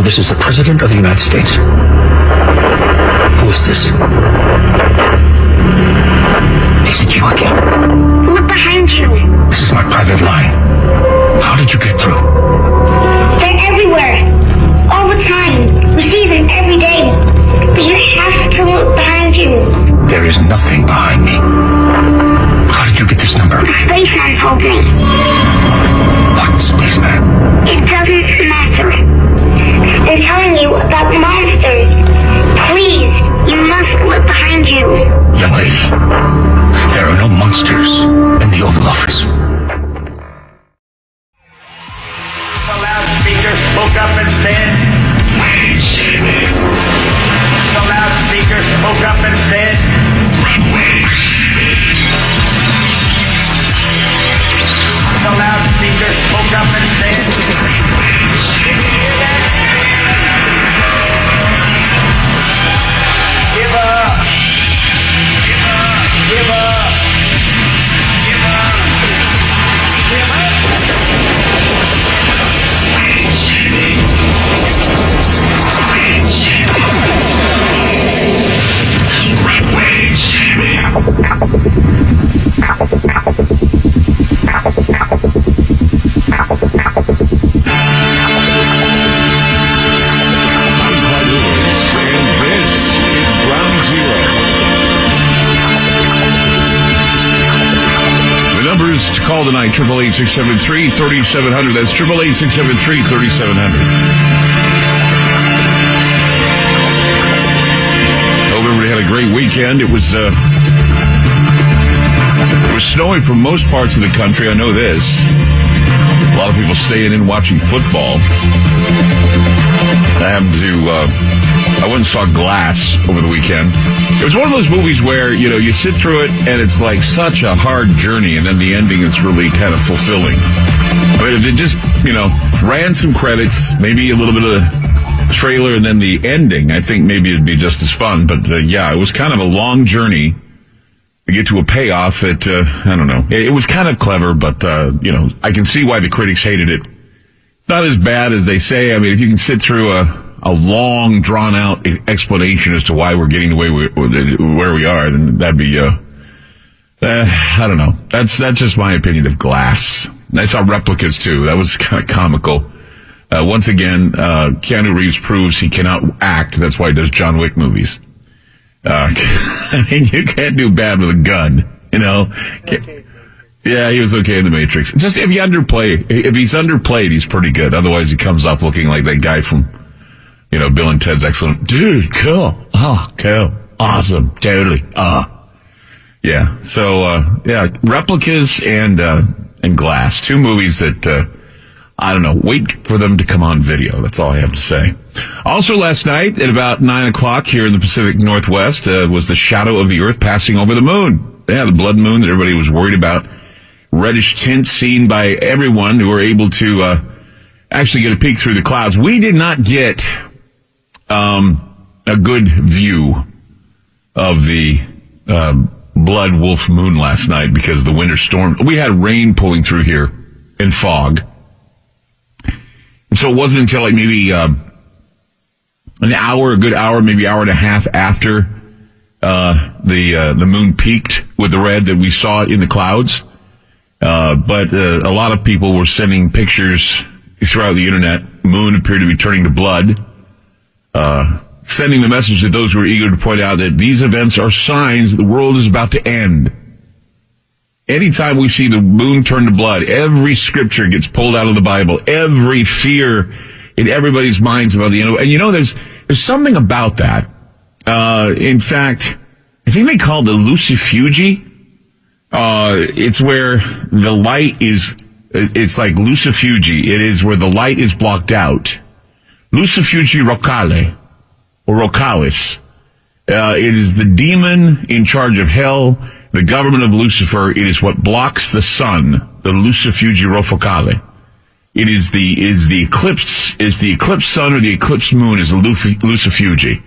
this is the President of the United States. Who is this? Is it you again? Look behind you. This is my private line. How did you get through? They're everywhere. All the time. We see them every day. But you have to look behind you. There is nothing behind me. How did you get this number? The spaceman told me. What spaceman? It doesn't matter. They're telling you about monsters. Please, you must look behind you. Young lady, there are no monsters in the Oval Office. The loudspeaker spoke up and said, the loudspeaker spoke up and said, the loudspeaker spoke up and said, did you hear that? Give up. Give up. Give up. Give up. Give up. To call tonight, 888-673-3700. That's 888-673-3700. Hope everybody had a great weekend. It was snowing for most parts of the country. I know this. A lot of people staying in watching football. I went and saw Glass over the weekend. It was one of those movies where, you sit through it and it's like such a hard journey, and then the ending is really kind of fulfilling. I mean, if it just, ran some credits, maybe a little bit of the trailer and then the ending, I think maybe it'd be just as fun. But, it was kind of a long journey to get to a payoff that, I don't know. It was kind of clever, but, I can see why the critics hated it. Not as bad as they say. I mean, if you can sit through a long, drawn-out explanation as to why we're getting away where we are, then that'd be, I don't know. That's just my opinion of Glass. I saw Replicas, too. That was kind of comical. Once again, Keanu Reeves proves he cannot act. That's why he does John Wick movies. I mean, you can't do bad with a gun, Yeah, he was okay in The Matrix. Just if he's underplayed, he's pretty good. Otherwise, he comes off looking like that guy from, Bill and Ted's Excellent. Dude, cool. Oh, cool. Awesome. Totally. Yeah. So, Replicas and Glass. Two movies that, I don't know, wait for them to come on video. That's all I have to say. Also last night at about 9 o'clock here in the Pacific Northwest, was the shadow of the Earth passing over the moon. Yeah, the blood moon that everybody was worried about. Reddish tint seen by everyone who were able to, actually get a peek through the clouds. We did not get a good view of the blood wolf moon last night because of the winter storm. We had rain pulling through here and fog. And so it wasn't until like maybe a good hour, maybe hour and a half after the moon peaked with the red that we saw it in the clouds. But a lot of people were sending pictures throughout the internet. Moon appeared to be turning to blood. Sending the message to those who are eager to point out that these events are signs that the world is about to end. Anytime we see the moon turn to blood, every scripture gets pulled out of the Bible. Every fear in everybody's minds about the end. And there's something about that. In fact, I think they call it the lucifuge. It's where the light is, it's like lucifuge. It is where the light is blocked out. Lucifuge Rocale, or Rocalis. It is the demon in charge of hell, the government of Lucifer. It is what blocks the sun, the Lucifuge Rofocale. It is the eclipsed sun or the eclipsed moon is the lucifuge.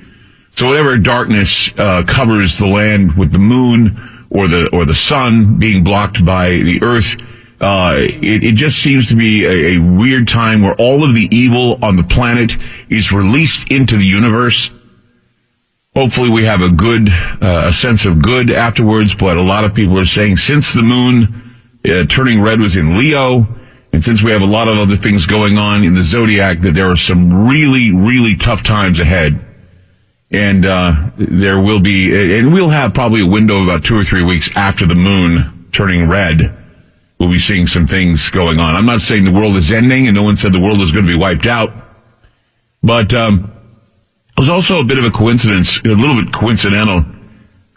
So whatever darkness covers the land with the moon or the sun being blocked by the earth, It just seems to be a weird time where all of the evil on the planet is released into the universe. Hopefully we have a sense of good afterwards, but a lot of people are saying since the moon turning red was in Leo, and since we have a lot of other things going on in the zodiac, that there are some really, really tough times ahead. And there will be, and we'll have probably a window of about 2 or 3 weeks after the moon turning red. We'll be seeing some things going on. I'm not saying the world is ending, and no one said the world is going to be wiped out. But it was also a bit of a coincidence, a little bit coincidental,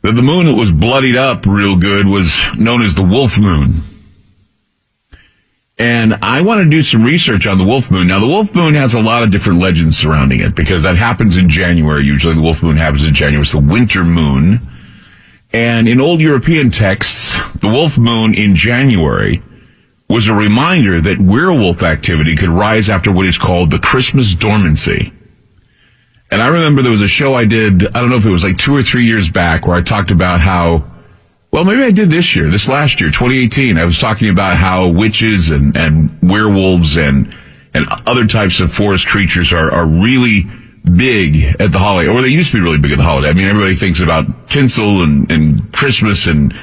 that the moon that was bloodied up real good was known as the wolf moon. And I want to do some research on the wolf moon. Now, the wolf moon has a lot of different legends surrounding it, because that happens in January. Usually the wolf moon happens in January. It's the winter moon. And in old European texts, the wolf moon in January was a reminder that werewolf activity could rise after what is called the Christmas dormancy. And I remember there was a show I did, I don't know if it was like 2 or 3 years back, where I talked about how, well, maybe I did this last year, 2018. I was talking about how witches and werewolves and other types of forest creatures are really big at the holiday, or they used to be really big at the holiday. I mean, everybody thinks about tinsel and Christmas and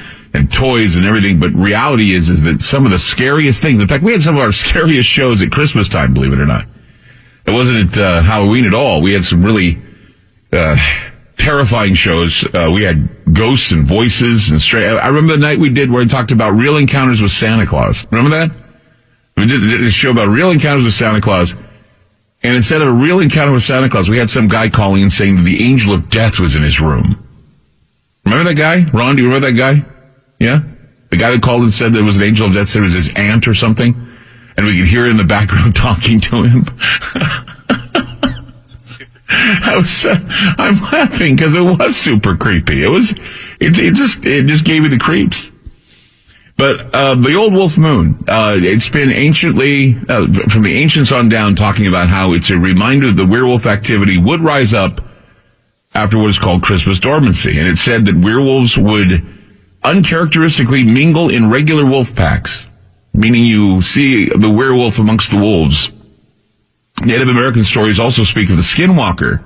toys and everything, but reality is that some of the scariest things, in fact, we had some of our scariest shows at Christmas time, believe it or not. It wasn't at Halloween at all. We had some really terrifying shows. We had ghosts and voices and I remember the night we did where I talked about real encounters with Santa Claus. Remember that? We did this show about real encounters with Santa Claus. And instead of a real encounter with Santa Claus, we had some guy calling and saying that the angel of death was in his room. Remember that guy? Ron, do you remember that guy? Yeah? The guy that called and said there was an angel of death, said it was his aunt or something. And we could hear it in the background talking to him. I'm laughing because it was super creepy. It just gave me the creeps. But the old wolf moon, it's been anciently, from the ancients on down, talking about how it's a reminder that the werewolf activity would rise up after what is called Christmas dormancy. And it said that werewolves would uncharacteristically mingle in regular wolf packs, meaning you see the werewolf amongst the wolves. Native American stories also speak of the skinwalker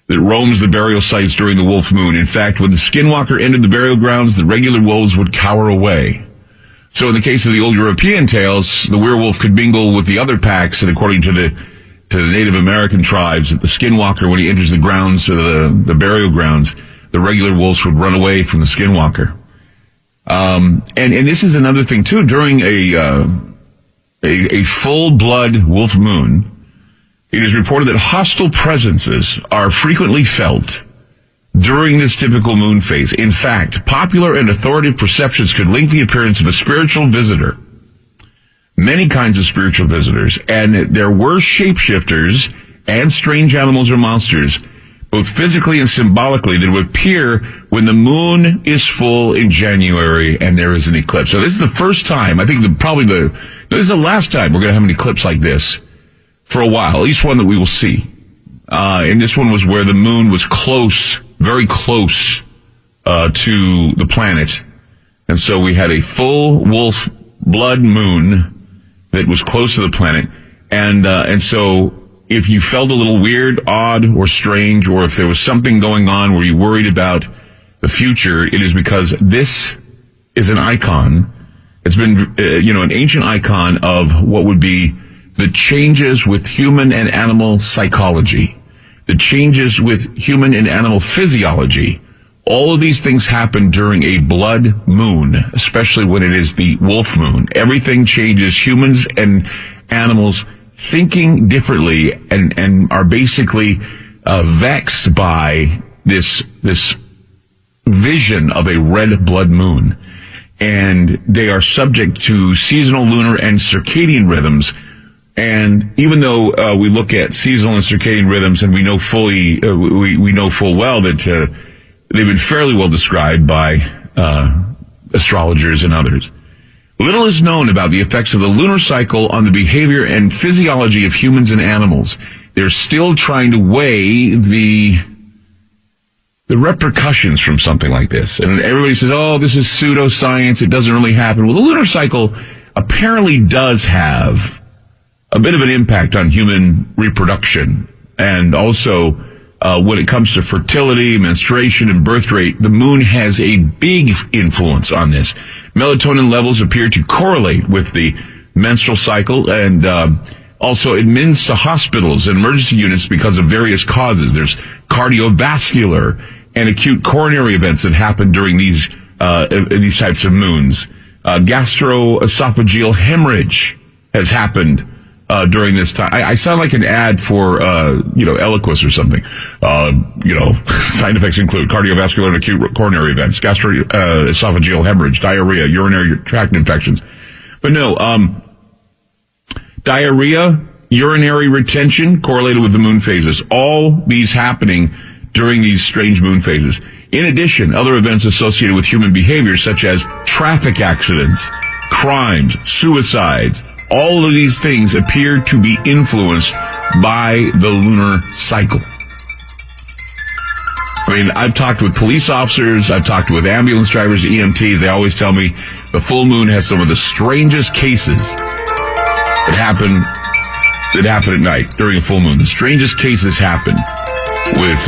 that roams the burial sites during the wolf moon. In fact, when the skinwalker entered the burial grounds, the regular wolves would cower away. So in the case of the old European tales, the werewolf could mingle with the other packs, and according to the Native American tribes, that the skinwalker, when he enters the grounds, the burial grounds, the regular wolves would run away from the skinwalker. And this is another thing too. During a full blood wolf moon, it is reported that hostile presences are frequently felt during this typical moon phase. In fact, popular and authoritative perceptions could link the appearance of a spiritual visitor, many kinds of spiritual visitors, and there were shapeshifters and strange animals or monsters, both physically and symbolically, that would appear when the moon is full in January and there is an eclipse. So this is the first time, I think this is the last time we're going to have an eclipse like this for a while, at least one that we will see. And this one was where the moon was close, very close to the planet. And so we had a full wolf blood moon that was close to the planet. And so if you felt a little weird, odd, or strange, or if there was something going on where you worried about the future, it is because this is an icon. It's been, an ancient icon of what would be the changes with human and animal psychology, the changes with human and animal physiology. All of these things happen during a blood moon, especially when it is the wolf moon. Everything changes. Humans and animals thinking differently and are basically vexed by this vision of a red blood moon. And they are subject to seasonal, lunar, and circadian rhythms. And even though we look at seasonal and circadian rhythms, and we know we know full well that they've been fairly well described by astrologers and others, little is known about the effects of the lunar cycle on the behavior and physiology of humans and animals. They're still trying to weigh the repercussions from something like this. And everybody says, oh, this is pseudoscience, it doesn't really happen. Well, the lunar cycle apparently does have a bit of an impact on human reproduction. And also, when it comes to fertility, menstruation, and birth rate, the moon has a big influence on this. Melatonin levels appear to correlate with the menstrual cycle, and also admits to hospitals and emergency units because of various causes. There's cardiovascular and acute coronary events that happen during these types of moons. Gastroesophageal hemorrhage has happened during this time. I sound like an ad for, Eliquis or something. Side effects include cardiovascular and acute coronary events, gastroesophageal hemorrhage, diarrhea, urinary tract infections. But no, diarrhea, urinary retention correlated with the moon phases. All these happening during these strange moon phases. In addition, other events associated with human behavior, such as traffic accidents, crimes, suicides, all of these things appear to be influenced by the lunar cycle. I mean, I've talked with police officers, I've talked with ambulance drivers, EMTs. They always tell me the full moon has some of the strangest cases that happen at night during a full moon. The strangest cases happen with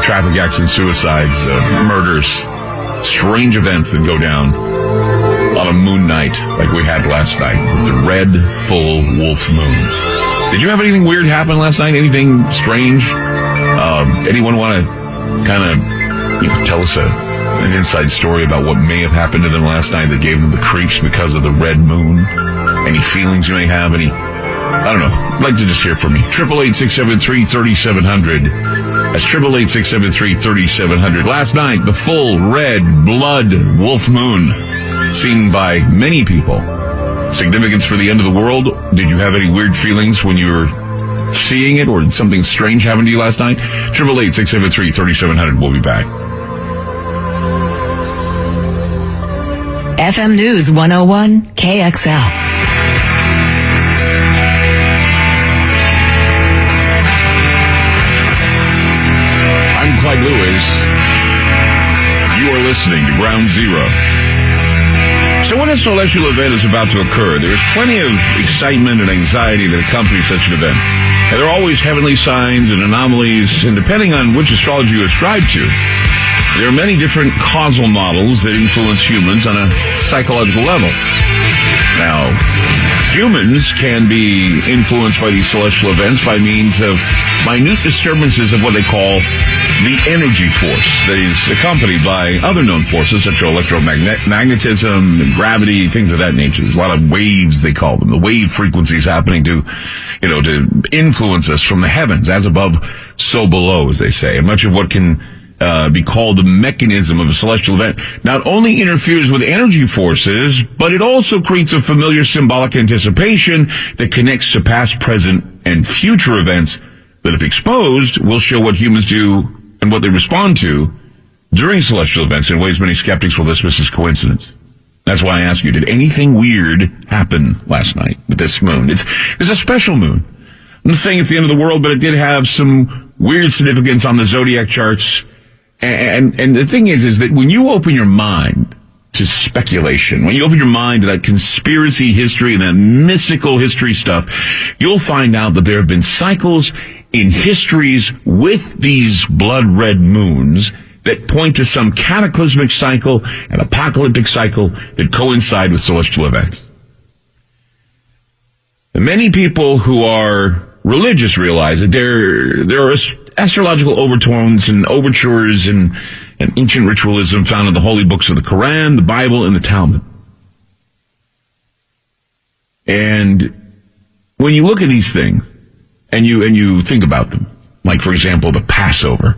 traffic accidents, suicides, murders, strange events that go down on a moon night like we had last night with the red full wolf moon. Did you have anything weird happen last night? Anything strange? Anyone want to kind of tell us an inside story about what may have happened to them last night that gave them the creeps because of the red moon? Any feelings you may have? I don't know. I'd like to just hear from you. 888-673-3700. That's 888-673-3700. Last night, the full red blood wolf moon seen by many people. Significance for the end of the world. Did you have any weird feelings when you were seeing it, or did something strange happen to you last night? 888-673-3700. We'll be back. FM News 101 KXL. I'm Clyde Lewis. You are listening to Ground Zero. So when a celestial event is about to occur, there is plenty of excitement and anxiety that accompanies such an event. And there are always heavenly signs and anomalies, and depending on which astrology you ascribe to, there are many different causal models that influence humans on a psychological level. Now, humans can be influenced by these celestial events by means of minute disturbances of what they call the energy force that is accompanied by other known forces such as electromagnetism and gravity, things of that nature. There's a lot of waves, they call them, the wave frequencies happening to influence us from the heavens, as above, so below, as they say. And much of what can be called the mechanism of a celestial event not only interferes with energy forces, but it also creates a familiar symbolic anticipation that connects to past, present, and future events that, if exposed, will show what humans do and what they respond to during celestial events in ways many skeptics will dismiss as coincidence. That's why I ask you, did anything weird happen last night with this moon? It's a special moon. I'm not saying it's the end of the world, but it did have some weird significance on the zodiac charts. And the thing is that when you open your mind to speculation, when you open your mind to that conspiracy history and that mystical history stuff, you'll find out that there have been cycles in histories with these blood red moons that point to some cataclysmic cycle and apocalyptic cycle that coincide with celestial events. And many people who are religious realize that there are astrological overtones and overtures and ancient ritualism found in the holy books of the Quran, the Bible, and the Talmud. And when you look at these things and you think about them, like, for example, the Passover,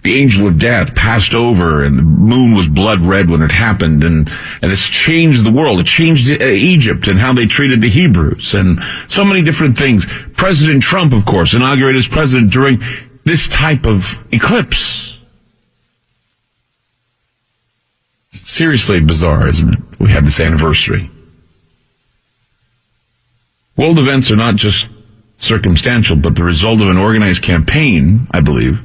the angel of death passed over and the moon was blood red when it happened, and this changed the world. It changed Egypt and how they treated the Hebrews and so many different things. President Trump, of course, inaugurated as president during this type of eclipse. Seriously bizarre, isn't it? We had this anniversary. World events are not just circumstantial, but the result of an organized campaign, I believe,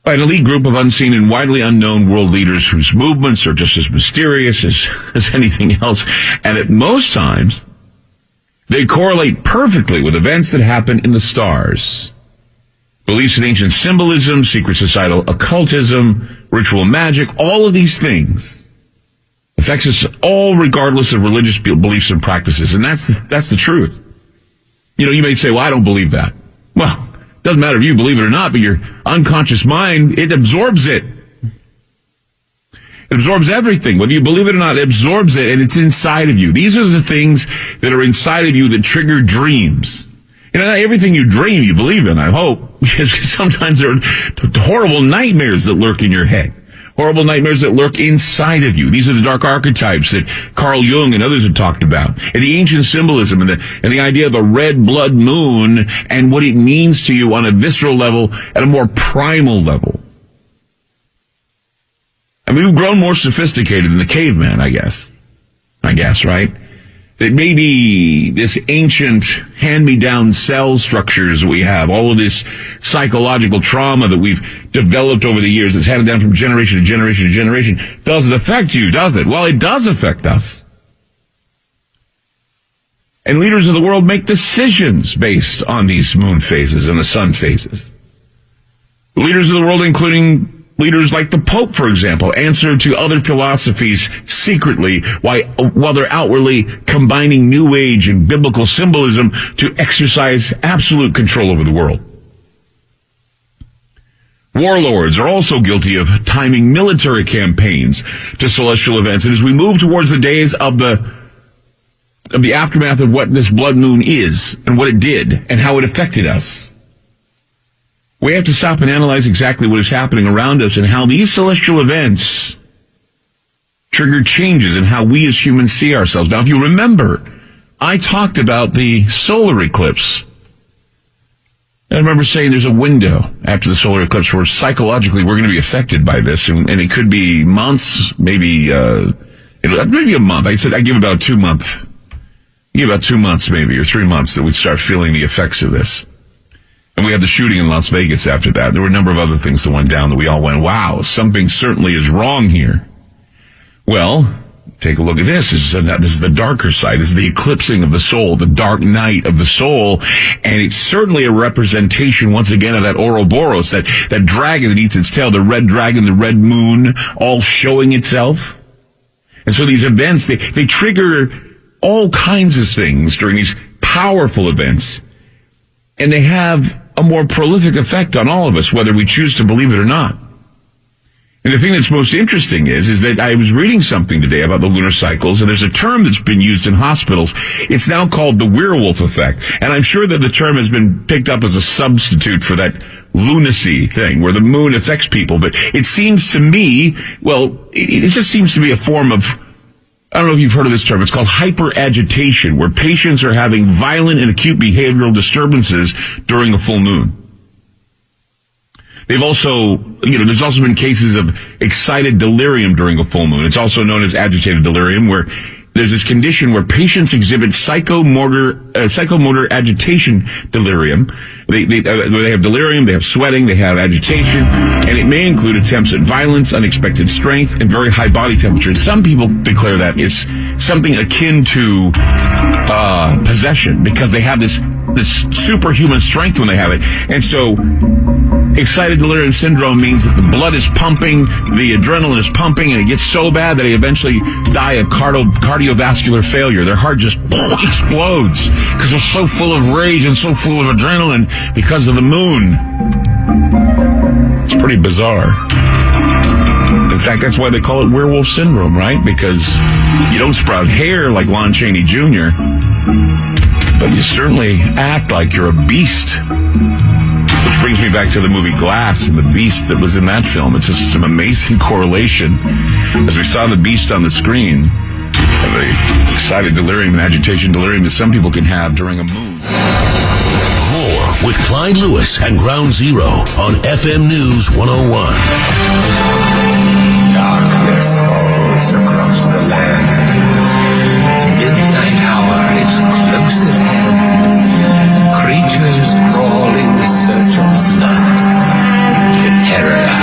by an elite group of unseen and widely unknown world leaders whose movements are just as mysterious as anything else. And at most times, they correlate perfectly with events that happen in the stars. Beliefs in ancient symbolism, secret societal occultism, ritual magic, all of these things affects us all regardless of religious beliefs and practices. And that's the truth. You know, you may say, well, I don't believe that. Well, it doesn't matter if you believe it or not, but your unconscious mind, it absorbs it. It absorbs everything. Whether you believe it or not, it absorbs it, and it's inside of you. These are the things that are inside of you that trigger dreams. You know, not everything you dream you believe in, I hope, because sometimes there are horrible nightmares that lurk in your head. Horrible nightmares that lurk inside of you. These are the dark archetypes that Carl Jung and others have talked about. And the ancient symbolism and the idea of a red blood moon and what it means to you on a visceral level, at a more primal level. I mean, we've grown more sophisticated than the caveman, I guess, right? That maybe this ancient hand-me-down cell structures we have, all of this psychological trauma that we've developed over the years that's handed down from generation to generation to generation, doesn't affect you, does it? Well, it does affect us. And leaders of the world make decisions based on these moon phases and the sun phases. Leaders of the world, including leaders like the Pope, for example, answer to other philosophies secretly while they're outwardly combining New Age and biblical symbolism to exercise absolute control over the world. Warlords are also guilty of timing military campaigns to celestial events. And as we move towards the days of the aftermath of what this blood moon is and what it did and how it affected us, we have to stop and analyze exactly what is happening around us and how these celestial events trigger changes in how we as humans see ourselves. Now, if you remember, I talked about the solar eclipse. I remember saying there's a window after the solar eclipse where psychologically we're going to be affected by this, and it could be months, maybe a month. I said I give about 2 months. Give about 2 months maybe, or 3 months that we'd start feeling the effects of this. And we had the shooting in Las Vegas after that. There were a number of other things that went down that we all went, wow, something certainly is wrong here. Well, take a look at this. This is the darker side. This is the eclipsing of the soul, the dark night of the soul. And it's certainly a representation, once again, of that Ouroboros, that dragon that eats its tail, the red dragon, the red moon, all showing itself. And so these events, they trigger all kinds of things during these powerful events. And they have a more prolific effect on all of us, whether we choose to believe it or not. And the thing that's most interesting is that I was reading something today about the lunar cycles, and there's a term that's been used in hospitals. It's now called the werewolf effect. And I'm sure that the term has been picked up as a substitute for that lunacy thing, where the moon affects people. But it seems to me, it just seems to be a form of, I don't know if you've heard of this term. It's called hyperagitation, where patients are having violent and acute behavioral disturbances during a full moon. They've also, there's also been cases of excited delirium during a full moon. It's also known as agitated delirium, where there's this condition where patients exhibit psychomotor agitation delirium. They have delirium, they have sweating, they have agitation, and it may include attempts at violence, unexpected strength, and very high body temperature. And some people declare that is something akin to possession, because they have this superhuman strength when they have it. And so excited delirium syndrome means that the blood is pumping, the adrenaline is pumping, and it gets so bad that they eventually die of cardiovascular failure. Their heart just explodes because they're so full of rage and so full of adrenaline because of the moon. It's pretty bizarre. In fact, that's why they call it werewolf syndrome, right? Because you don't sprout hair like Lon Chaney Jr., but you certainly act like you're a beast. Which brings me back to the movie Glass and the beast that was in that film. It's just some amazing correlation. As we saw the beast on the screen, of the excited delirium and agitation delirium that some people can have during a moon. More with Clyde Lewis and Ground Zero on FM News 101. Darkness falls across the land. The midnight hour is close at hand. Creatures crawl in search of blood to terrorize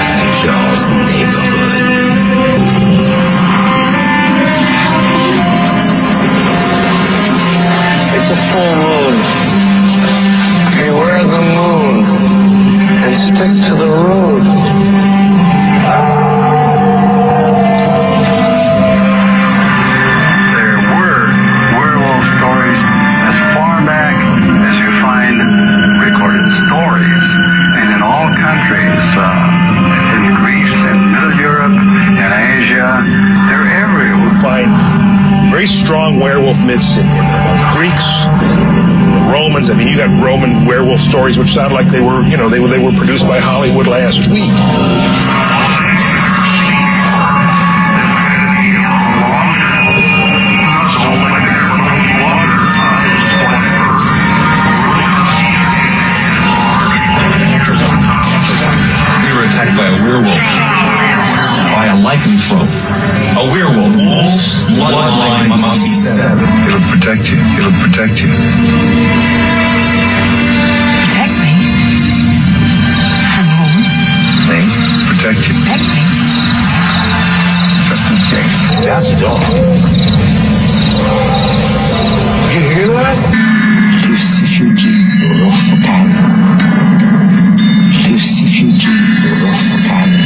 There were werewolf stories as far back as you find recorded stories, and in all countries, in Greece and Middle Europe and Asia, they're everywhere. We find very strong werewolf myths in the Greeks, Romans. I mean, you got Roman werewolf stories which sound like they were, they were produced by Hollywood last week. We were attacked by a werewolf, by a lycanthrope. A werewolf. Wolf's bloodline must be severed. It'll protect you. It'll protect you. Protect me. From whom? Me? Protect you. Protect me. Just in case. That's a dog. You hear that? Lucifugee Rofocana. Lucifugee Rofocana.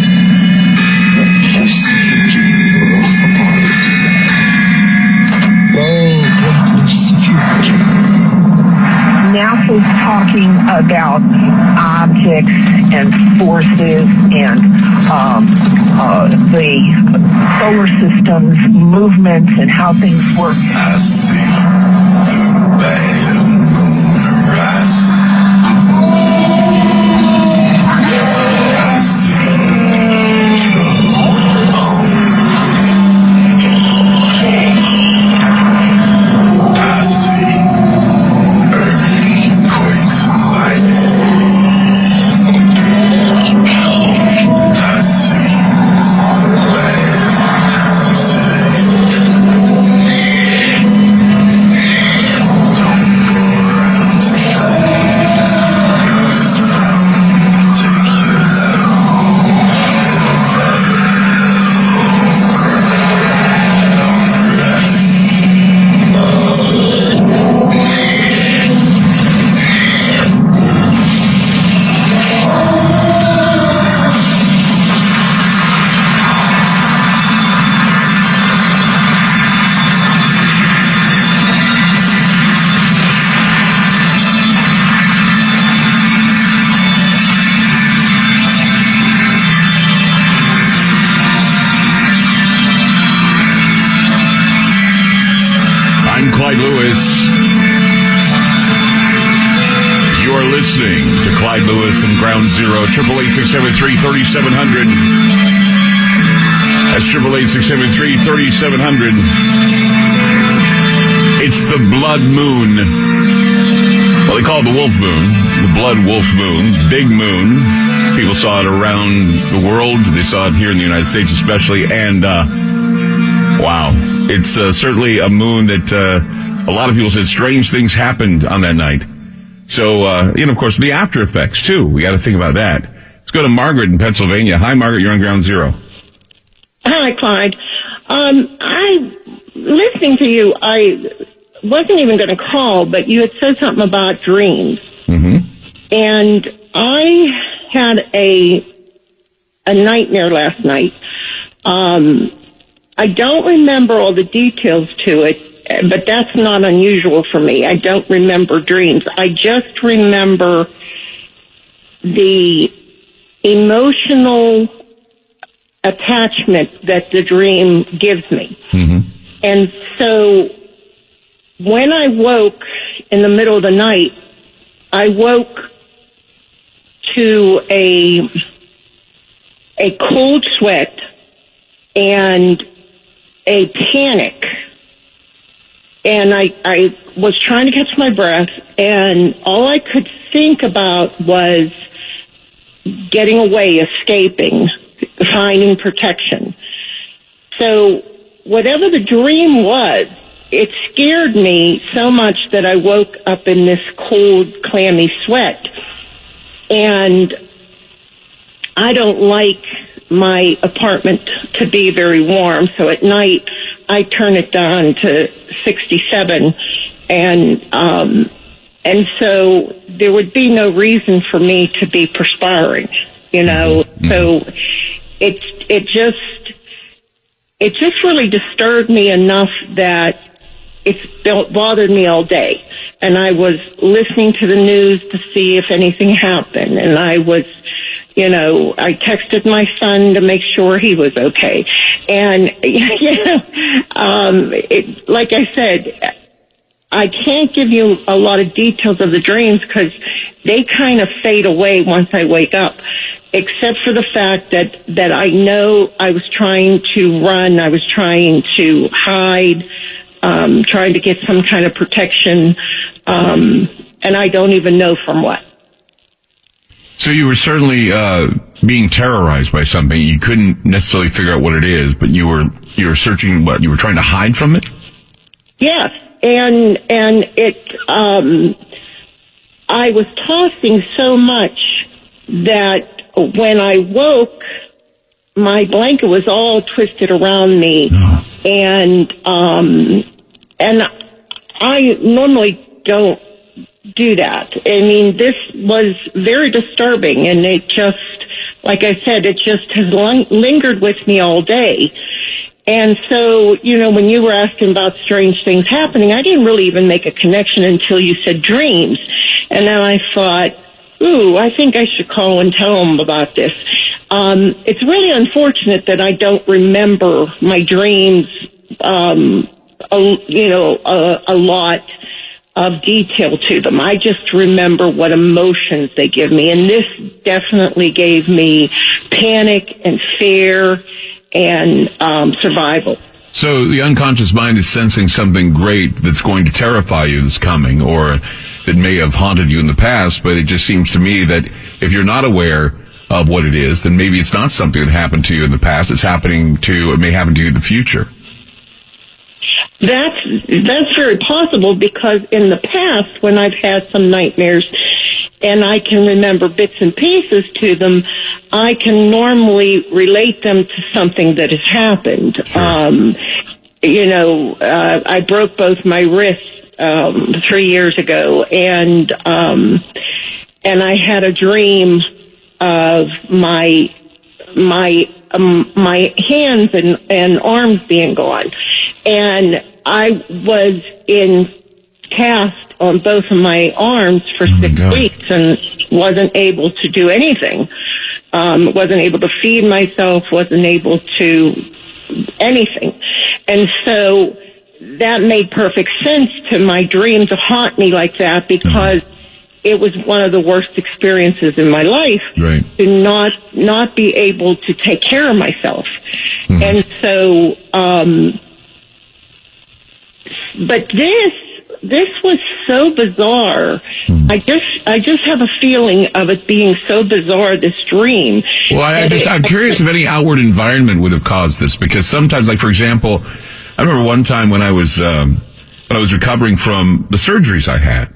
Lucifugee Rofocana. Oh, great Lucifugee. Now he's talking about objects and forces and the solar system's movements and how things work. I see the bad moon rising. I see trouble on the way. I see earthquakes and lightning. I see bad times today. Don't go around tonight. God's bound to take you down. I'm Clyde Lewis. You are listening to Clyde Lewis and Ground Zero, 888-673-3700. That's 888-673-3700. It's the blood moon. Well, they call it the wolf moon, the blood wolf moon, big moon. People saw it around the world. They saw it here in the United States especially, and wow. It's certainly a moon that a lot of people said strange things happened on that night. So, of course, the after effects, too. We got to think about that. Let's go to Margaret in Pennsylvania. Hi, Margaret. You're on Ground Zero. Hi, Clyde. Listening to you, I wasn't even going to call, but you had said something about dreams. Mm-hmm. And I had a nightmare last night. I don't remember all the details to it, but that's not unusual for me. I don't remember dreams. I just remember the emotional attachment that the dream gives me. Mm-hmm. And so when I woke in the middle of the night, I woke to a cold sweat and a panic. And I was trying to catch my breath, and all I could think about was getting away, escaping, finding protection. So whatever the dream was, it scared me so much that I woke up in this cold, clammy sweat. And I don't like my apartment to be very warm, so at night I turn it down to 67, and so there would be no reason for me to be perspiring. you know. So it just really disturbed me enough that it's bothered me all day. And I was listening to the news to see if anything happened. And I was, you know, I texted my son to make sure he was okay. And, you know, like I said, I can't give you a lot of details of the dreams because they kind of fade away once I wake up, except for the fact that I know I was trying to run, I was trying to hide, trying to get some kind of protection, and I don't even know from what. So you were certainly being terrorized by something. You couldn't necessarily figure out what it is, but you were searching what? You were trying to hide from it? Yes, and it I was tossing so much that when I woke, my blanket was all twisted around me, and I normally don't do that. I mean, this was very disturbing, and it just, like I said, it just has lingered with me all day. And so, you know, when you were asking about strange things happening, I didn't really even make a connection until you said dreams. And then I thought, ooh, I think I should call and tell them about this. It's really unfortunate that I don't remember my dreams, a lot of detail to them. I just remember what emotions they give me. And this definitely gave me panic and fear and survival. So the unconscious mind is sensing something great that's going to terrify you that's coming, or that may have haunted you in the past, but it just seems to me that if you're not aware of what it is, then maybe it's not something that happened to you in the past. It may happen to you in the future. That's very possible, because in the past, when I've had some nightmares and I can remember bits and pieces to them, I can normally relate them to something that has happened. Sure. I broke both my wrists 3 years ago, and I had a dream of my hands and arms being gone, and I was in cast on both of my arms for 6 weeks and wasn't able to do anything. Wasn't able to feed myself, wasn't able to anything. And so that made perfect sense to my dream to haunt me like that, because it was one of the worst experiences in my life, right, to not be able to take care of myself. Mm-hmm. And so, but this was so bizarre. I just have a feeling of it being so bizarre, this dream. Well, I'm curious if any outward environment would have caused this, because sometimes, like, for example, I remember one time when I was recovering from the surgeries I had.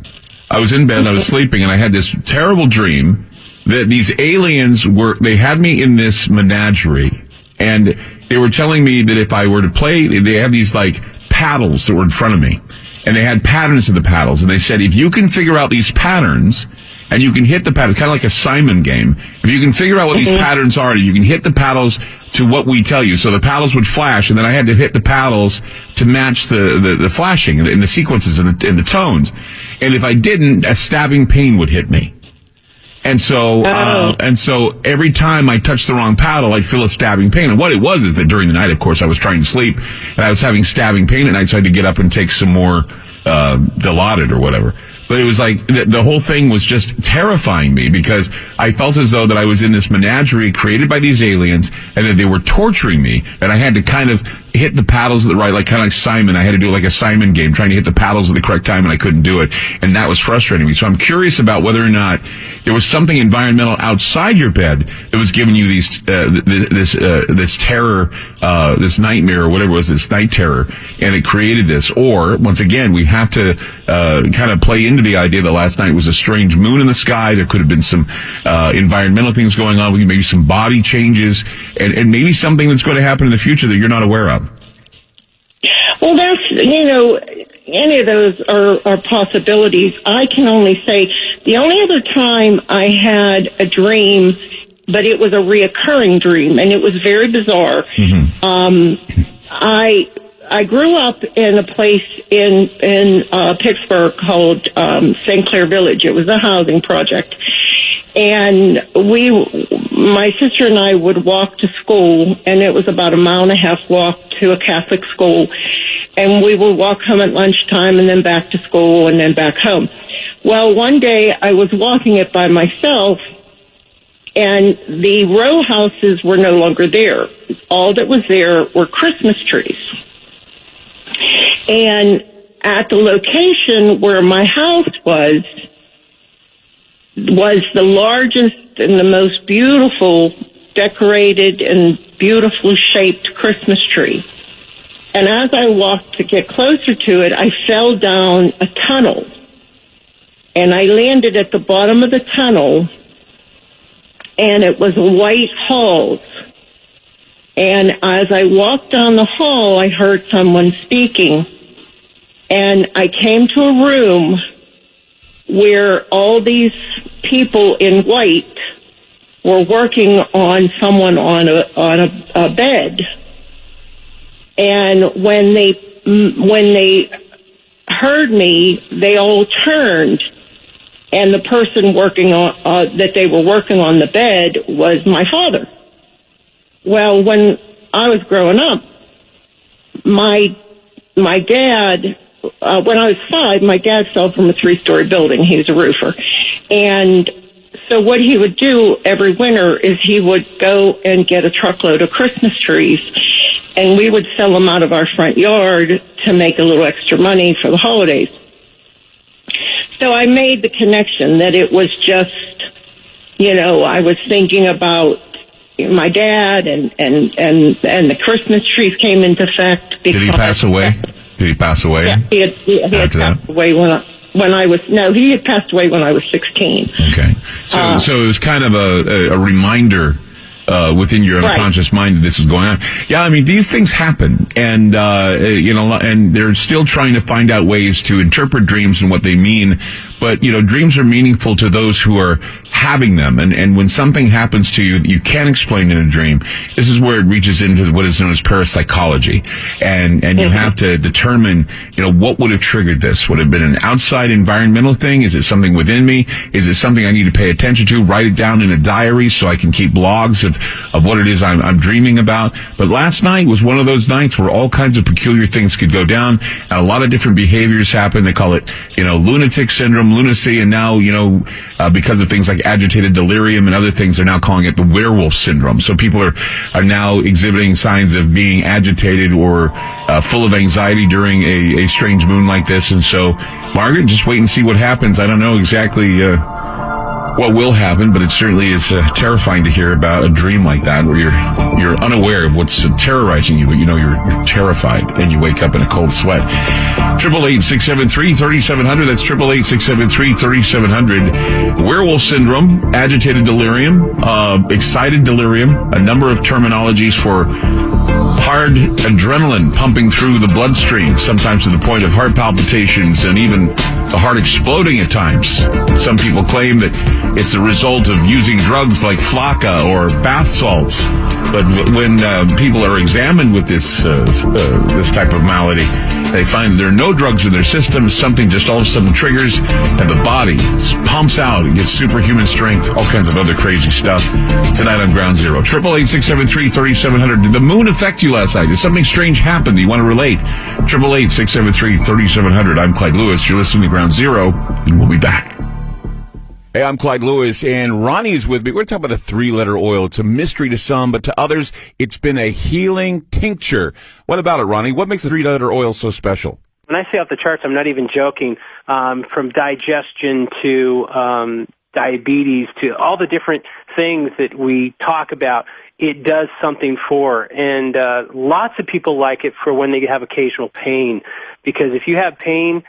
I was in bed, I was sleeping, and I had this terrible dream that these aliens they had me in this menagerie, and they were telling me that if I were to play, they had these, like, paddles that were in front of me. And they had patterns of the paddles. And they said, if you can figure out these patterns, and you can hit the paddles, kind of like a Simon game. If you can figure out what these patterns are, you can hit the paddles to what we tell you. So the paddles would flash, and then I had to hit the paddles to match the flashing and the sequences and the tones. And if I didn't, a stabbing pain would hit me. And so every time I touched the wrong paddle, I'd feel a stabbing pain. And what it was is that during the night, of course, I was trying to sleep, and I was having stabbing pain at night, so I had to get up and take some more Dilaudid or whatever. But it was like, the whole thing was just terrifying me, because I felt as though that I was in this menagerie created by these aliens, and that they were torturing me, and I had to kind of hit the paddles at the right, like kind of like Simon. I had to do like a Simon game, trying to hit the paddles at the correct time, and I couldn't do it. And that was frustrating me. So I'm curious about whether or not there was something environmental outside your bed that was giving you these, this terror, this nightmare, or whatever it was, this night terror, and it created this. Or, once again, we have to, kind of play into the idea that last night was a strange moon in the sky. There could have been some, environmental things going on with you, maybe some body changes, and maybe something that's going to happen in the future that you're not aware of. Well, that's, any of those are possibilities. I can only say the only other time I had a dream but it was a reoccurring dream, and it was very bizarre. I grew up in a place in Pittsburgh called St. Clair Village. It was a housing project. And my sister and I would walk to school, and it was about a 1.5 mile walk to a Catholic school. And we would walk home at lunchtime and then back to school and then back home. Well, one day I was walking it by myself, and the row houses were no longer there. All that was there were Christmas trees. And at the location where my house was the largest and the most beautiful decorated and beautifully shaped Christmas tree. And as I walked to get closer to it, I fell down a tunnel. And I landed at the bottom of the tunnel, and it was white halls. And as I walked down the hall, I heard someone speaking. And I came to a room where all these people in white were working on someone on a bed. And when they heard me, they all turned, and the person working on that they were working on the bed was my father. Well, when I was growing up, my dad, when I was 5, my dad fell from a 3-story building. He was a roofer. And so what he would do every winter is he would go and get a truckload of Christmas trees, and we would sell them out of our front yard to make a little extra money for the holidays. So I made the connection that it was just, I was thinking about my dad and the Christmas trees came into effect. Did he pass away? Did he pass away? Yeah, he had passed away he had passed away when I was 16. Okay. So it was kind of a reminder within your unconscious mind that this is going on. Yeah, I mean, these things happen, and and they're still trying to find out ways to interpret dreams and what they mean. But, dreams are meaningful to those who are having them. And when something happens to you that you can't explain in a dream, this is where it reaches into what is known as parapsychology. And you have to determine, what would have triggered this? Would it have been an outside environmental thing? Is it something within me? Is it something I need to pay attention to? Write it down in a diary so I can keep logs of what it is I'm dreaming about. But last night was one of those nights where all kinds of peculiar things could go down, and a lot of different behaviors happen. They call it, lunatic syndrome, lunacy, and now, because of things like agitated delirium and other things, they're now calling it the werewolf syndrome. So people are now exhibiting signs of being agitated or full of anxiety during a strange moon like this. And so, Margaret, just wait and see what happens. I don't know exactly what will happen, but it certainly is terrifying to hear about a dream like that where you're unaware of what's terrorizing you, but you're terrified and you wake up in a cold sweat. 888-673-3700. That's 888-673-3700. Werewolf syndrome, agitated delirium, excited delirium, a number of terminologies for hard adrenaline pumping through the bloodstream, sometimes to the point of heart palpitations and even the heart exploding at times. Some people claim that it's a result of using drugs like Flakka or bath salts. But when people are examined with this type of malady, they find there are no drugs in their system. Something just all of a sudden triggers, and the body pumps out. It gets superhuman strength, all kinds of other crazy stuff. Tonight on Ground Zero. 888-673-3700. Did the moon affect you last night? Did something strange happen that you want to relate? 888-673-3700. I'm Clyde Lewis. You're listening to Ground Zero, and we'll be back. Hey, I'm Clyde Lewis, and Ronnie is with me. We're talking about the 3-letter oil. It's a mystery to some, but to others, it's been a healing tincture. What about it, Ronnie? What makes the 3-letter oil so special? When I say off the charts, I'm not even joking. From digestion to diabetes to all the different things that we talk about, it does something for. And lots of people like it for when they have occasional pain. Because if you have pain,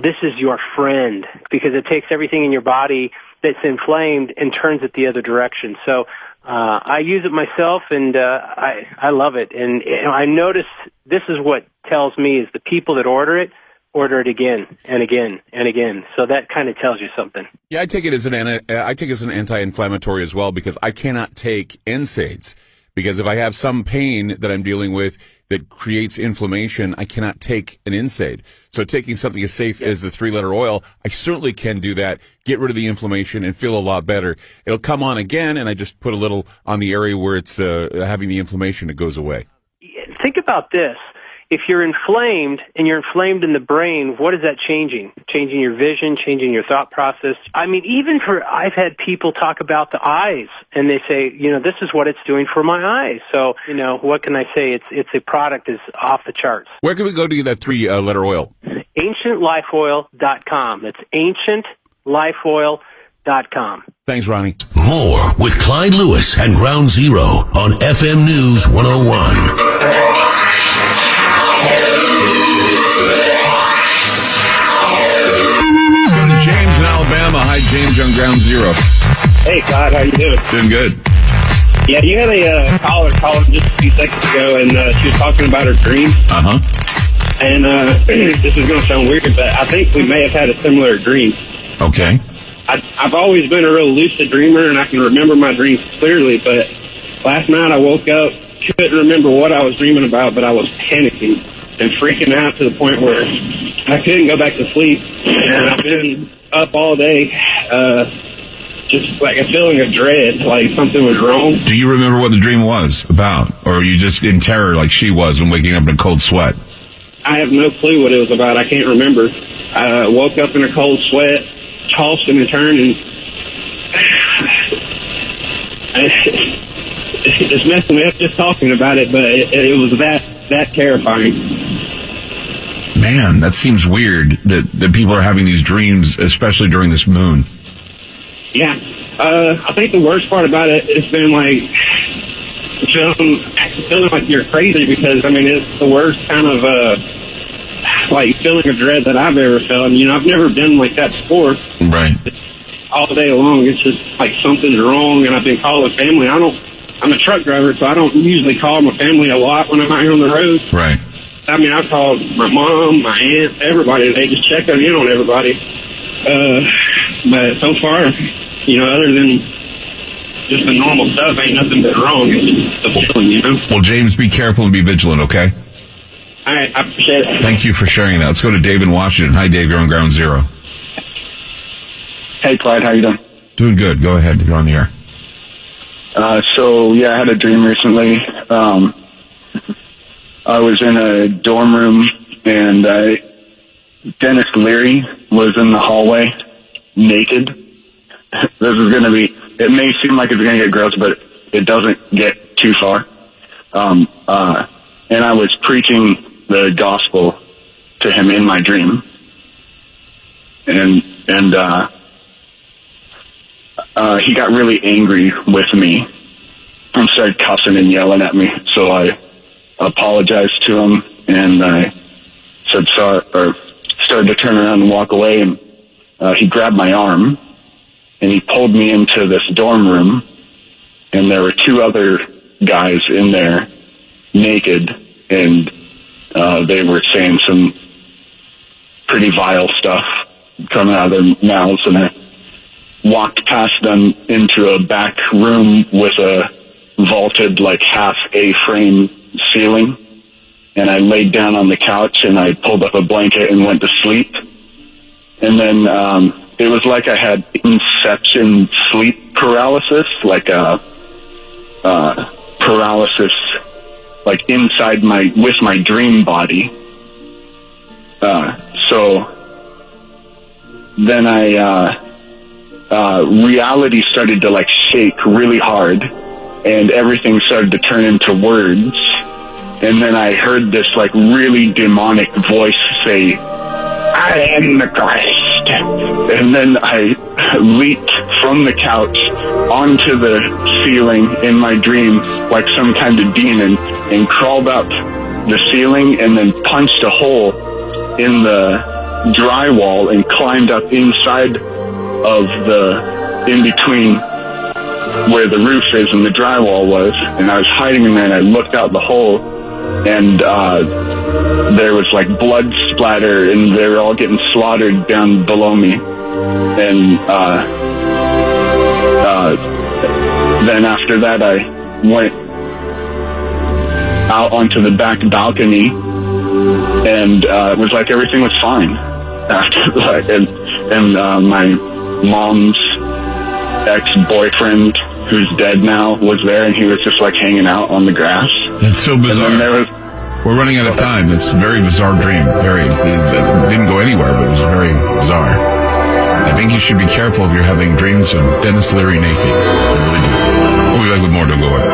this is your friend, because it takes everything in your body that's inflamed and turns it the other direction. So I use it myself, and I love it. And I notice this is what tells me is the people that order it, order it again and again and again. So that kind of tells you something. Yeah, I take it as an anti-inflammatory as well, because I cannot take NSAIDs, because if I have some pain that I'm dealing with that creates inflammation, I cannot take an NSAID. So taking something as safe as the 3-letter oil, I certainly can do that, get rid of the inflammation and feel a lot better. It'll come on again, and I just put a little on the area where it's having the inflammation, it goes away. Think about this. If you're inflamed and you're inflamed in the brain, what is that changing? Changing your vision, changing your thought process. I mean, I've had people talk about the eyes, and they say, this is what it's doing for my eyes. So, what can I say? It's a product is off the charts. Where can we go to get that 3-letter oil? AncientLifeOil.com. That's AncientLifeOil.com. Thanks, Ronnie. More with Clyde Lewis and Ground Zero on FM News 101. Let's go to James in Alabama. Hi, James on Ground Zero. Hey, Clyde, how you doing? Doing good. Yeah, you had a caller call just a few seconds ago, and she was talking about her dreams. Uh-huh. And this is going to sound weird, but I think we may have had a similar dream. Okay. I've always been a real lucid dreamer, and I can remember my dreams clearly, but last night I woke up, couldn't remember what I was dreaming about, but I was panicking and freaking out to the point where I couldn't go back to sleep, and I've been up all day, just like a feeling of dread, like something was wrong. Do you remember what the dream was about? Or are you just in terror like she was and waking up in a cold sweat? I have no clue what it was about. I can't remember. I woke up in a cold sweat, tossed and turned, and it's messing me up just talking about it, but it was that terrifying. Man, that seems weird that people are having these dreams, especially during this moon. Yeah. I think the worst part about it has been like feeling like you're crazy, because it's the worst kind of like feeling of dread that I've ever felt. I've never been like that before. Right. All day long, it's just like something's wrong, and I've been calling family. I'm a truck driver, so I don't usually call my family a lot when I'm out here on the road. Right. I've called my mom, my aunt, everybody. They just check in on everybody. But so far, other than just the normal stuff, ain't nothing been wrong. It's just the feeling, Well, James, be careful and be vigilant, okay? All right, I appreciate it. Thank you for sharing that. Let's go to Dave in Washington. Hi, Dave. You're on Ground Zero. Hey, Clyde. How you doing? Doing good. Go ahead. You're on the air. I had a dream recently. I was in a dorm room, and Dennis Leary was in the hallway, naked. It may seem like it's going to get gross, but it doesn't get too far. And I was preaching the gospel to him in my dream. And he got really angry with me and started cussing and yelling at me. So I apologized to him, and I said sorry, or started to turn around and walk away, and he grabbed my arm and he pulled me into this dorm room, and there were 2 other guys in there naked, and they were saying some pretty vile stuff coming out of their mouths, and I walked past them into a back room with a vaulted, like, half A-frame ceiling, and I laid down on the couch, and I pulled up a blanket and went to sleep. And then it was like I had inception sleep paralysis, like a paralysis, like inside with my dream body. So then reality started to like shake really hard, and everything started to turn into words. And then I heard this like really demonic voice say, "I am the Christ." And then I leaped from the couch onto the ceiling in my dream like some kind of demon, and crawled up the ceiling and then punched a hole in the drywall and climbed up inside of in between where the roof is and the drywall was. And I was hiding in there, and I looked out the hole, and there was like blood splatter, and they were all getting slaughtered down below me. And then after that, I went out onto the back balcony, and it was like everything was fine after that. And my mom's ex-boyfriend, who's dead now, was there, and he was just like hanging out on the grass. That's so bizarre. We're running out of time. It's a very bizarre dream. It didn't go anywhere, but it was very bizarre. I think you should be careful if you're having dreams of Dennis Leary naked. I really do. We'll be back with more. Don't go away.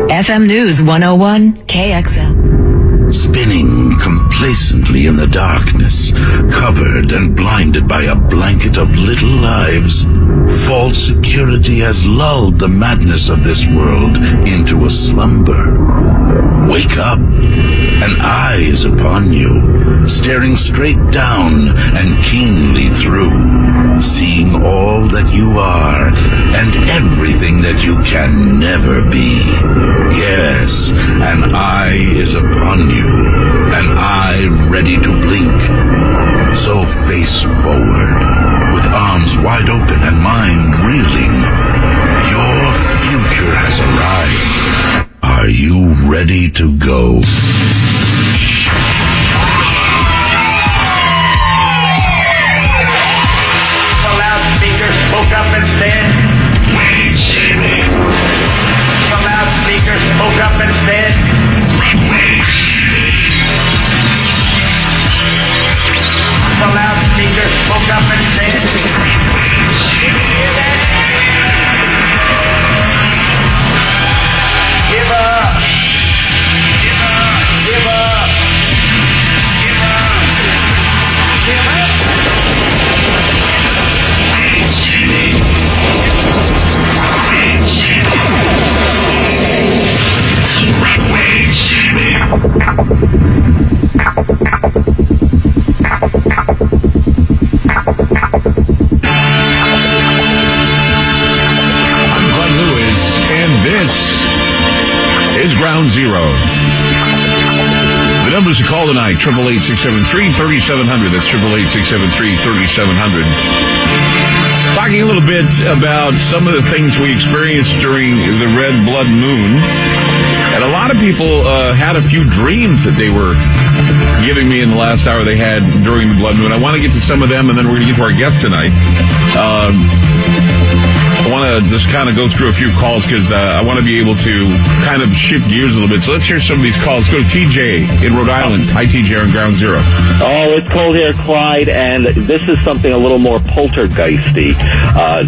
FM News 101 KXL. Spinning complacently in the darkness, covered and blinded by a blanket of little lives, false security has lulled the madness of this world into a slumber. Wake up, an eye is upon you, staring straight down and keenly through, seeing all that you are and everything that you can never be. Yes, an eye is upon you, an eye ready to blink. So face forward, with arms wide open and mind reeling. Your future has arrived. Are you ready to go? The loudspeaker spoke up and said, "Wait, Jimmy." The loudspeaker spoke up and said, "Wait, Jimmy." The loudspeaker spoke up and said, "Give up. Give up. Give up. Give up. Give up. Wait, Jimmy. Wait, Jimmy. Wait, Jimmy. I'm Glenn Lewis, and this is Ground Zero. The numbers to call tonight, 888-673-3700. That's 888-673-3700. Talking a little bit about some of the things we experienced during the red blood moon. And a lot of people had a few dreams that they were giving me in the last hour they had during the blood moon. I want to get to some of them, and then we're going to get to our guest tonight. I want to just kind of go through a few calls because I want to be able to kind of shift gears a little bit. So let's hear some of these calls. Go to TJ in Rhode Island. Hi, TJ on Ground Zero. Oh, it's cold here, Clyde, and this is something a little more poltergeisty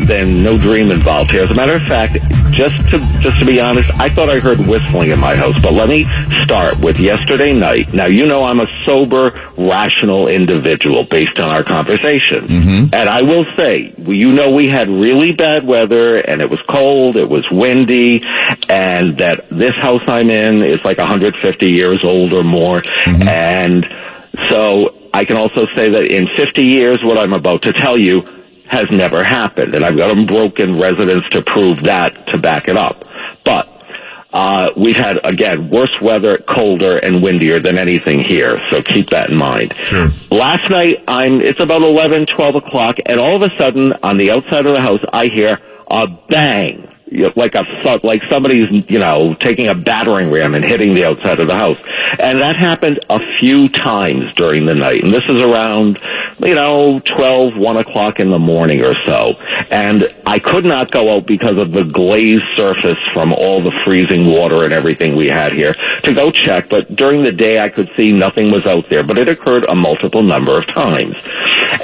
than no dream involved here. As a matter of fact, just to be honest, I thought I heard whistling in my house. But let me start with yesterday night. Now, you know I'm a sober, rational individual based on our conversation. Mm-hmm. And I will say, you know, we had really bad weather, and it was cold, it was windy, and that this house I'm in is like 150 years old or more. Mm-hmm. And so I can also say that in 50 years, what I'm about to tell you has never happened. And I've got unbroken residence to prove that, to back it up. But we've had, again, worse weather, colder, and windier than anything here. So keep that in mind. Sure. Last night, it's about 11, 12 o'clock, and all of a sudden, on the outside of the house, I hear a bang. Like somebody's, taking a battering ram and hitting the outside of the house. And that happened a few times during the night. And this is around, 12, 1 o'clock in the morning or so. And I could not go out because of the glazed surface from all the freezing water and everything we had here to go check. But during the day, I could see nothing was out there. But it occurred a multiple number of times.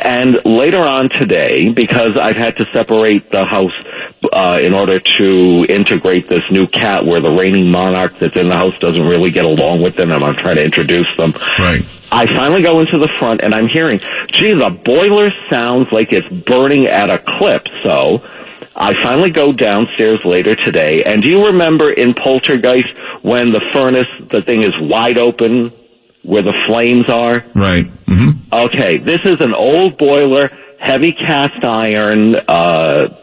And later on today, because I've had to separate the house in order to integrate this new cat where the reigning monarch that's in the house doesn't really get along with them, and I'm trying to introduce them. Right. I finally go into the front, and I'm hearing, gee, the boiler sounds like it's burning at a clip. So I finally go downstairs later today, and do you remember in Poltergeist when the furnace, the thing is wide open where the flames are? Right. Mm-hmm. Okay, this is an old boiler heavy cast iron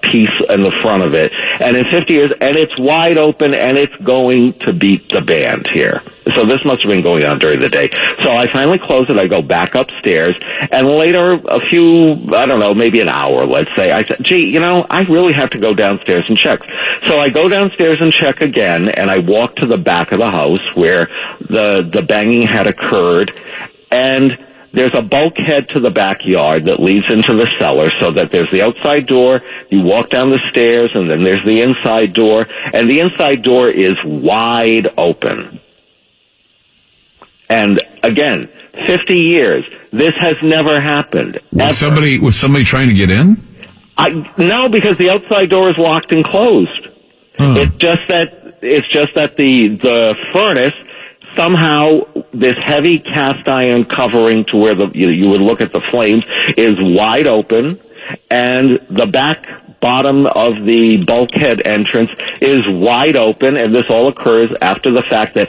piece in the front of it, and in 50 years, and it's wide open, and it's going to beat the band here. So this must have been going on during the day. So I finally close it. I go back upstairs, and later, a few, I don't know, maybe an hour, let's say, I said, gee, you know, I really have to go downstairs and check. So I go downstairs and check again, and I walk to the back of the house where the banging had occurred, and there's a bulkhead to the backyard that leads into the cellar, so that there's the outside door, you walk down the stairs, and then there's the inside door, and the inside door is wide open. And again, 50 years, this has never happened. Was somebody trying to get in? No, because the outside door is locked and closed. It's just that the furnace, somehow this heavy cast iron covering to where you would look at the flames is wide open, and the back bottom of the bulkhead entrance is wide open, and this all occurs after the fact that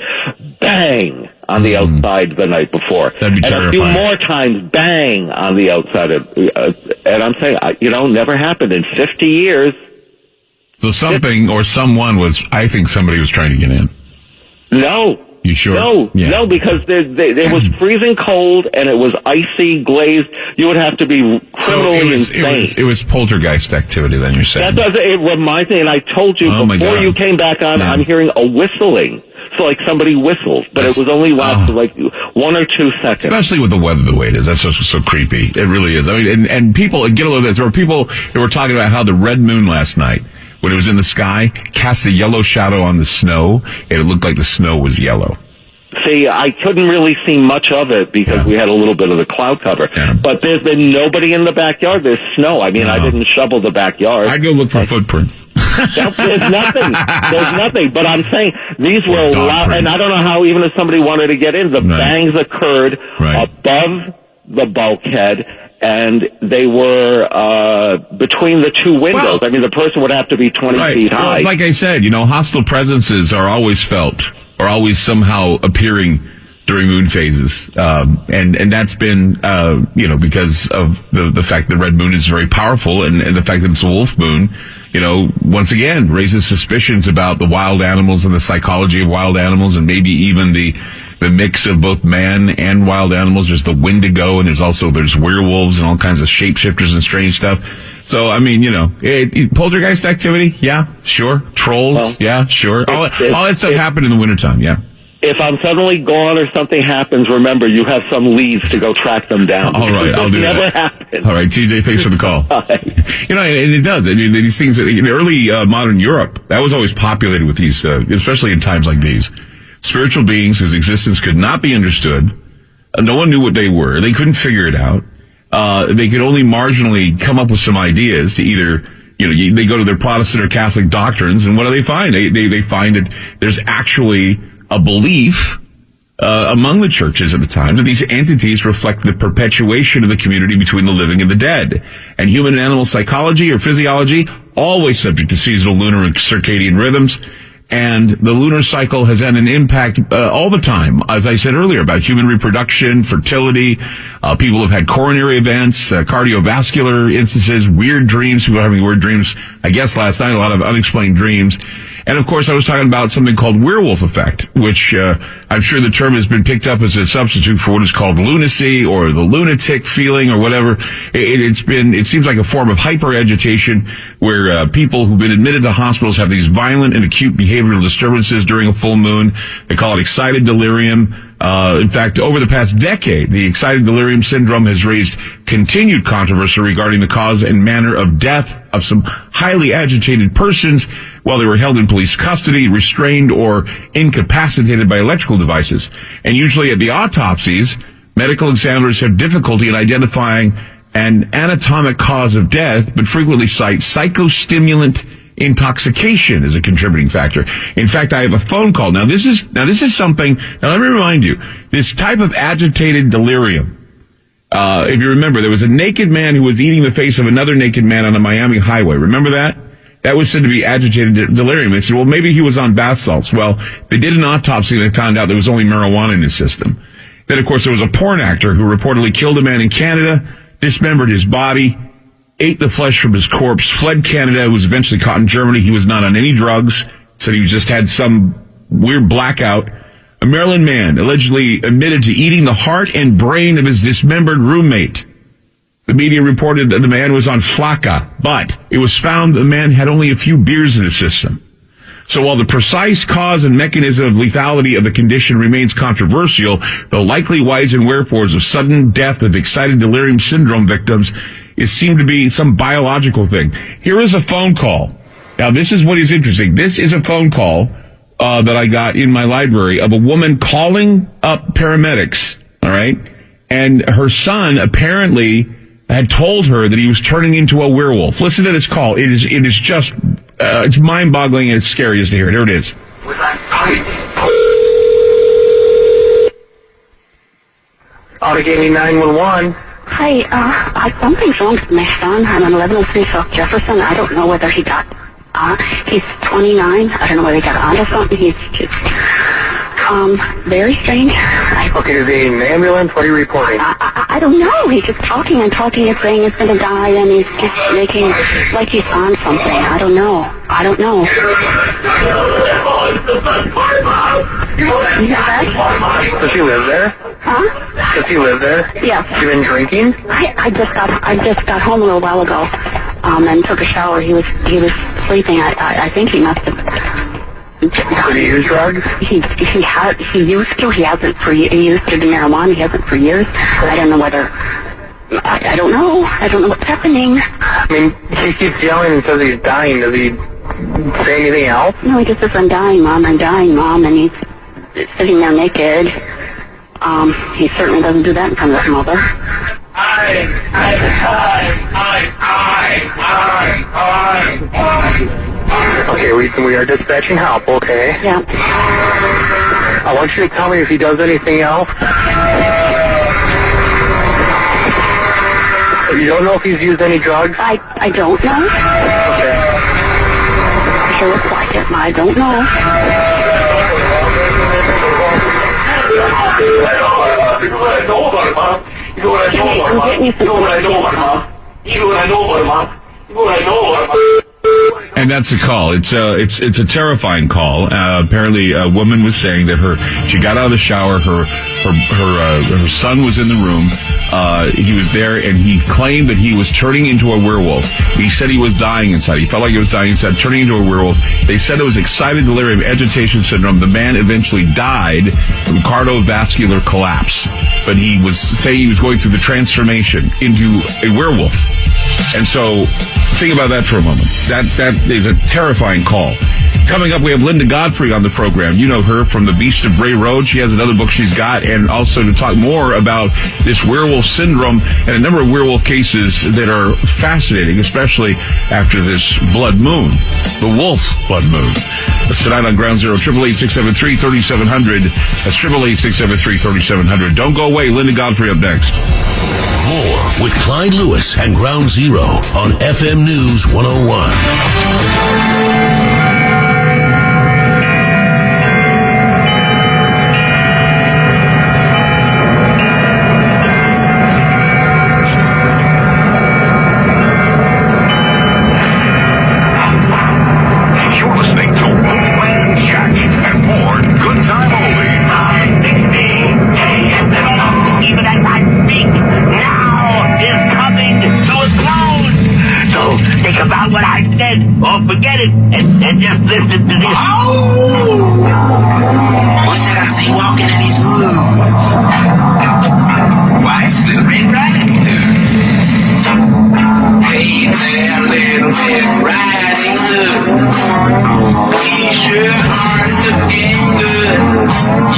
bang on the outside the night before. That'd be and terrifying. a few more times bang on the outside of, and I'm saying, never happened in 50 years. So something or someone I think somebody was trying to get in. No. You sure? No, because there was freezing cold and it was icy, glazed. You would have to be criminally insane. It was poltergeist activity, then you're saying? It reminds me, and I told you before you came back on, I'm hearing a whistling. So like somebody whistled, but it was only lasted like 1 or 2 seconds. Especially with the weather the way it is. That's so creepy. It really is. I mean, and people, get a load of this. There were people that were talking about how the red moon last night, when it was in the sky, cast a yellow shadow on the snow, and it looked like the snow was yellow. See, I couldn't really see much of it because we had a little bit of the cloud cover. Yeah. But there's been nobody in the backyard. There's snow. I mean, I didn't shovel the backyard. I'd go look for footprints. There's nothing. There's nothing. But I'm saying these were loud, and I don't know how, even if somebody wanted to get in, the bangs occurred above the bulkhead, and they were between the two windows. I mean, the person would have to be 20 feet high. Well, it's like I said, hostile presences are always felt, or always somehow appearing during moon phases. And that's been, because of the fact that red moon is very powerful, and the fact that it's a wolf moon, once again, raises suspicions about the wild animals and the psychology of wild animals, and maybe even the mix of both man and wild animals. There's the Wendigo, and there's werewolves and all kinds of shapeshifters and strange stuff. So, I mean, poltergeist activity, yeah, sure. Trolls, yeah, sure. All that stuff happened in the wintertime, yeah. If I'm suddenly gone or something happens, remember, you have some leads to go track them down. All right, I'll do that. Never happened. All right, TJ, thanks for the call. And it does. I mean, these things, in early modern Europe, that was always populated with these, especially in times like these, spiritual beings whose existence could not be understood. No one knew what they were. They couldn't figure it out. They could only marginally come up with some ideas to either, they go to their Protestant or Catholic doctrines, and what do they find? They find that there's actually a belief among the churches at the time that these entities reflect the perpetuation of the community between the living and the dead. And human and animal psychology or physiology, always subject to seasonal, lunar, and circadian rhythms. And the lunar cycle has had an impact all the time, as I said earlier, about human reproduction, fertility. People have had coronary events, cardiovascular instances, weird dreams. People are having weird dreams, I guess, last night, a lot of unexplained dreams. And, of course, I was talking about something called werewolf effect, which I'm sure the term has been picked up as a substitute for what is called lunacy or the lunatic feeling or whatever. It seems like a form of hyper-agitation where people who've been admitted to hospitals have these violent and acute behavioral disturbances during a full moon. They call it excited delirium. In fact, over the past decade, the excited delirium syndrome has raised continued controversy regarding the cause and manner of death of some highly agitated persons while they were held in police custody, restrained, or incapacitated by electrical devices. And usually at the autopsies, medical examiners have difficulty in identifying an anatomic cause of death, but frequently cite psychostimulant intoxication is a contributing factor. In fact, I have a phone call. Now this is something, now let me remind you, this type of agitated delirium, if you remember, there was a naked man who was eating the face of another naked man on a Miami highway. Remember that? That was said to be agitated delirium. They said, well, maybe he was on bath salts. Well, they did an autopsy and they found out there was only marijuana in his system. Then, of course, there was a porn actor who reportedly killed a man in Canada, dismembered his body, ate the flesh from his corpse, fled Canada, was eventually caught in Germany. He was not on any drugs, said he just had some weird blackout. A Maryland man allegedly admitted to eating the heart and brain of his dismembered roommate. The media reported that the man was on flakka, but it was found the man had only a few beers in his system. So while the precise cause and mechanism of lethality of the condition remains controversial, the likely whys and wherefores of sudden death of excited delirium syndrome victims seem to be some biological thing. Here is a phone call. Now, this is what is interesting. This is a phone call that I got in my library of a woman calling up paramedics, all right? And her son apparently had told her that he was turning into a werewolf. Listen to this call. It is just, it's mind-boggling and it's scary as to hear it. Here it is. Allegheny 911. Hi, something's wrong with my son. I'm on 1103 South Jefferson. I don't know whether he got, he's 29. I don't know whether he got onto something. He's just, very strange. Okay, is he in an ambulance? What are you reporting? I don't know. He's just talking and talking and saying he's going to die, and he's just making like he's on something. I don't know. Does he live there? Huh? Does he live there? Yes. You been drinking? I just got home a little while ago, and took a shower. He was sleeping. I think he must have. Did he use drugs? He used to. He hasn't for years. He used to do marijuana. He hasn't for years. I don't know whether. I don't know. I don't know what's happening. I mean, he keeps yelling and says he's dying. Does he say anything else? No, he just says, I'm dying, Mom, and he's sitting there naked. He certainly doesn't do that in front of his mother. Okay, we are dispatching help, okay? Yeah. I want you to tell me if he does anything else. You don't know if he's used any drugs? I don't know. Okay. Sure looks like it, I don't know. I'm getting you some. And that's a call. It's a terrifying call. Apparently, a woman was saying that she got out of the shower. Her son was in the room. He was there, and he claimed that he was turning into a werewolf. He said he was dying inside. He felt like he was dying inside, turning into a werewolf. They said it was excited delirium agitation syndrome. The man eventually died from cardiovascular collapse, but he was saying he was going through the transformation into a werewolf. And so, think about that for a moment. That is a terrifying call. Coming up, we have Linda Godfrey on the program. You know her from The Beast of Bray Road. She has another book she's got, and also to talk more about this werewolf syndrome and a number of werewolf cases that are fascinating, especially after this blood moon, the wolf blood moon. That's tonight on Ground Zero, 888-673-3700. That's 888-673-3700. Don't go away. Linda Godfrey up next. More with Clyde Lewis and Ground Zero on FM News 101. About what I said, or forget it, and just listen to this. Oh! What's that I see walking in these woods? Why, it's Little Red Riding Hood. Hey there, Little Red Riding Hood. You sure are looking good.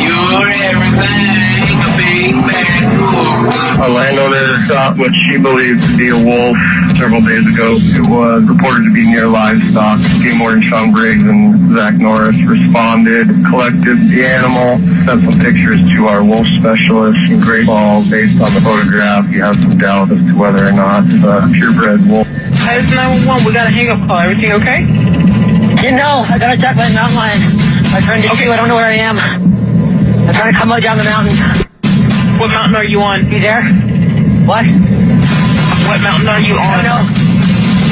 You're everything a big bad wolf. A landowner shot what she believes to be a wolf several days ago. It was reported to be near livestock. Game Warden Sean Briggs and Zach Norris responded, collected the animal, sent some pictures to our wolf specialist in Great Falls. Based on the photograph, you have some doubt as to whether or not it's a purebred wolf. Hi, it's 911. We got a hang-up call. Everything okay? You know, I got attacked by a mountain lion. My friend is too. I don't know where I am. I'm trying to come down the mountain. What mountain are you on? You there? What? What mountain are you on? I don't know.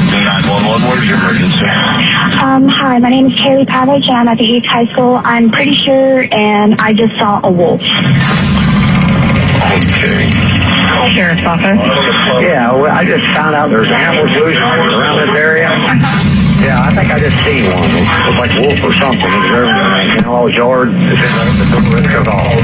911, what is your emergency? Hi, my name is Kaylee Pavlich, and I'm at the Heath High School. I'm pretty sure, and I just saw a wolf. Okay. Sheriff's office. Yeah, well, I just found out there's antlers loose around this area. Yeah, I think I just seen one. It looked like a wolf or something. It's everywhere in all yards. It's in the risk of all.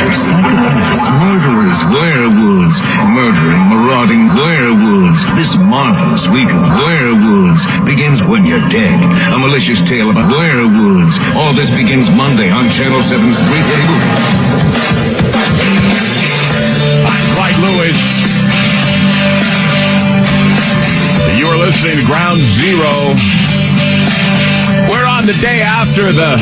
Psychopaths, murderers, werewolves, murdering, marauding werewolves. This marvelous week of werewolves begins when you're dead. A malicious tale about werewolves. All this begins Monday on Channel 7's 330 Movies. I'm Clyde Lewis. You are listening to Ground Zero. We're on the day after the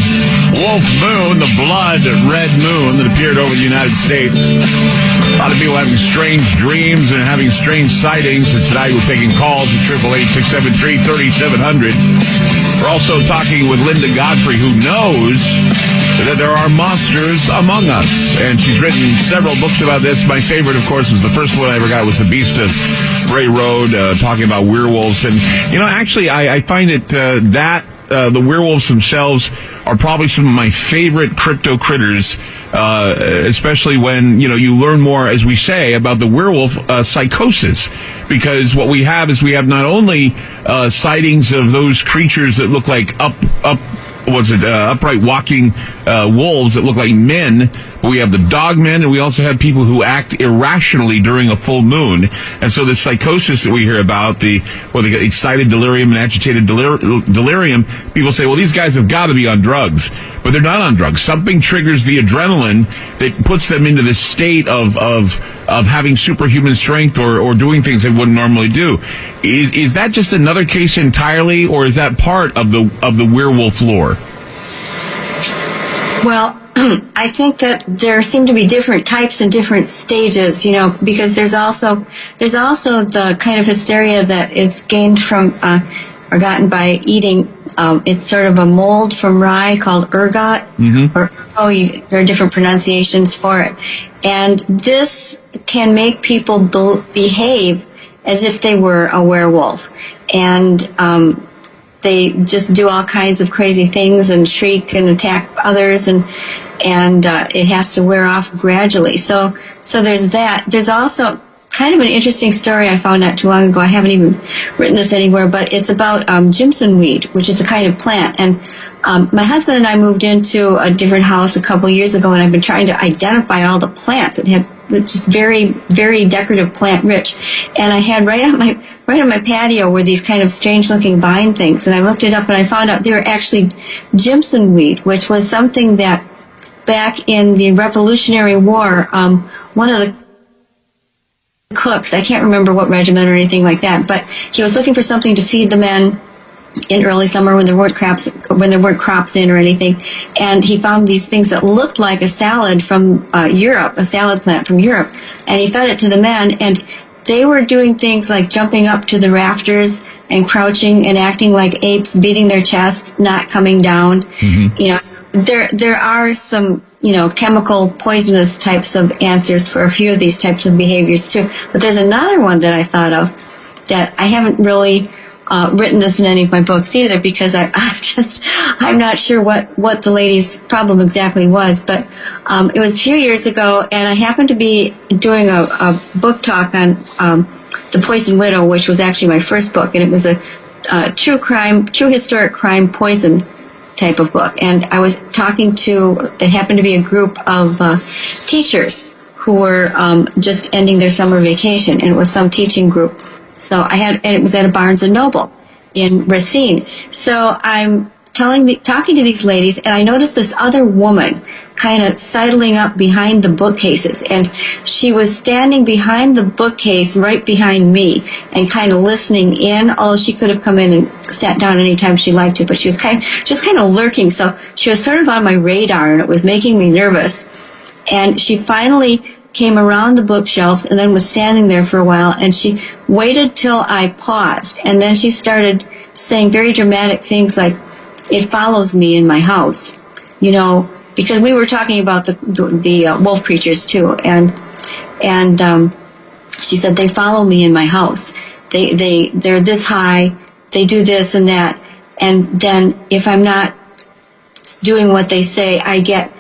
wolf moon, the blood red moon that appeared over the United States. A lot of people having strange dreams and having strange sightings. And tonight we're taking calls at 888-673-3700. We're also talking with Linda Godfrey, who knows that there are monsters among us. And she's written several books about this. My favorite, of course, was the first one I ever got was The Beast of Bray Road, talking about werewolves. And, you know, actually, I find it the werewolves themselves are probably some of my favorite crypto critters, especially when, you know, you learn more, as we say, about the werewolf psychosis. Because what we have is we have not only sightings of those creatures that look like upright walking wolves that look like men, but we have the dog men, and we also have people who act irrationally during a full moon. And so the psychosis that we hear about, they get excited delirium and agitated delirium, people say, well, these guys have got to be on drugs. But they're not on drugs. Something triggers the adrenaline that puts them into this state of having superhuman strength or doing things they wouldn't normally do. Is that just another case entirely, or is that part of the werewolf lore? Well, I think that there seem to be different types and different stages, you know, because there's also the kind of hysteria that is gained from or gotten by eating. It's sort of a mold from rye called ergot, there are different pronunciations for it, and this can make people behave as if they were a werewolf, and they just do all kinds of crazy things and shriek and attack others, and it has to wear off gradually. So there's that. There's also kind of an interesting story I found not too long ago. I haven't even written this anywhere, but it's about Jimson weed, which is a kind of plant. And my husband and I moved into a different house a couple years ago, and I've been trying to identify all the plants. It had just very, very decorative plant rich. And I had right on my patio were these kind of strange looking vine things. And I looked it up, and I found out they were actually Jimson weed, which was something that back in the Revolutionary War, one of the cooks, I can't remember what regiment or anything like that, but he was looking for something to feed the men in early summer when there weren't crops in or anything, and he found these things that looked like a salad from Europe, a salad plant from Europe, and he fed it to the men, and they were doing things like jumping up to the rafters and crouching and acting like apes, beating their chests, not coming down. Mm-hmm. You know, there are some, you know, chemical poisonous types of answers for a few of these types of behaviors too. But there's another one that I thought of that I haven't really written this in any of my books either, because I'm not sure what the lady's problem exactly was, but it was a few years ago, and I happened to be doing a book talk on The Poisoned Widow, which was actually my first book, and it was a true historic crime poison type of book. And I was talking to, it happened to be a group of teachers who were just ending their summer vacation, and it was some teaching group. So and it was at a Barnes & Noble in Racine. So I'm talking to these ladies, and I noticed this other woman kind of sidling up behind the bookcases, and she was standing behind the bookcase right behind me and kind of listening in, although she could have come in and sat down anytime she liked to, but she was kind of lurking. So she was sort of on my radar, and it was making me nervous. And she finally came around the bookshelves and then was standing there for a while, and she waited till I paused, and then she started saying very dramatic things like, "It follows me in my house," you know, because we were talking about the wolf creatures too, and she said, they follow me in my house. They're this high, they do this and that, and then if I'm not doing what they say, I get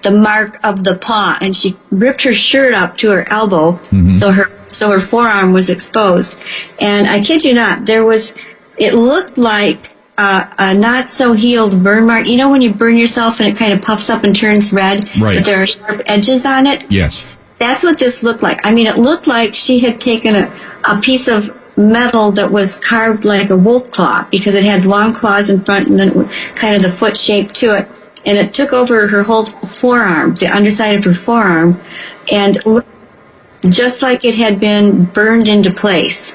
the mark of the paw. And she ripped her shirt up to her elbow, so her forearm was exposed. And I kid you not, it looked like a not so healed burn mark. You know when you burn yourself and it kind of puffs up and turns red, right, but there are sharp edges on it? Yes. That's what this looked like. I mean, it looked like she had taken a piece of metal that was carved like a wolf claw, because it had long claws in front and then kind of the foot shape to it. And it took over her whole forearm, the underside of her forearm, and looked just like it had been burned into place.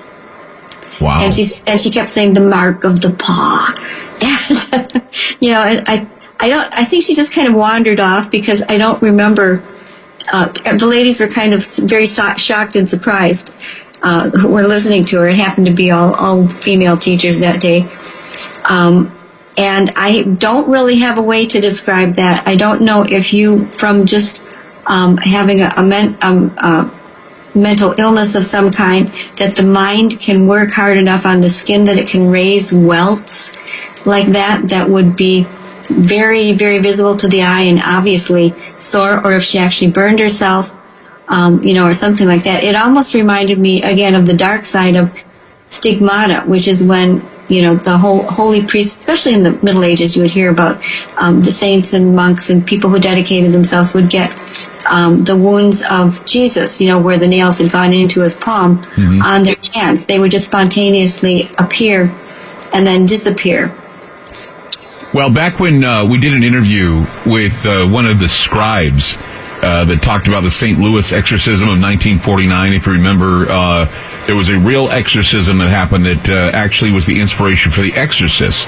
Wow. And she kept saying the mark of the paw. And, I think she just kind of wandered off, because I don't remember, the ladies were kind of very shocked and surprised, who were listening to her. It happened to be all female teachers that day. And I don't really have a way to describe that. I don't know if you, from just having a mental illness of some kind, that the mind can work hard enough on the skin that it can raise welts like that would be very, very visible to the eye and obviously sore, or if she actually burned herself, or something like that. It almost reminded me, again, of the dark side of stigmata, which is when, the whole holy priests, especially in the Middle Ages, you would hear about the saints and monks and people who dedicated themselves would get the wounds of Jesus, where the nails had gone into his palm, on their hands. They would just spontaneously appear and then disappear. Well, back when we did an interview with one of the scribes that talked about the St. Louis exorcism of 1949, if you remember, there was a real exorcism that happened that actually was the inspiration for The Exorcist.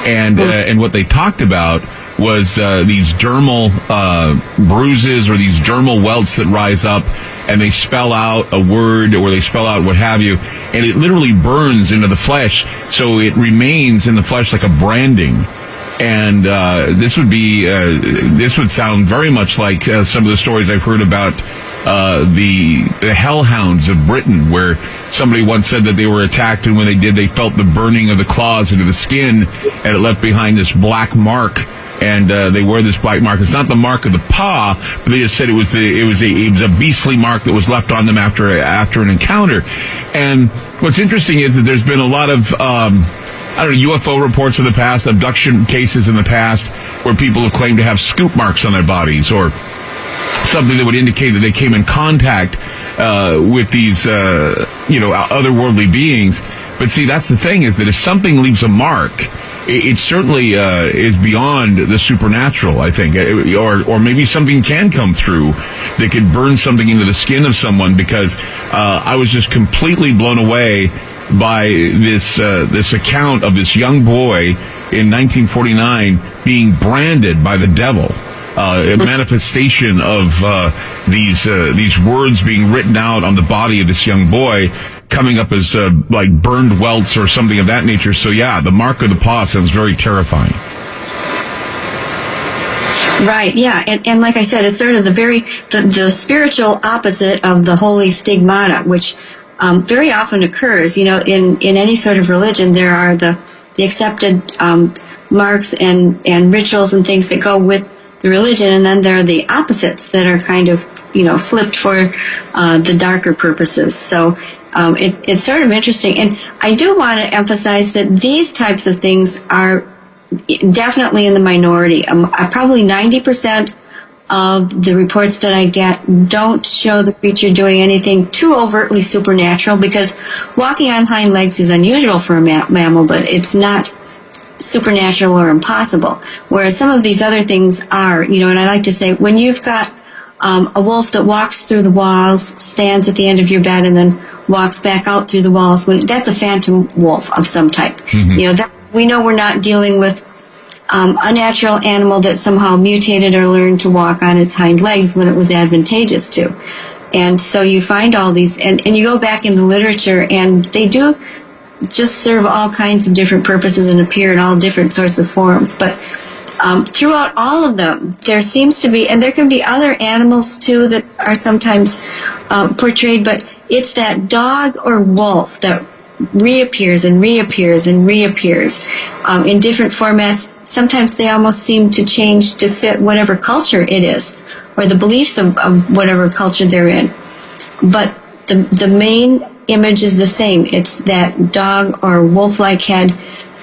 And what they talked about was these dermal bruises or these dermal welts that rise up, and they spell out a word or they spell out what have you, and it literally burns into the flesh, so it remains in the flesh like a branding. And this would sound very much like some of the stories I've heard about the hellhounds of Britain, where somebody once said that they were attacked, and when they did, they felt the burning of the claws into the skin, and it left behind this black mark. And they wear this black mark. It's not the mark of the paw, but they just said it was a beastly mark that was left on them after an encounter. And what's interesting is that there's been a lot of UFO reports in the past, abduction cases in the past, where people have claimed to have scoop marks on their bodies, or something that would indicate that they came in contact with these otherworldly beings. But see, that's the thing, is that if something leaves a mark, it certainly is beyond the supernatural, I think. Or maybe something can come through that could burn something into the skin of someone, because I was just completely blown away by this account of this young boy in 1949 being branded by the devil. A manifestation of these words being written out on the body of this young boy, coming up as like burned welts or something of that nature. So yeah, the mark of the paw sounds very terrifying. Right, yeah, and like I said, it's sort of the spiritual opposite of the holy stigmata, which very often occurs. In any sort of religion, there are the accepted marks and rituals and things that go with the religion, and then there are the opposites that are kind of flipped for the darker purposes. So it's sort of interesting, and I do want to emphasize that these types of things are definitely in the minority. Probably 90% of the reports that I get don't show the creature doing anything too overtly supernatural, because walking on hind legs is unusual for a mammal, but it's not supernatural or impossible, whereas some of these other things are, and I like to say, when you've got a wolf that walks through the walls, stands at the end of your bed, and then walks back out through the walls, that's a phantom wolf of some type. Mm-hmm. We know we're not dealing with a natural animal that somehow mutated or learned to walk on its hind legs when it was advantageous to. And so you find all these, and you go back in the literature, and they do just serve all kinds of different purposes and appear in all different sorts of forms. But throughout all of them, there seems to be, and there can be other animals too that are sometimes portrayed, but it's that dog or wolf that reappears and reappears and reappears in different formats. Sometimes they almost seem to change to fit whatever culture it is, or the beliefs of whatever culture they're in. But the main image is the same. It's that dog or wolf-like head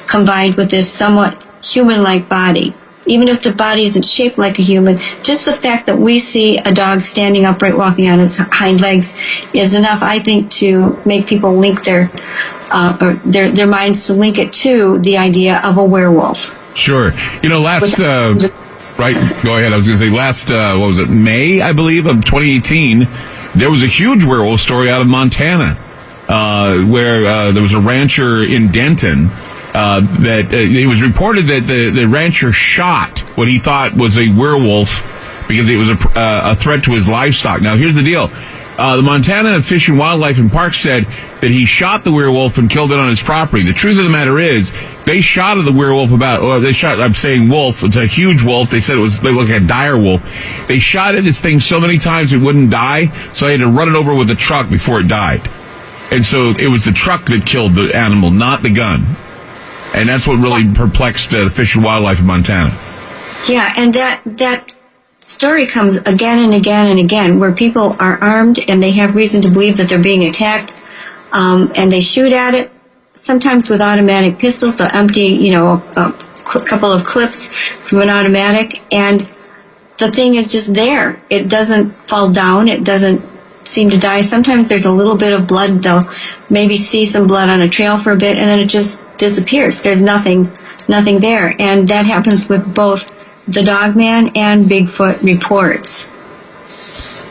combined with this somewhat human-like body. Even if the body isn't shaped like a human, just the fact that we see a dog standing upright walking on his hind legs is enough, I think, to make people link their minds to link it to the idea of a werewolf. Sure. Right, go ahead. I was going to say May, I believe, of 2018, there was a huge werewolf story out of Montana, where there was a rancher in Denton, that it was reported that the rancher shot what he thought was a werewolf because it was a threat to his livestock. Now, here's the deal. The Montana Fish and Wildlife and Parks said that he shot the werewolf and killed it on his property. The truth of the matter is, they shot at the werewolf I'm saying wolf, it's a huge wolf. They said they looked like a dire wolf. They shot at this thing so many times it wouldn't die, so they had to run it over with a truck before it died. And so it was the truck that killed the animal, not the gun. And that's what really perplexed the Fish and Wildlife in Montana. Yeah, and that story comes again and again and again, where people are armed and they have reason to believe that they're being attacked, and they shoot at it, sometimes with automatic pistols. They'll empty, a couple of clips from an automatic, and the thing is just there. It doesn't fall down. It doesn't seem to die. Sometimes there's a little bit of blood. They'll maybe see some blood on a trail for a bit, and then it just disappears. There's nothing there. And that happens with both the Dogman and Bigfoot reports.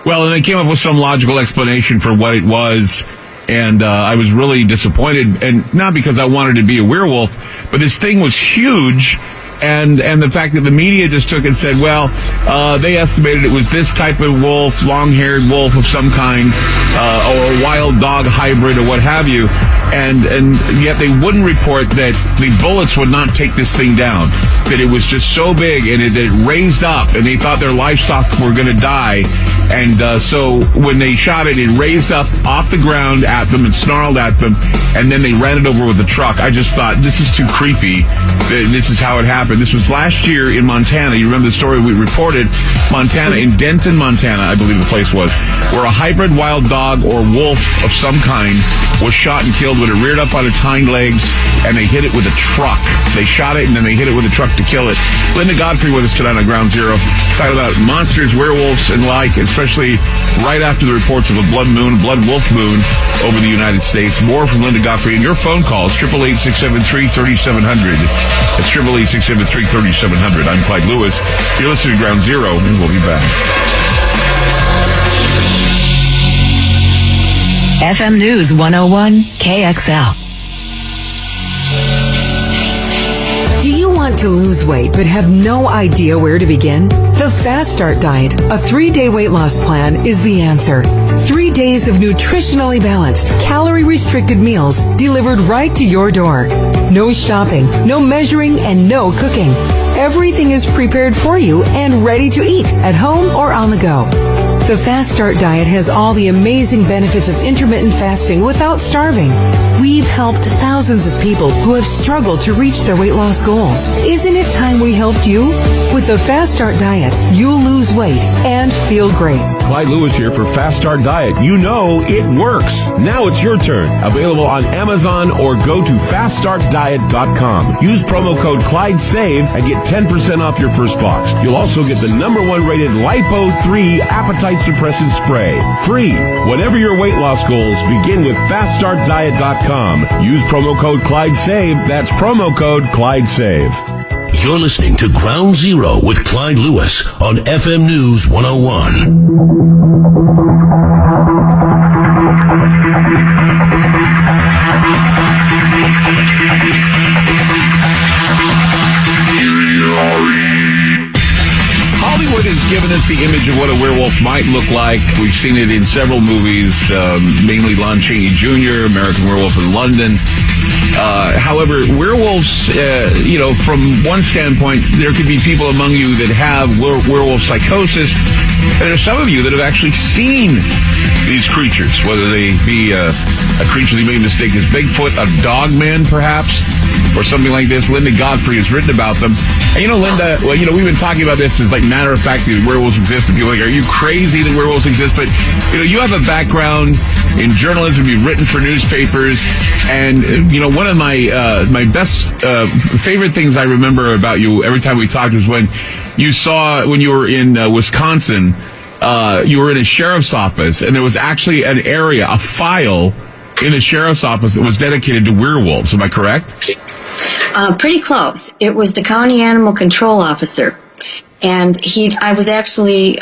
Well, and they came up with some logical explanation for what it was, and I was really disappointed, and not because I wanted to be a werewolf, but this thing was huge, and the fact that the media just took it and said, well, they estimated it was this type of wolf, long-haired wolf of some kind, or a wild dog hybrid or what have you, and yet they wouldn't report that the bullets would not take this thing down, that it was just so big and it raised up, and they thought their livestock were going to die, and so when they shot it, it raised up off the ground at them and snarled at them, and then they ran it over with a truck. I just thought, this is too creepy. This is how it happened. This was last year in Montana. You remember the story we reported? Montana, in Denton, Montana, I believe the place was, where a hybrid wild dog or wolf of some kind was shot and killed when it reared up on its hind legs, and they hit it with a truck. They shot it, and then they hit it with a truck to kill it. Linda Godfrey with us tonight on Ground Zero, talking about monsters, werewolves, and like, especially right after the reports of a blood wolf moon over the United States. More from Linda Godfrey, and your phone calls, 888-673-3700. It's 888-673-3700. I'm Clyde Lewis. You're listening to Ground Zero, and we'll be back. FM News 101 KXL. Do you want to lose weight but have no idea where to begin? The Fast Start Diet, a 3-day weight loss plan, is the answer. 3 days of nutritionally balanced, calorie-restricted meals delivered right to your door. No shopping, no measuring, and no cooking. Everything is prepared for you and ready to eat at home or on the go. The Fast Start Diet has all the amazing benefits of intermittent fasting without starving. We've helped thousands of people who have struggled to reach their weight loss goals. Isn't it time we helped you? With the Fast Start Diet, you'll lose weight and feel great. Clyde Lewis here for Fast Start Diet. You know it works. Now it's your turn. Available on Amazon or go to faststartdiet.com. Use promo code ClydeSAVE and get 10% off your first box. You'll also get the #1 rated Lipo3 appetite suppressant spray. Free. Whatever your weight loss goals, begin with faststartdiet.com. Use promo code ClydeSAVE. That's promo code ClydeSAVE. You're listening to Ground Zero with Clyde Lewis on FM News 101. Hollywood has given us the image of what a werewolf might look like. We've seen it in several movies, mainly Lon Chaney Jr., American Werewolf in London. However, werewolves, from one standpoint, there could be people among you that have werewolf psychosis. And there's some of you that have actually seen these creatures, whether they be a creature they may mistake as Bigfoot, a dogman perhaps, or something like this. Linda Godfrey has written about them. And Linda, we've been talking about this as like matter of fact that werewolves exist. And people are like, are you crazy that werewolves exist? But, you have a background in journalism. You've written for newspapers. And, one of my best favorite things I remember about you every time we talked was when you were in Wisconsin, you were in a sheriff's office, and there was actually an area, a file in the sheriff's office that was dedicated to werewolves. Am I correct? Pretty close. It was the county animal control officer. And I was actually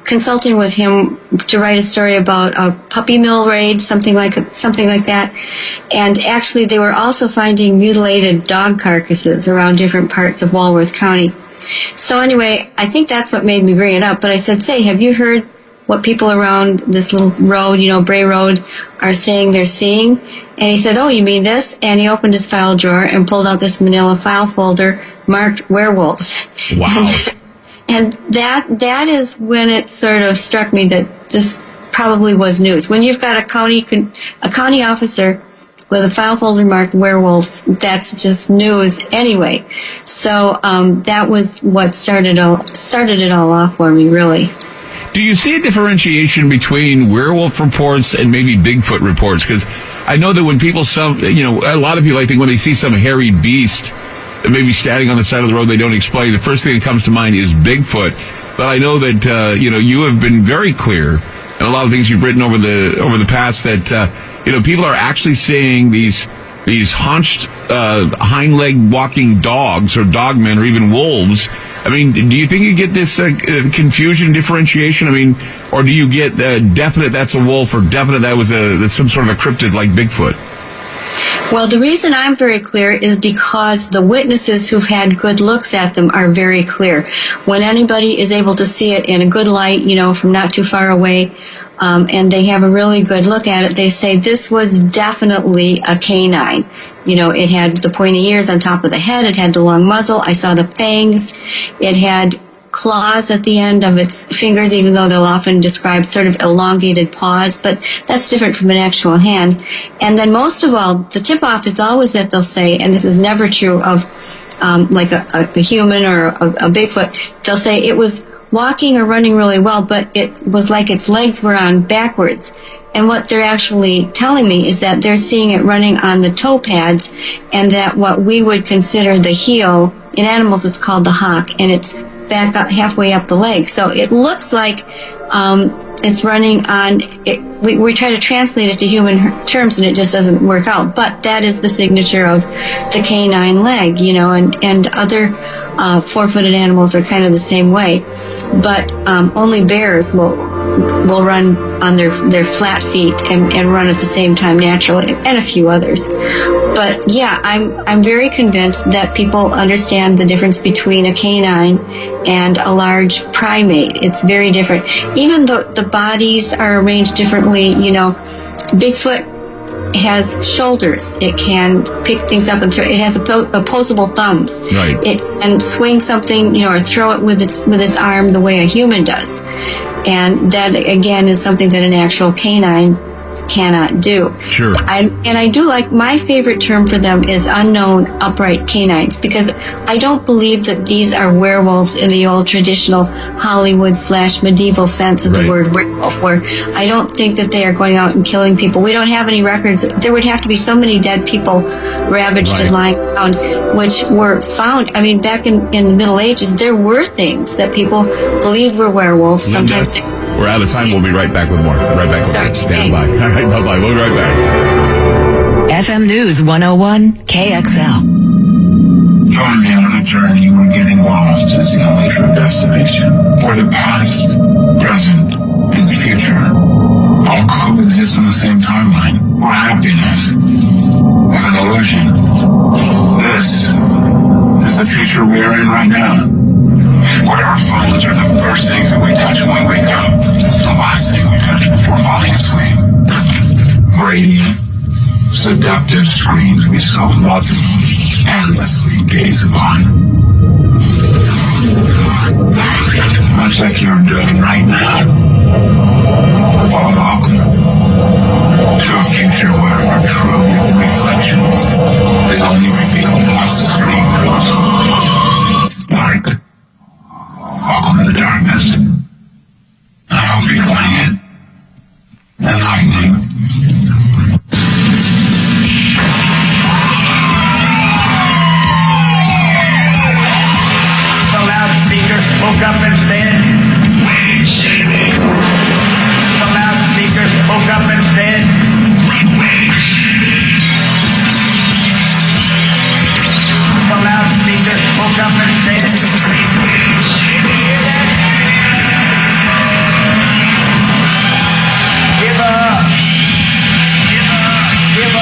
consulting with him to write a story about a puppy mill raid, something like that. And actually, they were also finding mutilated dog carcasses around different parts of Walworth County. So anyway, I think that's what made me bring it up. But I said, say, have you heard what people around this little road, Bray Road, are saying they're seeing? And he said, oh, you mean this? And he opened his file drawer and pulled out this manila file folder marked werewolves. Wow. And that is when it sort of struck me that this probably was news. When you've got a county officer with a file folder marked werewolves, that's just news anyway. So that was what started it all off for me, really. Do you see a differentiation between werewolf reports and maybe Bigfoot reports? Because I know that when people, a lot of people, I think when they see some hairy beast maybe standing on the side of the road they don't explain, the first thing that comes to mind is Bigfoot. But I know that, you have been very clear, and a lot of things you've written over the past that, people are actually seeing these haunched, hind leg walking dogs or dogmen or even wolves. I mean, do you think you get this confusion, differentiation? I mean, or do you get definite that's a wolf or definite that was some sort of a cryptid like Bigfoot? Well, the reason I'm very clear is because the witnesses who've had good looks at them are very clear. When anybody is able to see it in a good light, from not too far away, and they have a really good look at it, they say this was definitely a canine. It had the pointy ears on top of the head. It had the long muzzle. I saw the fangs. It had claws at the end of its fingers, even though they'll often describe sort of elongated paws, but that's different from an actual hand. And then most of all, the tip-off is always that they'll say, and this is never true of like a human or a Bigfoot, they'll say it was walking or running really well, but it was like its legs were on backwards. And what they're actually telling me is that they're seeing it running on the toe pads, and that what we would consider the heel, in animals it's called the hock, and it's back up halfway up the leg. So it looks like it's running on it. We try to translate it to human terms, and it just doesn't work out. But that is the signature of the canine leg, and other four-footed animals are kind of the same way. But only bears will run on their flat feet and run at the same time naturally, and a few others. But yeah, I'm very convinced that people understand the difference between a canine and a large primate. It's very different. Even though the bodies are arranged differently, Bigfoot has shoulders. It can pick things up and throw. It has opposable thumbs. Right. It can swing something, or throw it with its arm the way a human does. And that, again, is something that an actual canine cannot do. Sure. I do like, my favorite term for them is unknown upright canines, because I don't believe that these are werewolves in the old traditional Hollywood/medieval sense of the word werewolf, where I don't think that they are going out and killing people. We don't have any records. There would have to be so many dead people ravaged and lying around, which were found. I mean, back in the Middle Ages, there were things that people believed were werewolves. Sometimes we're out of time. We'll be right back with more. Right back with more. Stand by. All right, bye-bye. We'll be right back. FM News 101 KXL. Join me on a journey where getting lost is the only true destination. Where the past, present, and future all coexist on the same timeline. Where happiness is an illusion. This is the future we are in right now. Where our phones are the first things that we touch when we wake up, the last thing we touch before falling asleep. Radiant, seductive screens we self-lovingly, endlessly gaze upon. Much like you're doing right now. Welcome to a future where our true reflection is only revealed past the screen goes dark. Welcome to the darkness. I hope you find it enlightening. Woke up and said, the loudspeaker woke up and said, the loudspeaker woke up and said, give up, give up, give up, give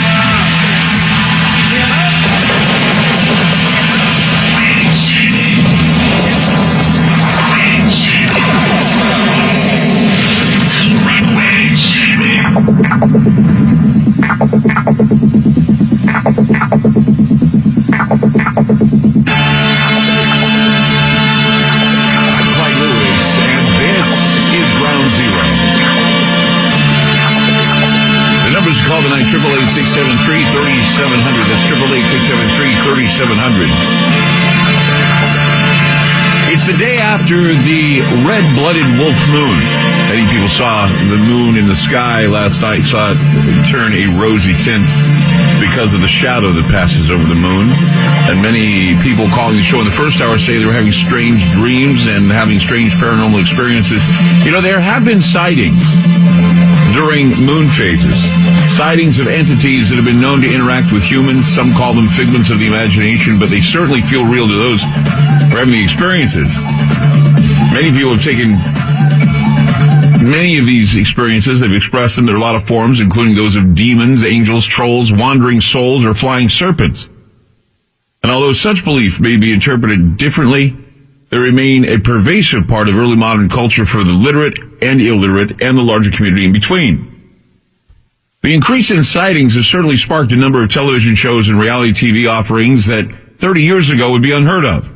up, give up. Clyde Lewis, and this is Ground Zero. The numbers to call tonight, 888-673-3700. That's 888-673-3700. It's the day after the red-blooded wolf moon. Many people saw the moon in the sky last night, saw it turn a rosy tint because of the shadow that passes over the moon. And many people calling the show in the first hour say they were having strange dreams and having strange paranormal experiences. You know, there have been sightings during moon phases. Sightings of entities that have been known to interact with humans. Some call them figments of the imagination, but they certainly feel real to those who are having the experiences. Many people have taken many of these experiences. They've expressed them. There are a lot of forms, including those of demons, angels, trolls, wandering souls, or flying serpents. And although such belief may be interpreted differently, they remain a pervasive part of early modern culture for the literate and illiterate and the larger community in between. The increase in sightings has certainly sparked a number of television shows and reality TV offerings that 30 years ago would be unheard of.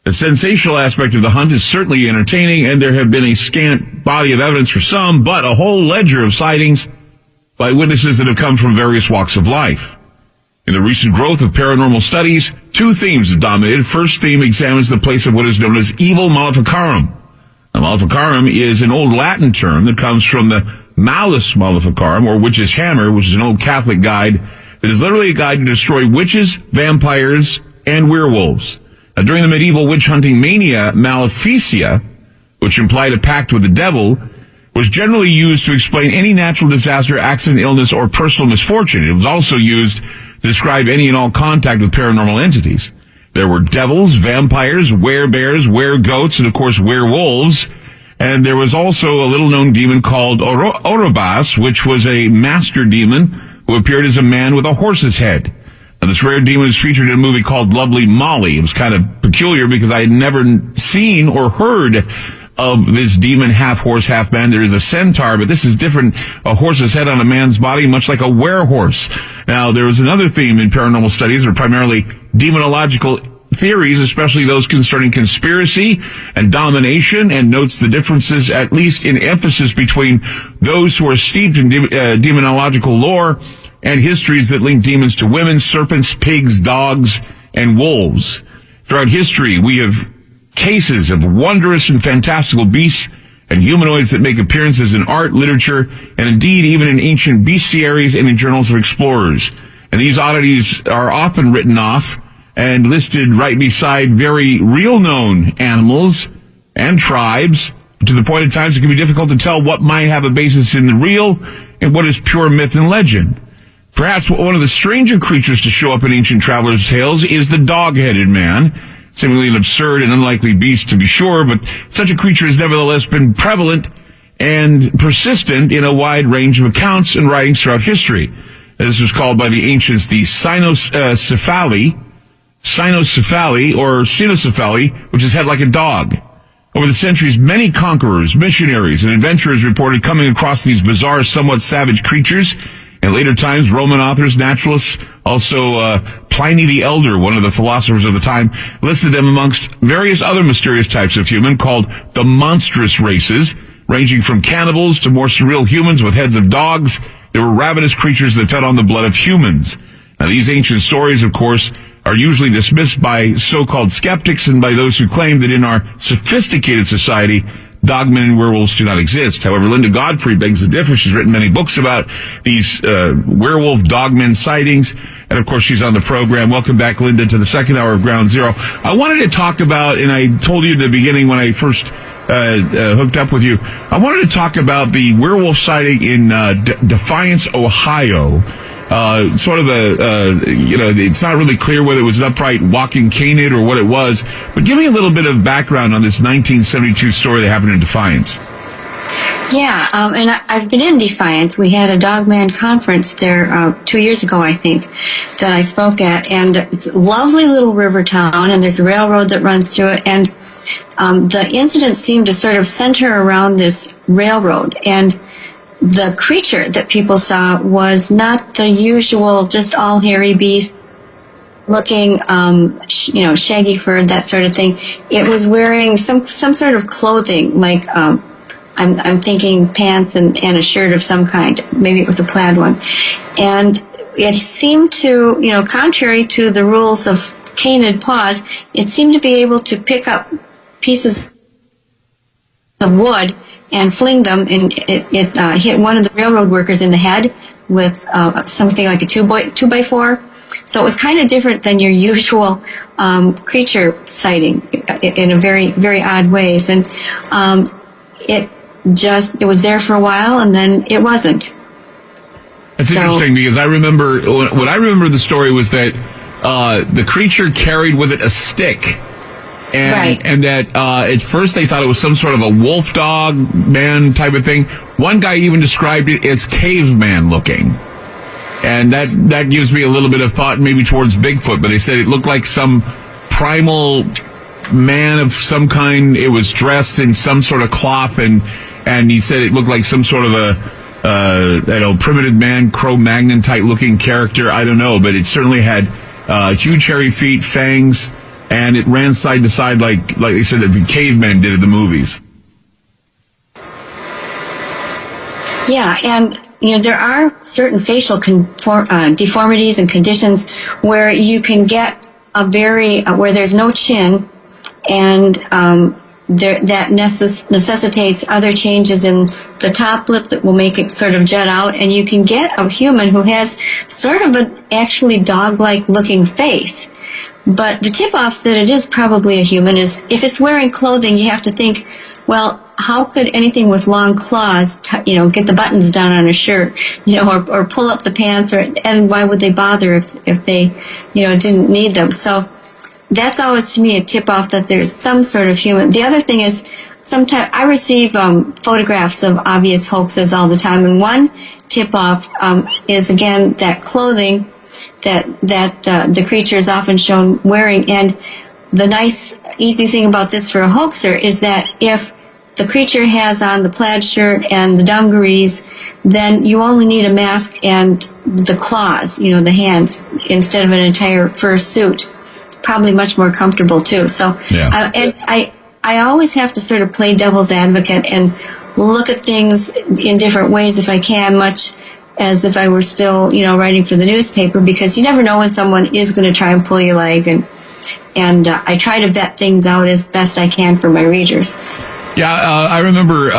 The sensational aspect of the hunt is certainly entertaining, and there have been a scant body of evidence for some, but a whole ledger of sightings by witnesses that have come from various walks of life. In the recent growth of paranormal studies, two themes have dominated. First theme examines the place of what is known as evil Maleficarum. Now, Maleficarum is an old Latin term that comes from the Malus Maleficarum, or witch's hammer, which is an old Catholic guide that is literally a guide to destroy witches, vampires, and werewolves. Now, during the medieval witch-hunting mania, maleficia, which implied a pact with the devil, was generally used to explain any natural disaster, accident, illness, or personal misfortune. It was also used to describe any and all contact with paranormal entities. There were devils, vampires, werebears, weregoats, and of course werewolves. And there was also a little-known demon called Orobas, which was a master demon who appeared as a man with a horse's head. Now, this rare demon is featured in a movie called Lovely Molly. It was kind of peculiar because I had never seen or heard of this demon, half horse, half man. There is a centaur, but this is different. A horse's head on a man's body, much like a werehorse. Now, there was another theme in paranormal studies that are primarily demonological theories, especially those concerning conspiracy and domination, and notes the differences, at least in emphasis, between those who are steeped in demonological lore and histories that link demons to women, serpents, pigs, dogs, and wolves. Throughout history, we have cases of wondrous and fantastical beasts and humanoids that make appearances in art, literature, and indeed even in ancient bestiaries and in journals of explorers. And these oddities are often written off and listed right beside very real-known animals and tribes, to the point at times it can be difficult to tell what might have a basis in the real and what is pure myth and legend. Perhaps one of the stranger creatures to show up in ancient travelers' tales is the dog-headed man, seemingly an absurd and unlikely beast to be sure, but such a creature has nevertheless been prevalent and persistent in a wide range of accounts and writings throughout history. This was called by the ancients the cynocephaly or cynocephaly, which is head like a dog. Over the centuries, many conquerors, missionaries, and adventurers reported coming across these bizarre, somewhat savage creatures. In later times, Roman authors, naturalists, also Pliny the Elder, one of the philosophers of the time, listed them amongst various other mysterious types of human called the monstrous races, ranging from cannibals to more surreal humans with heads of dogs. There were ravenous creatures that fed on the blood of humans. Now, these ancient stories, of course, are usually dismissed by so-called skeptics and by those who claim that in our sophisticated society, dogmen and werewolves do not exist. However, Linda Godfrey begs to differ. She's written many books about these werewolf dogmen sightings, and of course she's on the program. Welcome back, Linda, to the second hour of Ground Zero. I wanted to talk about, and I told you at the beginning when I first hooked up with you, I wanted to talk about the werewolf sighting in Defiance, Ohio. Sort of it's not really clear whether it was an upright walking canid or what it was, but give me a little bit of background on this 1972 story that happened in Defiance. Yeah, and I've been in Defiance. We had a Dogman conference there 2 years ago, I think, that I spoke at, and it's a lovely little river town, and there's a railroad that runs through it, and the incident seemed to sort of center around this railroad, and the creature that people saw was not the usual, just all hairy beast looking, shaggy fur, that sort of thing. It was wearing some sort of clothing, like, I'm thinking pants and a shirt of some kind. Maybe it was a plaid one. And it seemed to, contrary to the rules of canid paws, it seemed to be able to pick up pieces of wood and fling them, and it hit one of the railroad workers in the head with something like a 2x4. So it was kind of different than your usual creature sighting in a very, very odd ways. And it was there for a while, and then it wasn't. That's interesting, because I remember, what I remember the story was that the creature carried with it a stick. And that at first they thought it was some sort of a wolf dog man type of thing. One guy even described it as caveman looking. And that gives me a little bit of thought maybe towards Bigfoot, but they said it looked like some primal man of some kind. It was dressed in some sort of cloth, and he said it looked like some sort of a primitive man, Cro-Magnon type looking character. I don't know, but it certainly had huge hairy feet, fangs, and it ran side to side like they said that the cavemen did in the movies. Yeah, and there are certain facial deformities and conditions where you can get where there's no chin, and that necessitates other changes in the top lip that will make it sort of jut out, and you can get a human who has sort of an actually dog-like looking face. But the tip-offs that it is probably a human is, if it's wearing clothing, you have to think, well, how could anything with long claws, get the buttons down on a shirt, or pull up the pants, and why would they bother if they, didn't need them? So that's always, to me, a tip-off that there's some sort of human. The other thing is, sometimes I receive photographs of obvious hoaxes all the time, and one tip-off is, again, that clothing that the creature is often shown wearing. And the nice, easy thing about this for a hoaxer is that if the creature has on the plaid shirt and the dungarees, then you only need a mask and the claws, the hands, instead of an entire fur suit. Probably much more comfortable too. So, yeah. And I always have to sort of play devil's advocate and look at things in different ways if I can, much as if I were still, writing for the newspaper, because you never know when someone is going to try and pull your leg, and I try to vet things out as best I can for my readers. Yeah, I remember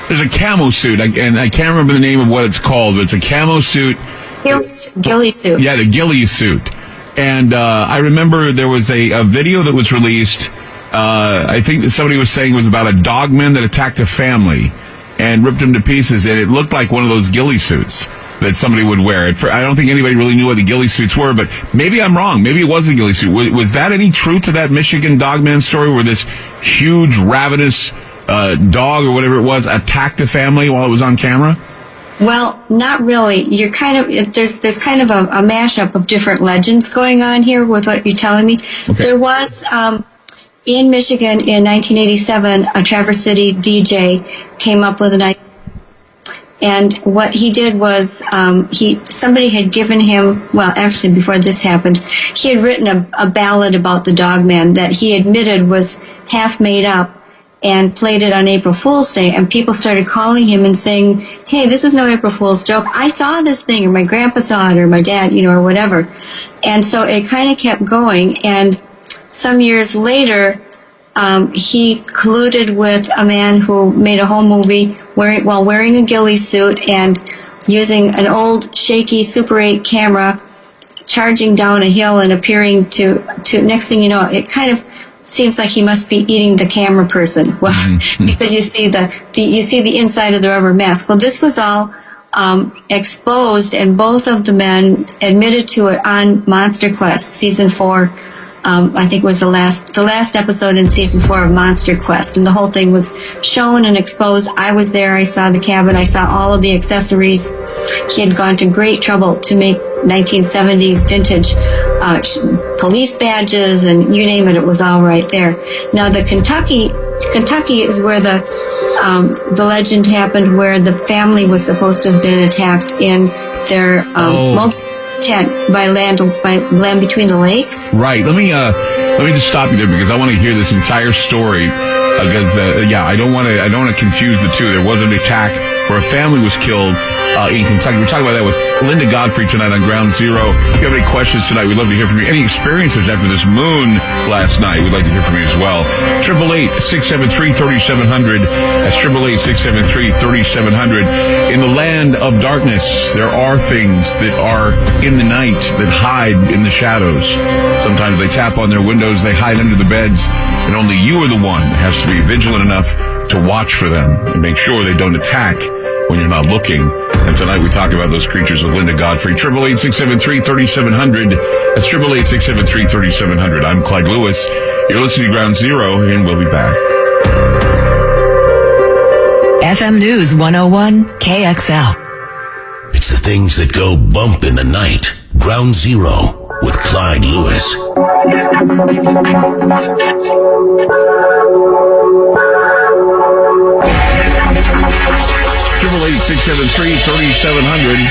there's a camo suit, and I can't remember the name of what it's called, but it's a camo suit. Ghillie suit. Yeah, the ghillie suit. And I remember there was a video that was released. I think that somebody was saying it was about a dogman that attacked a family and ripped him to pieces, and it looked like one of those ghillie suits that somebody would wear. I don't think anybody really knew what the ghillie suits were, but maybe I'm wrong. Maybe it was a ghillie suit. Was that any truth to that Michigan dogman story where this huge, ravenous dog or whatever it was attacked the family while it was on camera? Well, not really. You're there's kind of a mashup of different legends going on here with what you're telling me. Okay. There was, in Michigan in 1987, a Traverse City DJ came up with an idea. And what he did was, somebody had given him, well, actually before this happened, he had written a ballad about the dog man that he admitted was half made up and played it on April Fool's Day, and people started calling him and saying, hey, this is no April Fool's joke. I saw this thing, or my grandpa saw it, or my dad, or whatever. And so it kind of kept going, and some years later, he colluded with a man who made a whole movie while wearing a ghillie suit and using an old shaky Super 8 camera, charging down a hill and appearing to next thing you know, it kind of seems like he must be eating the camera person. Well, because you see the inside of the rubber mask. Well, this was all exposed, and both of the men admitted to it on Monster Quest season 4. I think it was the last episode in season 4 of Monster Quest, and the whole thing was shown and exposed. I was there. I saw the cabin. I saw all of the accessories. He had gone to great trouble to make 1970s vintage police badges, and you name it, it was all right there. Now, the Kentucky is where the legend happened, where the family was supposed to have been attacked in their tent by land between the lakes. Right. Let me just stop you there, because I want to hear this entire story. Because I don't want to confuse the two. There was an attack where a family was killed in Kentucky. We're talking about that with Linda Godfrey tonight on Ground Zero. If you have any questions tonight, we'd love to hear from you. Any experiences after this moon last night, we'd like to hear from you as well. 888-673-3700. That's 888-673-3700. In the land of darkness, there are things that are in the night that hide in the shadows. Sometimes they tap on their windows, they hide under the beds, and only you are the one that has to be vigilant enough to watch for them and make sure they don't attack when you're not looking. And tonight we talk about those creatures with Linda Godfrey. 888-673-3700. That's 888-673-3700. I'm Clyde Lewis. You're listening to Ground Zero, and we'll be back. FM News 101 KXL. It's the things that go bump in the night. Ground Zero with Clyde Lewis. 888-673-3700.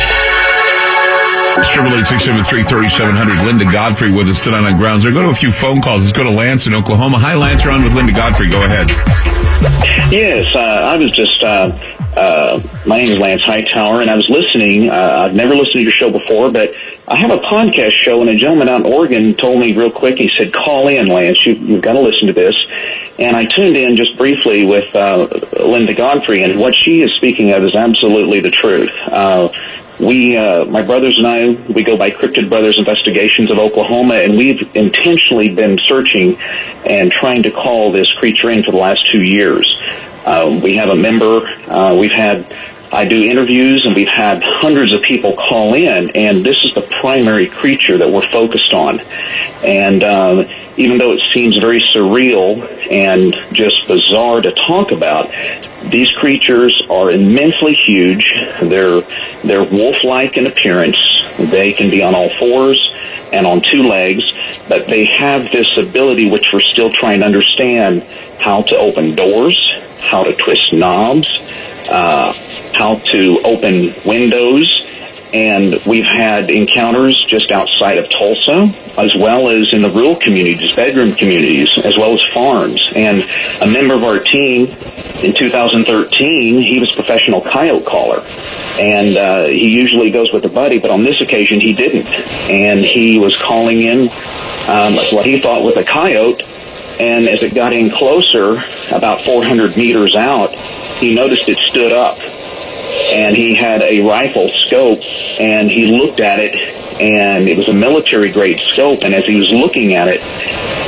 888-673-3700. Linda Godfrey with us tonight on Ground Zero. Go to a few phone calls. Let's go to Lance in Oklahoma. Hi, Lance. You're on with Linda Godfrey. Go ahead. Yes, I was just, my name is Lance Hightower, and I was listening. I've never listened to your show before, but I have a podcast show, and a gentleman out in Oregon told me real quick, he said, call in, Lance. You've got to listen to this. And I tuned in just briefly with Linda Godfrey, and what she is speaking of is absolutely the truth. My brothers and I, we go by Cryptid Brothers Investigations of Oklahoma, and we've intentionally been searching and trying to call this creature in for the last 2 years. We have a member, I do interviews, and we've had hundreds of people call in, and this is the primary creature that we're focused on. And even though it seems very surreal and just bizarre to talk about, these creatures are immensely huge. They're wolf-like in appearance. They can be on all fours and on two legs, but they have this ability, which we're still trying to understand, how to open doors, how to twist knobs, how to open windows. And we've had encounters just outside of Tulsa, as well as in the rural communities, bedroom communities, as well as farms. And a member of our team in 2013, he was a professional coyote caller. And he usually goes with a buddy, but on this occasion he didn't. And he was calling in what he thought was a coyote. And as it got in closer, about 400 meters out, he noticed it stood up. And he had a rifle scope, and he looked at it, and it was a military-grade scope. And as he was looking at it,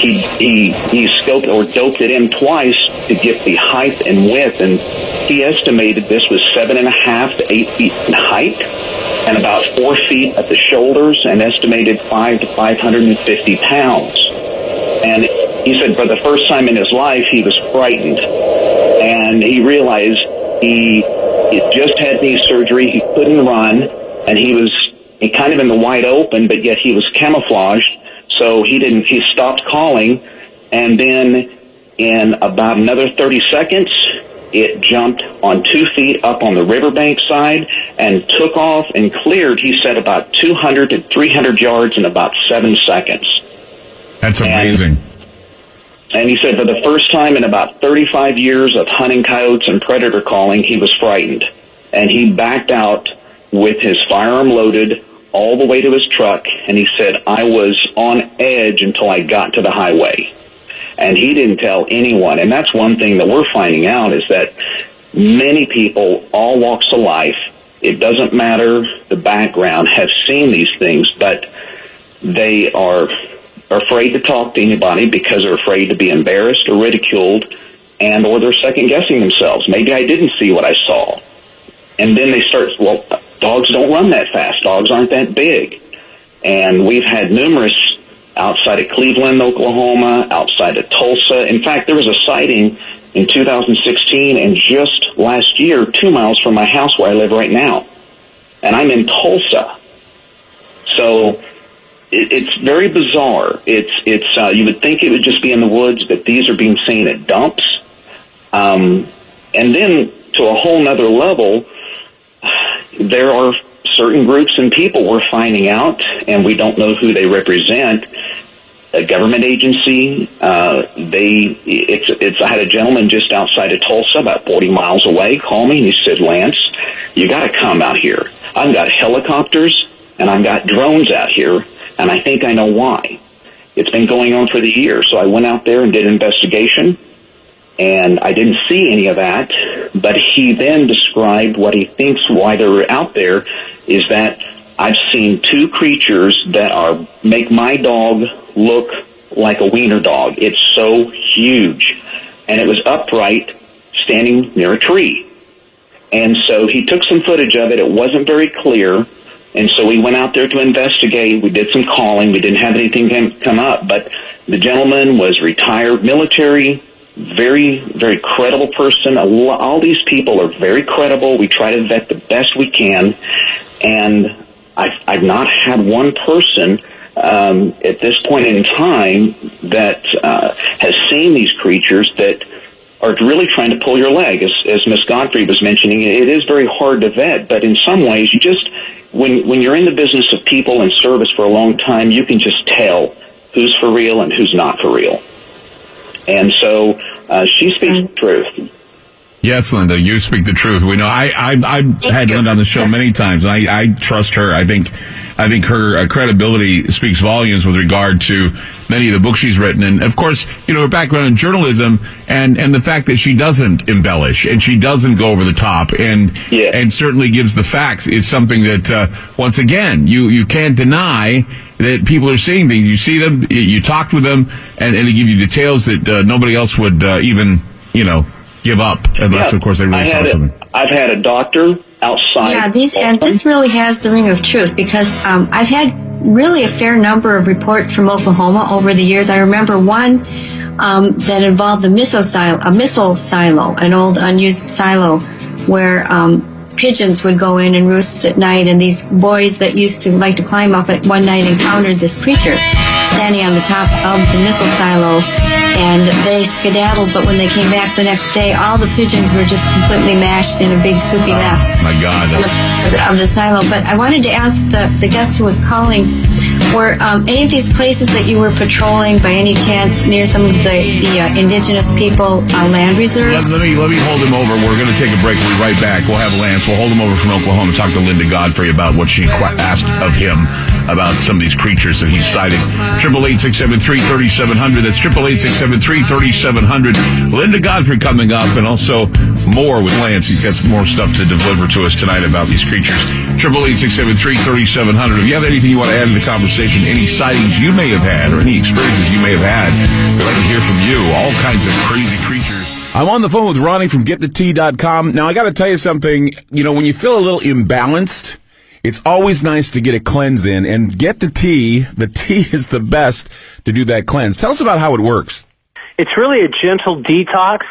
he scoped or doped it in twice to get the height and width. And he estimated this was 7.5 to 8 feet in height, and about 4 feet at the shoulders, and estimated 5 to 550 pounds. And he said for the first time in his life, he was frightened, and he realized he just had knee surgery, he couldn't run, and he was kind of in the wide open, but yet he was camouflaged, so he stopped calling, and then In about another 30 seconds, it jumped on 2 feet up on the riverbank side and took off and cleared, he said, about 200 to 300 yards in about 7 seconds. That's amazing. And he said for the first time in about 35 years of hunting coyotes and predator calling, he was frightened. And he backed out with his firearm loaded all the way to his truck, and he said, I was on edge until I got to the highway. And he didn't tell anyone. And that's one thing that we're finding out is that many people, all walks of life, it doesn't matter the background, have seen these things, but they are afraid to talk to anybody because they're afraid to be embarrassed or ridiculed, and or they're second-guessing themselves. Maybe I didn't see what I saw. And then they start, well, dogs don't run that fast. Dogs aren't that big. And we've had numerous outside of Cleveland, Oklahoma, outside of Tulsa. In fact, there was a sighting in 2016 and just last year 2 miles from my house where I live right now. And I'm in Tulsa. So it's very bizarre. It's you would think it would just be in the woods, but these are being seen at dumps. And then to a whole nother level, there are certain groups and people we're finding out, and we don't know who they represent. A government agency, I had a gentleman just outside of Tulsa, about 40 miles away, call me, and he said, Lance, you got to come out here. I've got helicopters, and I've got drones out here, and I think I know why. It's been going on for the year. So I went out there and did an investigation, and I didn't see any of that, but he then described what he thinks why they're out there is that I've seen 2 creatures that make my dog look like a wiener dog. It's so huge. And it was upright, standing near a tree. And so he took some footage of it. It wasn't very clear. And so we went out there to investigate. We did some calling. We didn't have anything come up. But the gentleman was retired military, very, very credible person. All these people are very credible. We try to vet the best we can. And I've not had one person at this point in time that has seen these creatures that are really trying to pull your leg. As Miss Godfrey was mentioning, it is very hard to vet, but in some ways, you just, when you're in the business of people and service for a long time, you can just tell who's for real and who's not for real. And so she speaks the truth. Yes, Linda, you speak the truth. We know. I've had Linda on the show many times, and I trust her. I think her credibility speaks volumes with regard to many of the books she's written, and of course, her background in journalism and the fact that she doesn't embellish and she doesn't go over the top and certainly gives the facts is something that once again you can't deny that people are seeing things. You see them, you talked with them, and they give you details that nobody else would even give up unless, of course, they really saw something. I've had a doctor outside. Yeah, this really has the ring of truth because I've had really a fair number of reports from Oklahoma over the years. I remember one that involved a missile silo, an old unused silo where pigeons would go in and roost at night, and these boys that used to like to climb up it one night encountered this creature standing on the top of the missile silo, and they skedaddled, but when they came back the next day, all the pigeons were just completely mashed in a big soupy mess. My God. Of the silo. But I wanted to ask the guest who was calling, were any of these places that you were patrolling by any chance near some of the indigenous people land reserves? Let me hold him over. We're going to take a break. We'll be right back. We'll have Lance. We'll hold him over from Oklahoma and talk to Linda Godfrey about what she asked of him about some of these creatures that he's citing. 888-673-3700. That's 888-673-3700. Linda Godfrey coming up, and also more with Lance. He's got some more stuff to deliver to us tonight about these creatures. 888-673-3700. If you have anything you want to add to the conversation, any sightings you may have had or any experiences you may have had, we'd like to hear from you. All kinds of crazy creatures. I'm on the phone with Ronnie from GetTheT.com. Now, I got to tell you something. When you feel a little imbalanced, it's always nice to get a cleanse in, and Get the Tea is the best to do that cleanse. Tell us about how it works. It's really a gentle detox,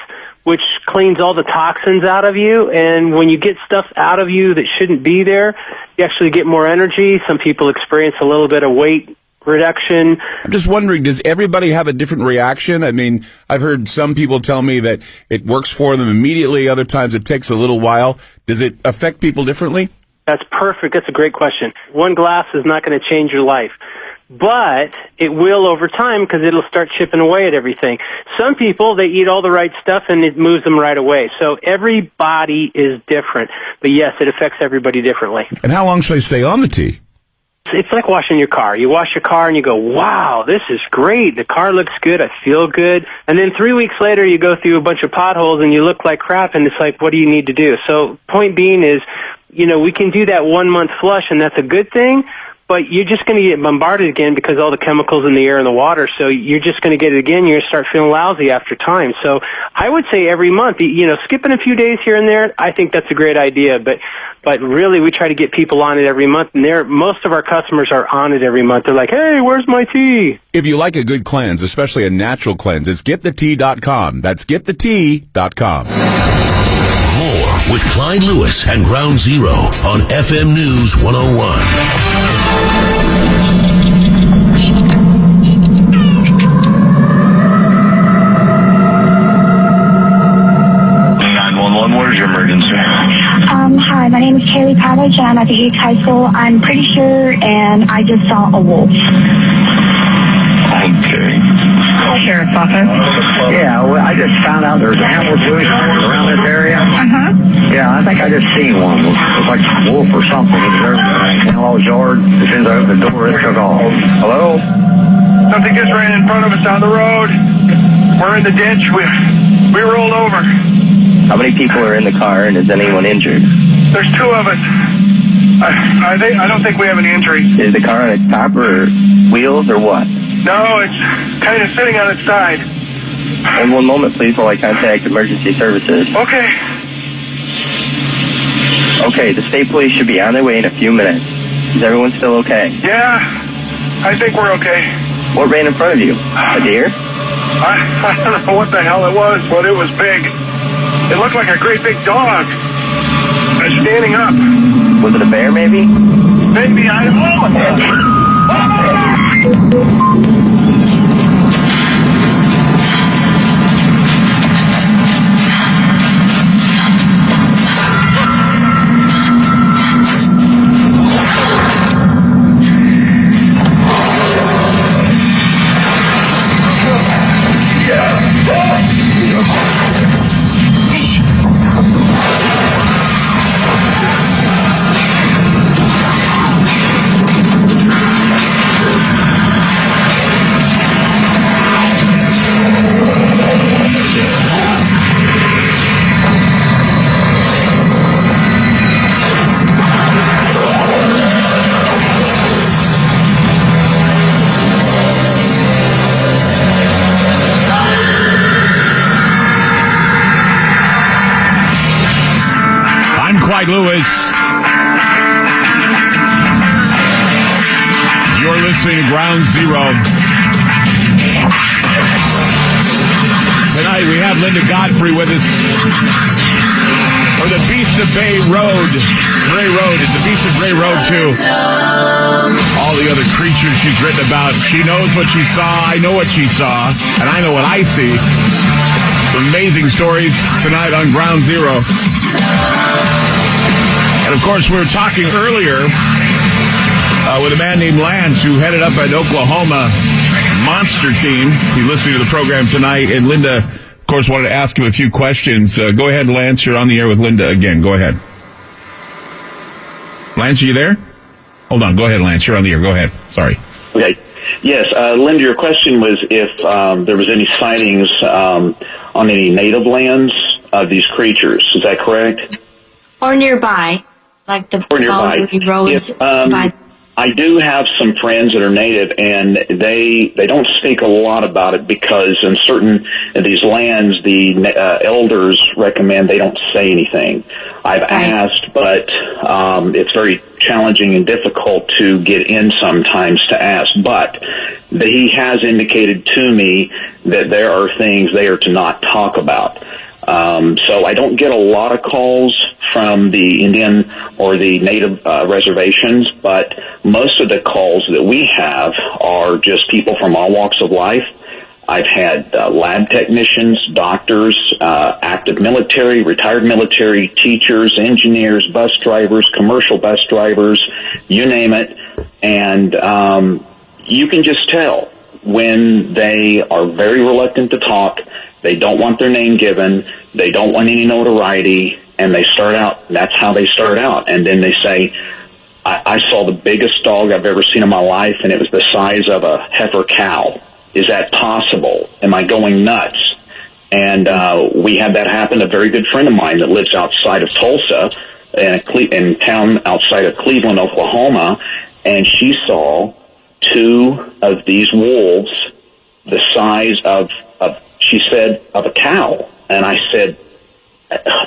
which cleans all the toxins out of you, and when you get stuff out of you that shouldn't be there, you actually get more energy. Some people experience a little bit of weight reduction. I'm just wondering, does everybody have a different reaction? I mean, I've heard some people tell me that it works for them immediately. Other times it takes a little while. Does it affect people differently? That's perfect. That's a great question. One glass is not going to change your life, but it will over time because it'll start chipping away at everything. Some people, they eat all the right stuff and it moves them right away. So every body is different. But yes, it affects everybody differently. And how long should I stay on the tea? It's like washing your car. You wash your car and you go, wow, this is great. The car looks good. I feel good. And then 3 weeks later, you go through a bunch of potholes and you look like crap. And it's like, what do you need to do? So point being is, we can do that 1 month flush and that's a good thing. But you're just going to get bombarded again because all the chemicals in the air and the water. So you're just going to get it again. You're going to start feeling lousy after time. So I would say every month, skipping a few days here and there, I think that's a great idea. But really, we try to get people on it every month. And most of our customers are on it every month. They're like, hey, where's my tea? If you like a good cleanse, especially a natural cleanse, it's getthetea.com. That's getthetea.com. More with Clyde Lewis and Ground Zero on FM News 101. 911, what is your emergency? Hi, my name is Kaylee Pavlich. I'm at the Heath High School. I'm pretty sure, and I just saw a wolf. Okay. Sheriff's Office. Yeah, well, I just found out there's antlers loose around this area. Yeah, I think I just seen one. It was like a wolf or something. It was over in Canlaw's yard. As soon as I opened the door, it took off. Hello? Something just ran in front of us on the road. We're in the ditch. We rolled over. How many people are in the car, and is anyone injured? There's 2 of us. I don't think we have any injuries. Is the car on its top or wheels or what? No, it's kind of sitting on its side. And 1 moment, please, while I contact emergency services. Okay. Okay, the state police should be on their way in a few minutes. Is everyone still okay? Yeah, I think we're okay. What ran in front of you? A deer? I don't know what the hell it was, but it was big. It looked like a great big dog. Standing up. Was it a bear, maybe? Maybe, I don't know. Lewis. You're listening to Ground Zero. Tonight we have Linda Godfrey with us. Or the Beast of Bay Road. Bray Road. It's the Beast of Bray Road, too. All the other creatures she's written about. She knows what she saw. I know what she saw. And I know what I see. Amazing stories tonight on Ground Zero. And, of course, we were talking earlier with a man named Lance who headed up an Oklahoma monster team. He's listening to the program tonight. And Linda, of course, wanted to ask him a few questions. Go ahead, Lance. You're on the air with Linda again. Go ahead. Lance, are you there? Hold on. Go ahead, Lance. You're on the air. Go ahead. Sorry. Okay. Yes, Linda, your question was if there was any sightings on any native lands of these creatures. Is that correct? Or nearby. Like the boundary roads. I do have some friends that are native, and they don't speak a lot about it because in certain of these lands, the elders recommend they don't say anything. I've asked, but it's very challenging and difficult to get in sometimes to ask. But he has indicated to me that there are things they are to not talk about. So I don't get a lot of calls from the Indian or the native reservations, but most of the calls that we have are just people from all walks of life. I've had lab technicians, doctors, active military, retired military, teachers, engineers, bus drivers, commercial bus drivers, you name it. And you can just tell when they are very reluctant to talk, they don't want their name given, they don't want any notoriety, and they start out, that's how they start out. And then they say, I saw the biggest dog I've ever seen in my life, and it was the size of a heifer cow. Is that possible? Am I going nuts? And we had that happen. A very good friend of mine that lives outside of Tulsa, in town outside of Cleveland, Oklahoma, and she saw 2 of these wolves the size of she said, of a cow. And I said,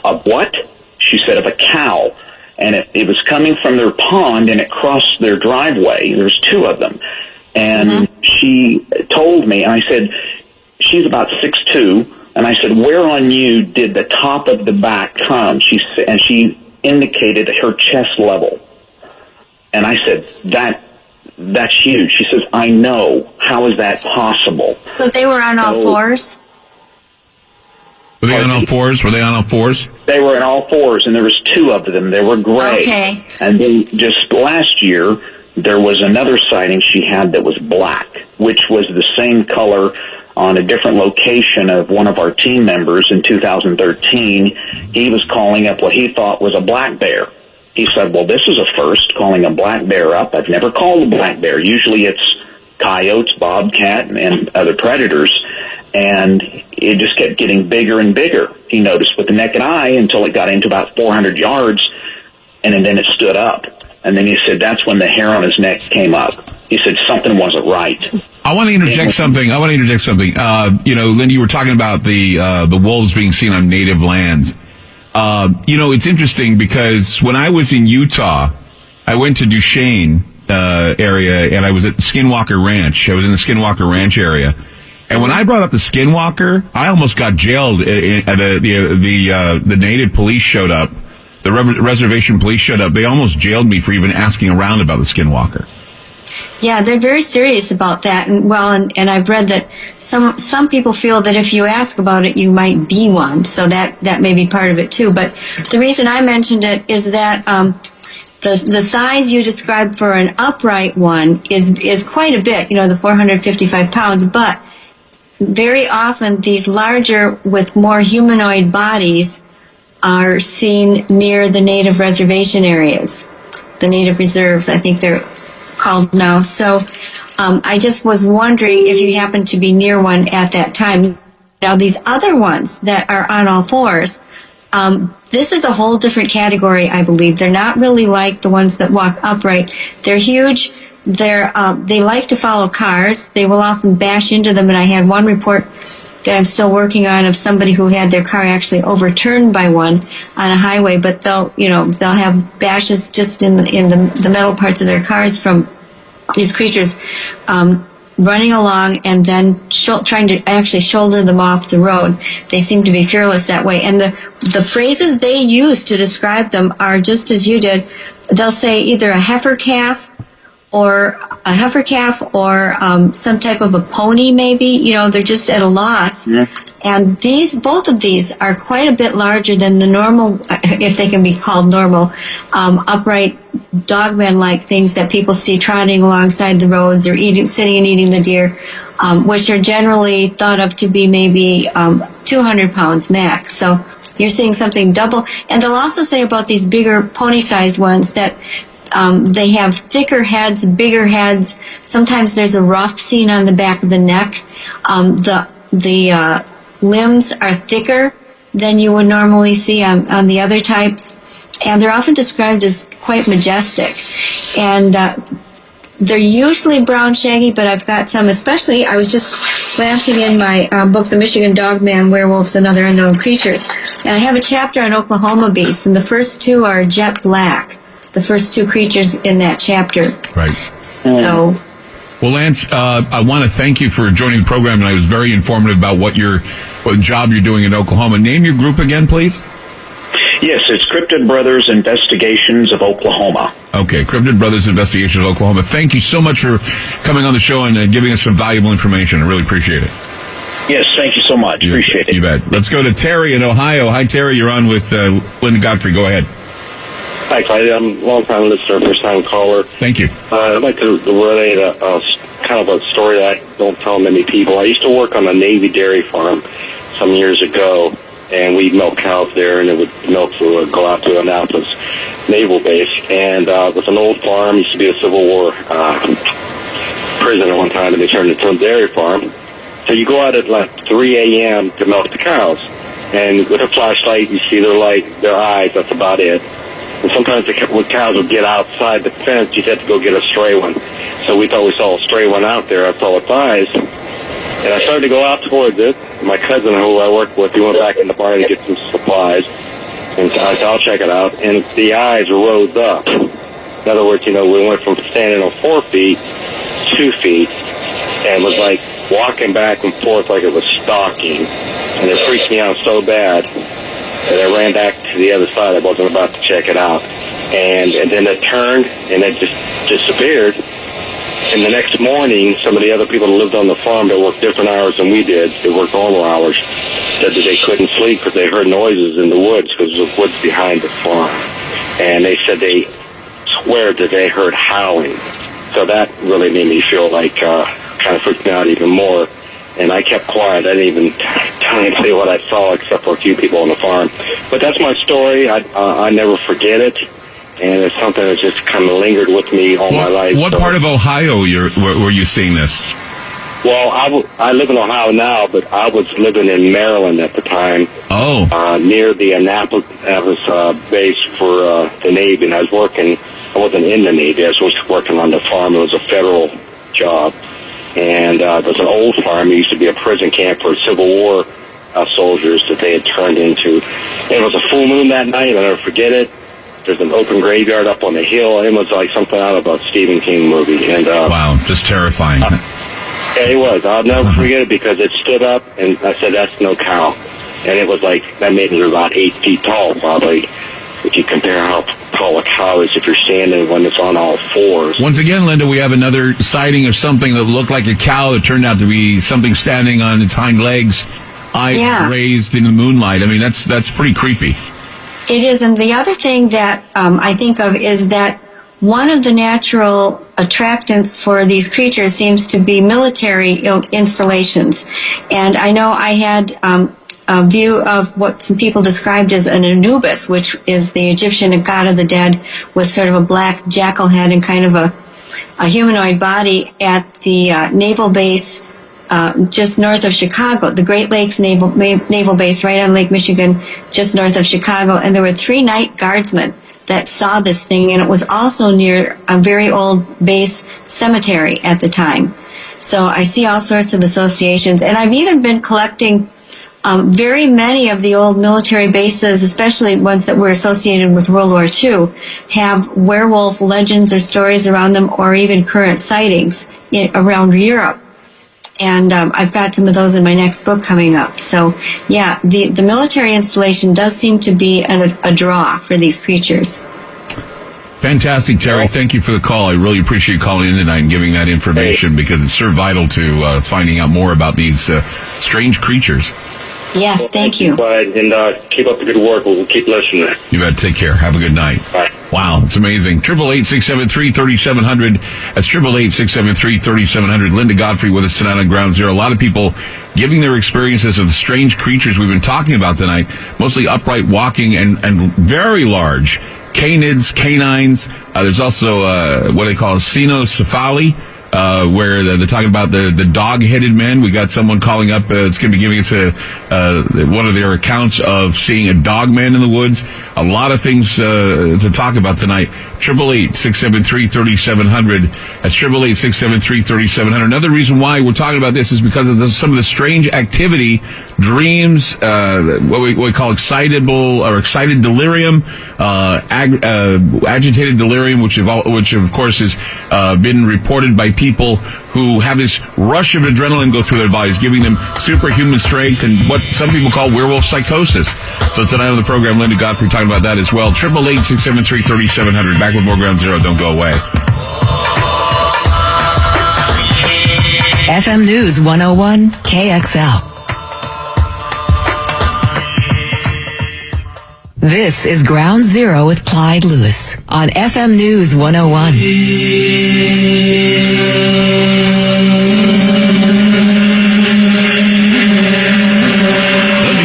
of what? She said, of a cow. And it was coming from their pond, and it crossed their driveway. There was 2 of them. And she told me, and I said, she's about 6'2", and I said, where on you did the top of the back come? She said, and she indicated her chest level. And I said, that's huge. She says, I know. How is that possible? So they were on all fours? Were they on all fours? Were they on all fours? They were on all fours, and there was 2 of them. They were gray. Okay. And then just last year, there was another sighting she had that was black, which was the same color on a different location of one of our team members in 2013. He was calling up what he thought was a black bear. He said, well, this is a first, calling a black bear up. I've never called a black bear. Usually it's coyotes, bobcat, and other predators. And it just kept getting bigger and bigger, he noticed, with the naked eye until it got into about 400 yards, and then it stood up. And then he said that's when the hair on his neck came up. He said something wasn't right. I want to interject something. Linda, you were talking about the wolves being seen on native lands. It's interesting because when I was in Utah, I went to Duchesne area, and I was at Skinwalker Ranch. I was in the Skinwalker Ranch area. And when I brought up the Skinwalker, I almost got jailed. The native police showed up. The reservation police showed up. They almost jailed me for even asking around about the Skinwalker. Yeah, they're very serious about that. And I've read that some people feel that if you ask about it, you might be one. So that may be part of it too. But the reason I mentioned it is that the size you described for an upright one is quite a bit. The 455 pounds, but very often these larger with more humanoid bodies are seen near the native reservation areas, the native reserves, I think they're called now. So I just was wondering if you happened to be near one at that time. Now these other ones that are on all fours, this is a whole different category, I believe. They're not really like the ones that walk upright. They're huge. They like to follow cars. They will often bash into them, and I had one report that I'm still working on of somebody who had their car actually overturned by one on a highway, but they'll have bashes just in the metal parts of their cars from these creatures running along and then trying to actually shoulder them off the road. They seem to be fearless that way. And the phrases they use to describe them are just as you did. They'll say either a heifer calf or some type of a pony, maybe. They're just at a loss. Yeah. And both of these are quite a bit larger than the normal, if they can be called normal, upright dogman-like things that people see trotting alongside the roads or sitting and eating the deer, which are generally thought of to be maybe 200 pounds max. So you're seeing something double. And they'll also say about these bigger pony-sized ones that they have thicker heads, bigger heads. Sometimes there's a ruff seen on the back of the neck. The limbs are thicker than you would normally see on the other types. And they're often described as quite majestic. And they're usually brown shaggy, but I've got some, especially, I was just glancing in my book, The Michigan Dogman, Werewolves, and Other Unknown Creatures. And I have a chapter on Oklahoma beasts, and the first 2 are jet black. The first 2 creatures in that chapter. Right. So Well, Lance, I want to thank you for joining the program, and I was very informative about what job you're doing in Oklahoma. Name your group again, please. Yes, it's Cryptid Brothers Investigations of Oklahoma. Okay, Cryptid Brothers Investigations of Oklahoma. Thank you so much for coming on the show and giving us some valuable information. I really appreciate it. Yes, thank you so much. Appreciate it. You bet. Let's go to Terry in Ohio. Hi, Terry. You're on with Linda Godfrey. Go ahead. Hi, Clyde. I'm a long-time listener, first-time caller. Thank you. I'd like to relate a kind of a story that I don't tell many people. I used to work on a Navy dairy farm some years ago, and we'd milk cows there, and the milk would go out to Annapolis Naval Base. And it was an old farm. It used to be a Civil War prison at one time, and they turned it into a dairy farm. So you go out at like 3 a.m. to milk the cows, and with a flashlight, you see their light, their eyes. That's about it. And sometimes when cows would get outside the fence, you'd have to go get a stray one. So we thought we saw a stray one out there. I saw its eyes. And I started to go out towards it. My cousin, who I worked with, he went back in the barn to get some supplies. And so I said, I'll check it out. And the eyes rose up. In other words, we went from standing on 4 feet, 2 feet, and was like walking back and forth like it was stalking. And it freaked me out so bad that I ran back to the other side. I wasn't about to check it out. And then it turned, and it just disappeared. And the next morning, some of the other people who lived on the farm that worked different hours than we did, they worked normal hours, said that they couldn't sleep because they heard noises in the woods because the woods behind the farm. And they said they swear that they heard howling. So that really made me feel like kind of freaked me out even more. And I kept quiet. I didn't even tell anybody what I saw except for a few people on the farm. But that's my story. I never forget it. And it's something that just kind of lingered with me all my life. What part of Ohio were you seeing this? Well, I live in Ohio now, but I was living in Maryland at the time. Oh. Near the Annapolis base for the Navy. And I wasn't in the Navy. I was working on the farm. It was a federal job. And it was an old farm. It used to be a prison camp for Civil War soldiers that they had turned into. And it was a full moon that night. I'll never forget it. There's an open graveyard up on the hill. It was like something out of a Stephen King movie. And wow, just terrifying. Yeah, it was. I'll never forget it because it stood up, and I said, that's no cow. And it was like, that made it about 8 feet tall, probably, if you compare how tall a cow is if you're standing when it's on all fours. Once again, Linda, we have another sighting of something that looked like a cow that turned out to be something standing on its hind legs, eyes raised in the moonlight. I mean, that's pretty creepy. It is, and the other thing that I think of is that one of the natural attractants for these creatures seems to be military installations. And I know I had a view of what some people described as an Anubis, which is the Egyptian god of the dead with sort of a black jackal head and kind of a humanoid body at the naval base just north of Chicago, the Great Lakes Naval Base right on Lake Michigan, just north of Chicago. And there were 3 night guardsmen that saw this thing, and it was also near a very old base cemetery at the time. So I see all sorts of associations. And I've even been collecting very many of the old military bases, especially ones that were associated with World War II, have werewolf legends or stories around them, or even current sightings around Europe. And I've got some of those in my next book coming up. So, yeah, the military installation does seem to be a draw for these creatures. Fantastic, Terry. Thank you for the call. I really appreciate you calling in tonight and giving that information because it's so vital to finding out more about these strange creatures. Yes, thank you. And keep up the good work. We'll keep listening. You better take care. Have a good night. Bye. Wow, it's amazing. 888-673-3700. That's 888-673-3700. Linda Godfrey with us tonight on Ground Zero. A lot of people giving their experiences of the strange creatures we've been talking about tonight, mostly upright walking and very large canids, canines. There's also what they call cynocephaly. Where they're talking about the dog-headed men. We got someone calling up. It's going to be giving us one of their accounts of seeing a dog man in the woods. A lot of things to talk about tonight. 888-673-3700. That's 888-673-3700. Another reason why we're talking about this is because of some of the strange activity, dreams, what we call excited delirium, agitated delirium, which of course has been reported by people people who have this rush of adrenaline go through their bodies, giving them superhuman strength and what some people call werewolf psychosis. So tonight on the program, Linda Godfrey talking about that as well. 888-673-3700. Back with more Ground Zero. Don't go away. FM News 101 KXL. This is Ground Zero with Clyde Lewis on FM News 101. Linda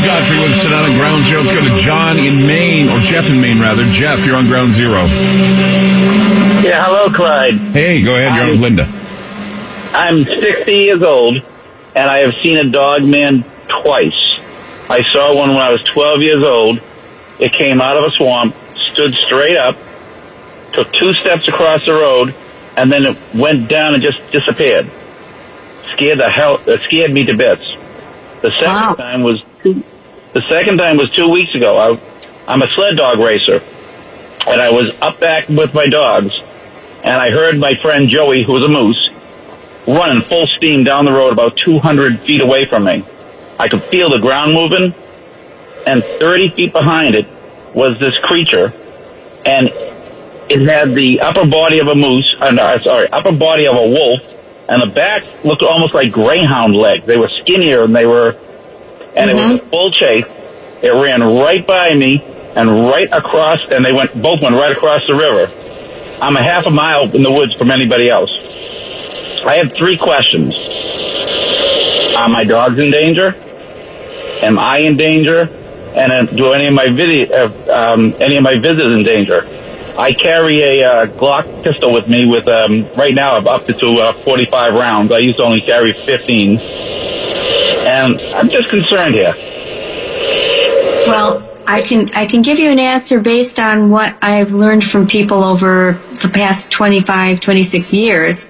Godfrey with us tonight on Ground Zero. Let's go to John in Maine, or Jeff in Maine, rather. Jeff, you're on Ground Zero. Yeah, hello, Clyde. Hey, go ahead. You're on with Linda. I'm 60 years old, and I have seen a dog man twice. I saw one when I was 12 years old. It came out of a swamp, stood straight up, took 2 steps across the road, and then it went down and just disappeared. Scared me to bits. The second time was 2 weeks ago. I'm a sled dog racer, and I was up back with my dogs, and I heard my friend Joey, who was a moose, running full steam down the road about 200 feet away from me. I could feel the ground moving, and 30 feet behind it was this creature, and it had the upper body of a upper body of a wolf, and the back looked almost like greyhound legs. They were skinnier, and it was a full chase. It ran right by me and right across, and both went right across the river. I'm a half a mile in the woods from anybody else. I have 3 questions. Are my dogs in danger? Am I in danger? And do any of my visitors in danger? I carry a Glock pistol with me with right now up to 45 rounds. I used to only carry 15, and I'm just concerned here. Well, I can give you an answer based on what I've learned from people over the past 25, 26 years.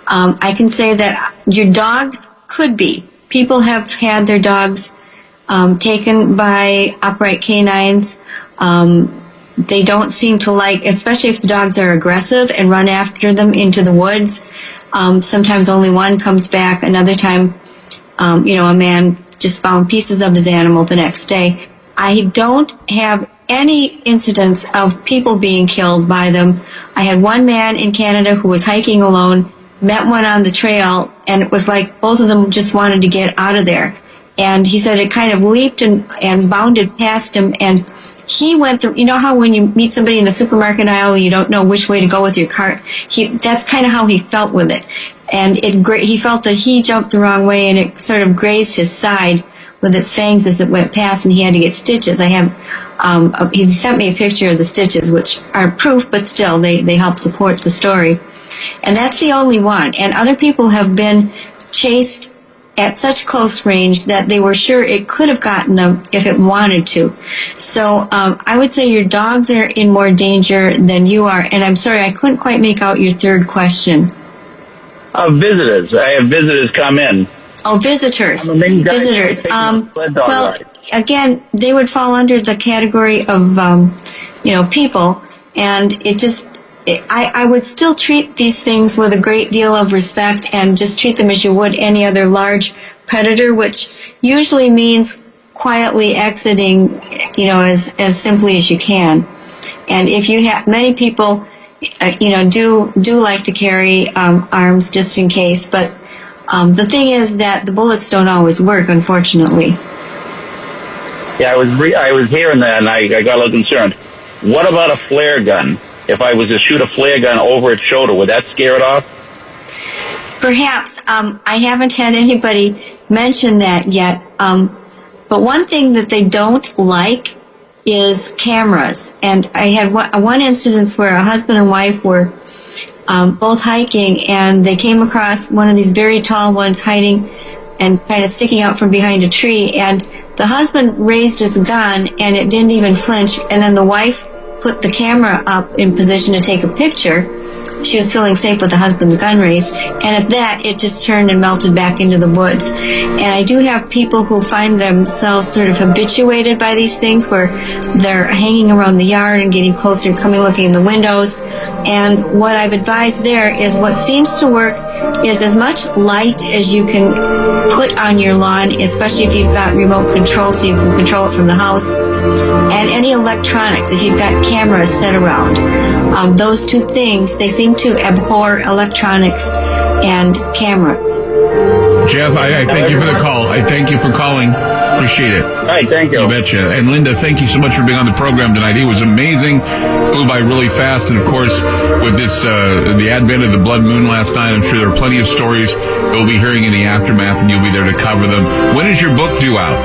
I can say that your dogs could be. People have had their dogs taken by upright canines. They don't seem to like, especially if the dogs are aggressive and run after them into the woods. Sometimes only one comes back. Another time, a man just found pieces of his animal the next day. I don't have any incidents of people being killed by them. I had one man in Canada who was hiking alone, met one on the trail, and it was like both of them just wanted to get out of there. And he said it kind of leaped and bounded past him, and he went through, you know how when you meet somebody in the supermarket aisle, you don't know which way to go with your cart? That's kind of how he felt with it. And he felt that he jumped the wrong way, and it sort of grazed his side with its fangs as it went past, and he had to get stitches. He sent me a picture of the stitches, which are proof, but still, they help support the story. And that's the only one. And other people have been chased at such close range that they were sure it could have gotten them if it wanted to. So I would say your dogs are in more danger than you are. And I'm sorry, I couldn't quite make out your third question. Visitors. I have visitors come in. Oh, visitors. Visitors. Well, again, they would fall under the category of, people. And I would still treat these things with a great deal of respect and just treat them as you would any other large predator, which usually means quietly exiting, as simply as you can. And if you have, many people, do like to carry arms just in case, but the thing is that the bullets don't always work, unfortunately. Yeah, I was hearing that, and I got a little concerned. What about a flare gun? If I was to shoot a flare gun over its shoulder, would that scare it off? Perhaps. I haven't had anybody mention that yet. But one thing that they don't like is cameras. And I had one instance where a husband and wife were both hiking, and they came across one of these very tall ones hiding and kind of sticking out from behind a tree. And the husband raised his gun, and it didn't even flinch. And then the wife put the camera up in position to take a picture. She was feeling safe with the husband's gun raised, and at that, it just turned and melted back into the woods. And I do have people who find themselves sort of habituated by these things, where they're hanging around the yard and getting closer, coming looking in the windows. And what I've advised there is what seems to work is as much light as you can put on your lawn, especially if you've got remote control so you can control it from the house, and any electronics, if you've got cameras set around. Those two things, they seem to abhor electronics and cameras. Jeff, I thank you for the call. I thank you for calling. Appreciate it. All right, thank you. You betcha. And Linda, thank you so much for being on the program tonight. It was amazing. Flew by really fast. And of course, with this, the advent of the blood moon last night, I'm sure there are plenty of stories we'll be hearing in the aftermath, and you'll be there to cover them. When is your book due out?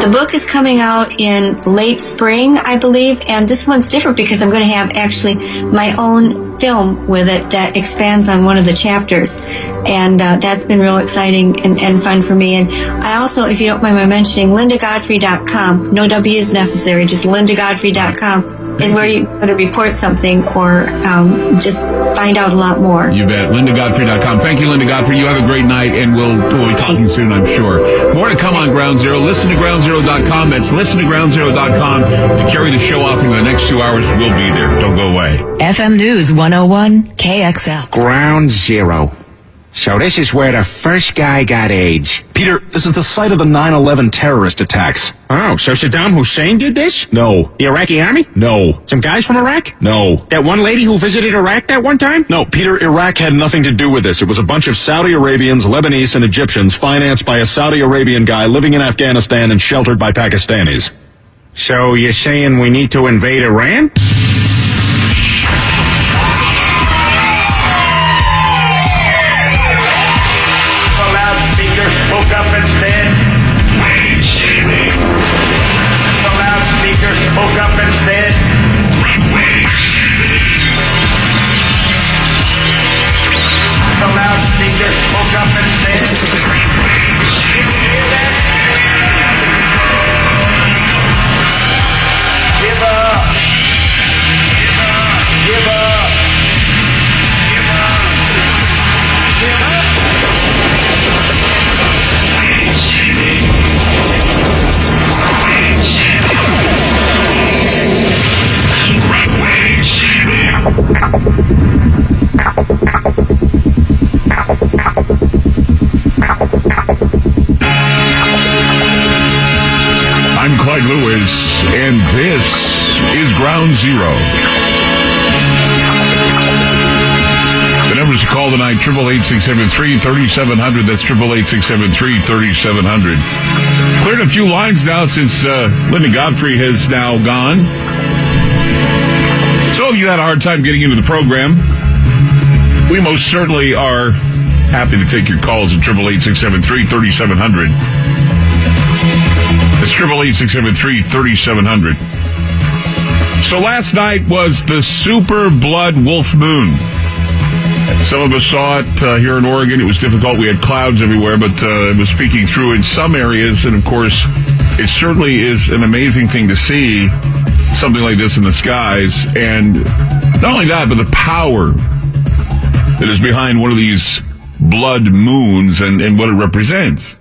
The book is coming out in late spring, I believe, and this one's different because I'm going to have actually my own film with it that expands on one of the chapters, and that's been real exciting and fun for me. And I also, if you don't mind my mentioning, LindaGodfrey.com, no W is necessary, just LindaGodfrey.com is where you go to report something or just find out a lot more. You bet. LindaGodfrey.com. Thank you, Linda Godfrey. You have a great night, and we'll be talking soon, I'm sure. More to come on Ground Zero. Listen to GroundZero.com. That's listentogroundzero.com to carry the show off in the next 2 hours. We'll be there. Don't go away. FM News 101 KXL. Ground Zero. So this is where the first guy got AIDS. Peter, this is the site of the 9/11 terrorist attacks. Oh, so Saddam Hussein did this? No. The Iraqi army? No. Some guys from Iraq? No. That one lady who visited Iraq that one time? No, Peter, Iraq had nothing to do with this. It was a bunch of Saudi Arabians, Lebanese, and Egyptians financed by a Saudi Arabian guy living in Afghanistan and sheltered by Pakistanis. So you're saying we need to invade Iran? Spoke up and said, Wayne Shaving. The loudspeaker spoke up and said, Wayne Shaving. The loudspeaker spoke up and said, Wayne Shaving. Give up. Give up. Give up. Give up. Give up. I'm Clyde Lewis, and this is Ground Zero. The numbers to call tonight, 888-673-3700. That's 888-673-3700. Cleared a few lines now since Linda Godfrey has now gone. So if you had a hard time getting into the program, we most certainly are happy to take your calls at 888-673-3700. It's 888-673-3700. So last night was the Super Blood Wolf Moon. Some of us saw it here in Oregon. It was difficult. We had clouds everywhere, but it was peeking through in some areas. And, of course, it certainly is an amazing thing to see something like this in the skies. And not only that, but the power that is behind one of these blood moons and what it represents.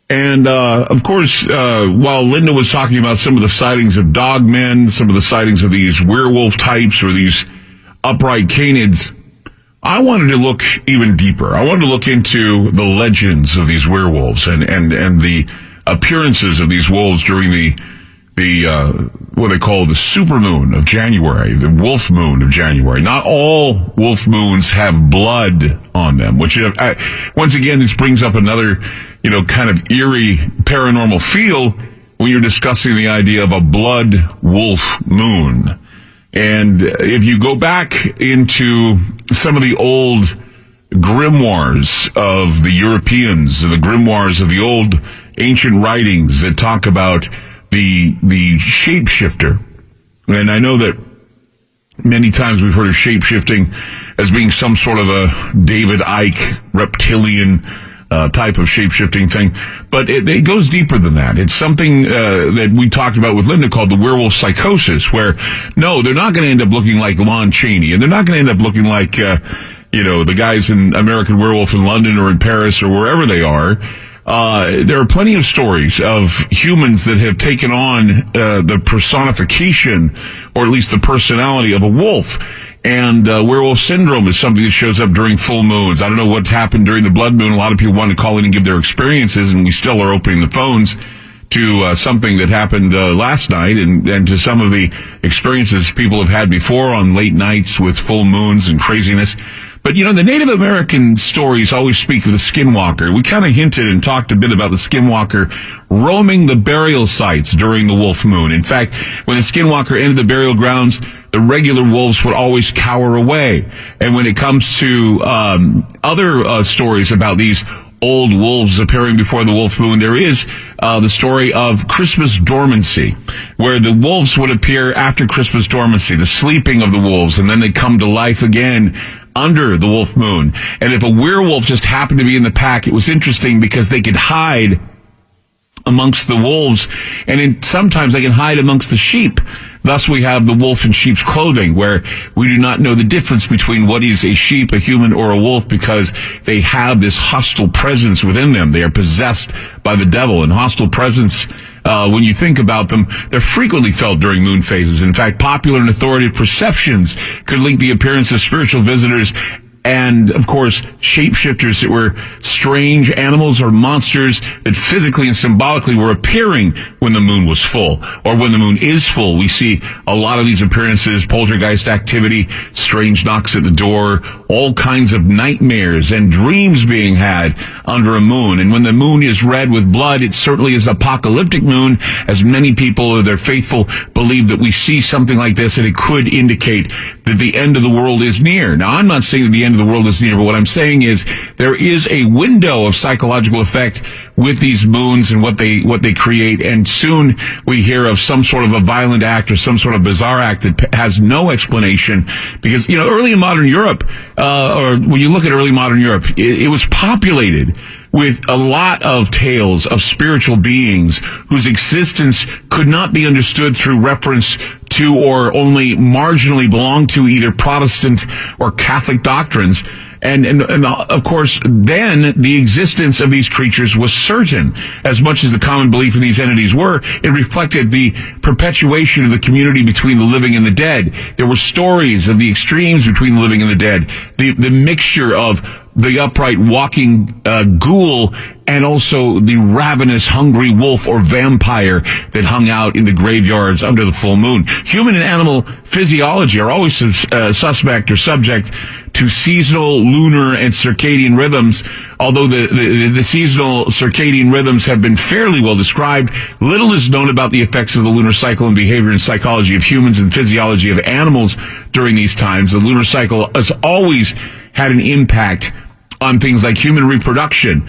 And, of course, while Linda was talking about some of the sightings of dogmen, some of the sightings of these werewolf types or these upright canids, I wanted to look even deeper. I wanted to look into the legends of these werewolves and the appearances of these wolves during the what they call the supermoon of January, the wolf moon of January. Not all wolf moons have blood on them, which once again, this brings up another, kind of eerie paranormal feel when you're discussing the idea of a blood wolf moon. And if you go back into some of the old grimoires of the Europeans and the grimoires of the old ancient writings that talk about the shapeshifter, and I know that many times we've heard of shapeshifting as being some sort of a David Icke reptilian type of shape-shifting thing, but it goes deeper than that. It's something that we talked about with Linda called the werewolf psychosis, where no, they're not going to end up looking like Lon Chaney, and they're not going to end up looking like the guys in American Werewolf in London or in Paris or wherever they are. there are plenty of stories of humans that have taken on the personification, or at least the personality of a wolf. And werewolf syndrome is something that shows up during full moons. I don't know what happened during the blood moon. A lot of people want to call in and give their experiences, and we still are opening the phones to something that happened last night, and to some of the experiences people have had before on late nights with full moons and craziness. But, you know, the Native American stories always speak of the skinwalker. We kind of hinted and talked a bit about the skinwalker roaming the burial sites during the wolf moon. In fact, when the skinwalker entered the burial grounds, the regular wolves would always cower away. And when it comes to other stories about these old wolves appearing before the wolf moon, there is the story of Christmas dormancy, where the wolves would appear after Christmas dormancy, the sleeping of the wolves, and then they come to life again under the wolf moon. And if a werewolf just happened to be in the pack, it was interesting because they could hide amongst the wolves, and sometimes they can hide amongst the sheep. Thus we have the wolf in sheep's clothing, where we do not know the difference between what is a sheep, a human, or a wolf, because they have this hostile presence within them. They are possessed by the devil, and hostile presence, when you think about them, they're frequently felt during moon phases. In fact, popular and authoritative perceptions could link the appearance of spiritual visitors and, of course, shapeshifters that were strange animals or monsters that physically and symbolically were appearing when the moon was full, or when the moon is full. We see a lot of these appearances, poltergeist activity, strange knocks at the door, all kinds of nightmares and dreams being had under a moon. And when the moon is red with blood, it certainly is an apocalyptic moon, as many people or their faithful believe that we see something like this, and it could indicate that the end of the world is near. Now, I'm not saying that the end of the world is near, but what I'm saying is there is a window of psychological effect with these moons and what they create, and soon we hear of some sort of a violent act or some sort of bizarre act that has no explanation. Because, you know, early in modern Europe, or when you look at early modern Europe, it was populated with a lot of tales of spiritual beings whose existence could not be understood through reference to or only marginally belong to either Protestant or Catholic doctrines. And of course, then the existence of these creatures was certain. As much as the common belief in these entities were, it reflected the perpetuation of the community between the living and the dead. There were stories of the extremes between the living and the dead, the mixture of the upright walking ghoul and also the ravenous, hungry wolf or vampire that hung out in the graveyards under the full moon. Human and animal physiology are always suspect or subject to seasonal, lunar, and circadian rhythms. Although the seasonal circadian rhythms have been fairly well described, little is known about the effects of the lunar cycle and behavior and psychology of humans and physiology of animals during these times. The lunar cycle has always had an impact on things like human reproduction,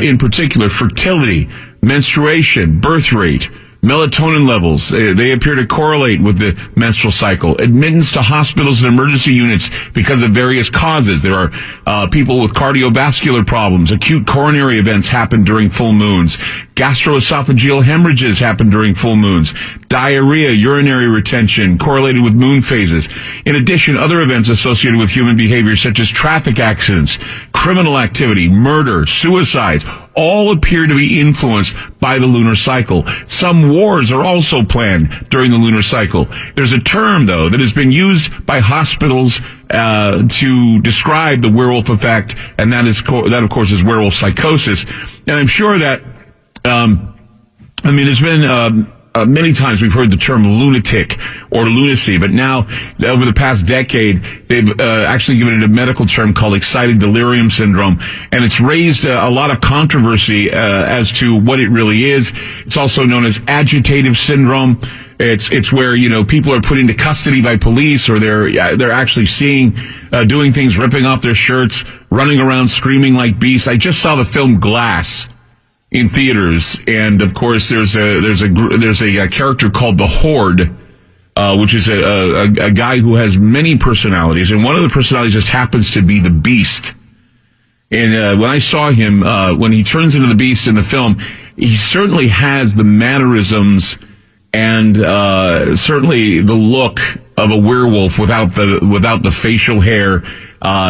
in particular fertility, menstruation, birth rate, melatonin levels. They appear to correlate with the menstrual cycle. Admittance to hospitals and emergency units because of various causes. There are people with cardiovascular problems. Acute coronary events happen during full moons. Gastroesophageal hemorrhages happen during full moons. Diarrhea, urinary retention correlated with moon phases. In addition, other events associated with human behavior such as traffic accidents, criminal activity, murder, suicides, all appear to be influenced by the lunar cycle. Some wars are also planned during the lunar cycle. There's a term, though, that has been used by hospitals to describe the werewolf effect, and that of course is werewolf psychosis. And I'm sure that there's been many times we've heard the term lunatic or lunacy, but now, over the past decade, they've actually given it a medical term called excited delirium syndrome, and it's raised a lot of controversy as to what it really is. It's also known as agitative syndrome. It's where, you know, people are put into custody by police, or they're actually doing things, ripping off their shirts, running around screaming like beasts. I just saw the film Glass in theaters, and of course there's a character called the Horde, which is a guy who has many personalities, and one of the personalities just happens to be the Beast. And when I saw him, when he turns into the Beast in the film, he certainly has the mannerisms and certainly the look of a werewolf without the facial hair.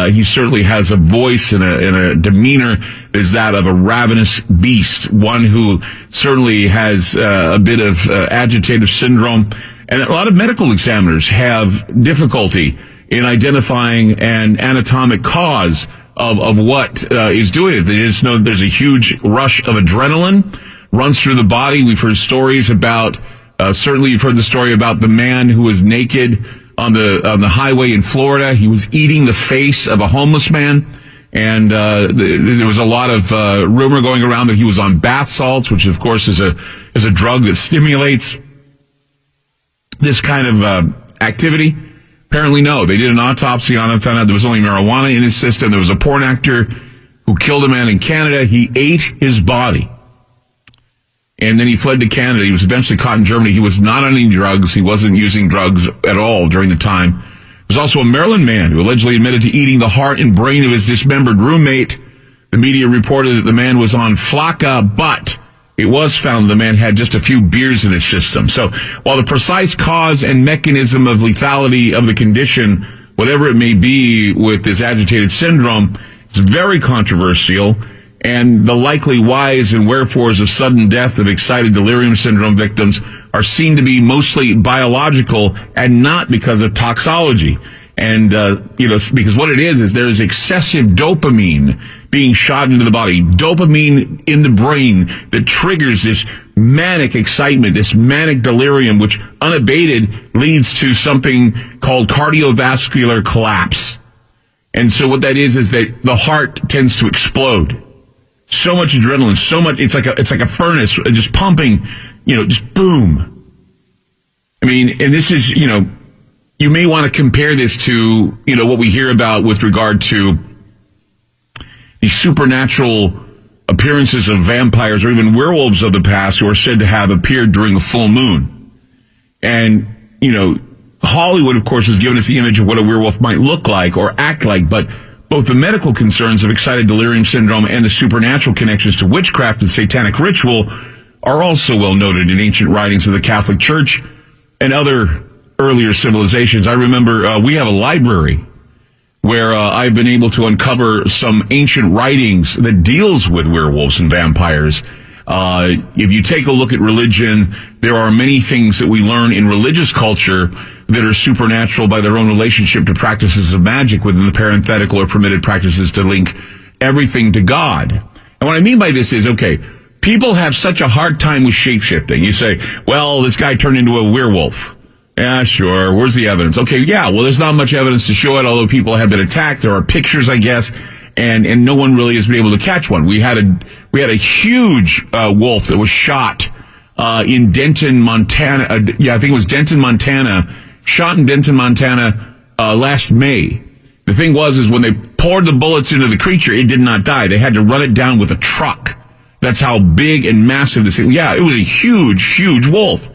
He certainly has a voice and a demeanor is that of a ravenous beast, one who certainly has a bit of agitative syndrome. And a lot of medical examiners have difficulty in identifying an anatomic cause of what is doing it. They just know there's a huge rush of adrenaline runs through the body. We've heard stories about, certainly you've heard the story about the man who was naked on the highway in Florida. He was eating the face of a homeless man. And there was a lot of rumor going around that he was on bath salts, which of course is a drug that stimulates this kind of activity. Apparently, no. They did an autopsy on him, found out there was only marijuana in his system. There was a porn actor who killed a man in Canada. He ate his body. And then he fled to Canada. He was eventually caught in Germany. He was not on any drugs. He wasn't using drugs at all during the time. There's also a Maryland man who allegedly admitted to eating the heart and brain of his dismembered roommate. The media reported that the man was on Flakka, but it was found the man had just a few beers in his system. So while the precise cause and mechanism of lethality of the condition, whatever it may be with this agitated syndrome, it's very controversial. And the likely whys and wherefores of sudden death of excited delirium syndrome victims are seen to be mostly biological and not because of toxology. And, because what it is there's excessive dopamine being shot into the body, dopamine in the brain that triggers this manic excitement, this manic delirium, which unabated leads to something called cardiovascular collapse. And so what that is that the heart tends to explode. So much adrenaline, so much, it's like a furnace just pumping, just boom. I mean, and this is, you may want to compare this to, what we hear about with regard to the supernatural appearances of vampires or even werewolves of the past who are said to have appeared during a full moon. And, Hollywood, of course, has given us the image of what a werewolf might look like or act like, but both the medical concerns of excited delirium syndrome and the supernatural connections to witchcraft and satanic ritual are also well noted in ancient writings of the Catholic Church and other earlier civilizations. I remember we have a library where I've been able to uncover some ancient writings that deals with werewolves and vampires. If you take a look at religion, there are many things that we learn in religious culture that are supernatural by their own relationship to practices of magic within the parenthetical or permitted practices to link everything to God. And what I mean by this is, people have such a hard time with shape-shifting. You say, well, this guy turned into a werewolf. Yeah, sure. Where's the evidence? Okay, yeah, well, there's not much evidence to show it, although people have been attacked. There are pictures, I guess, and no one really has been able to catch one. We had a huge wolf that was shot in Denton, Montana. I think it was Denton, Montana. Shot in Denton, Montana last May. The thing was when they poured the bullets into the creature, it did not die. They had to run it down with a truck. That's how big and massive this thing. Yeah, it was a huge, huge wolf.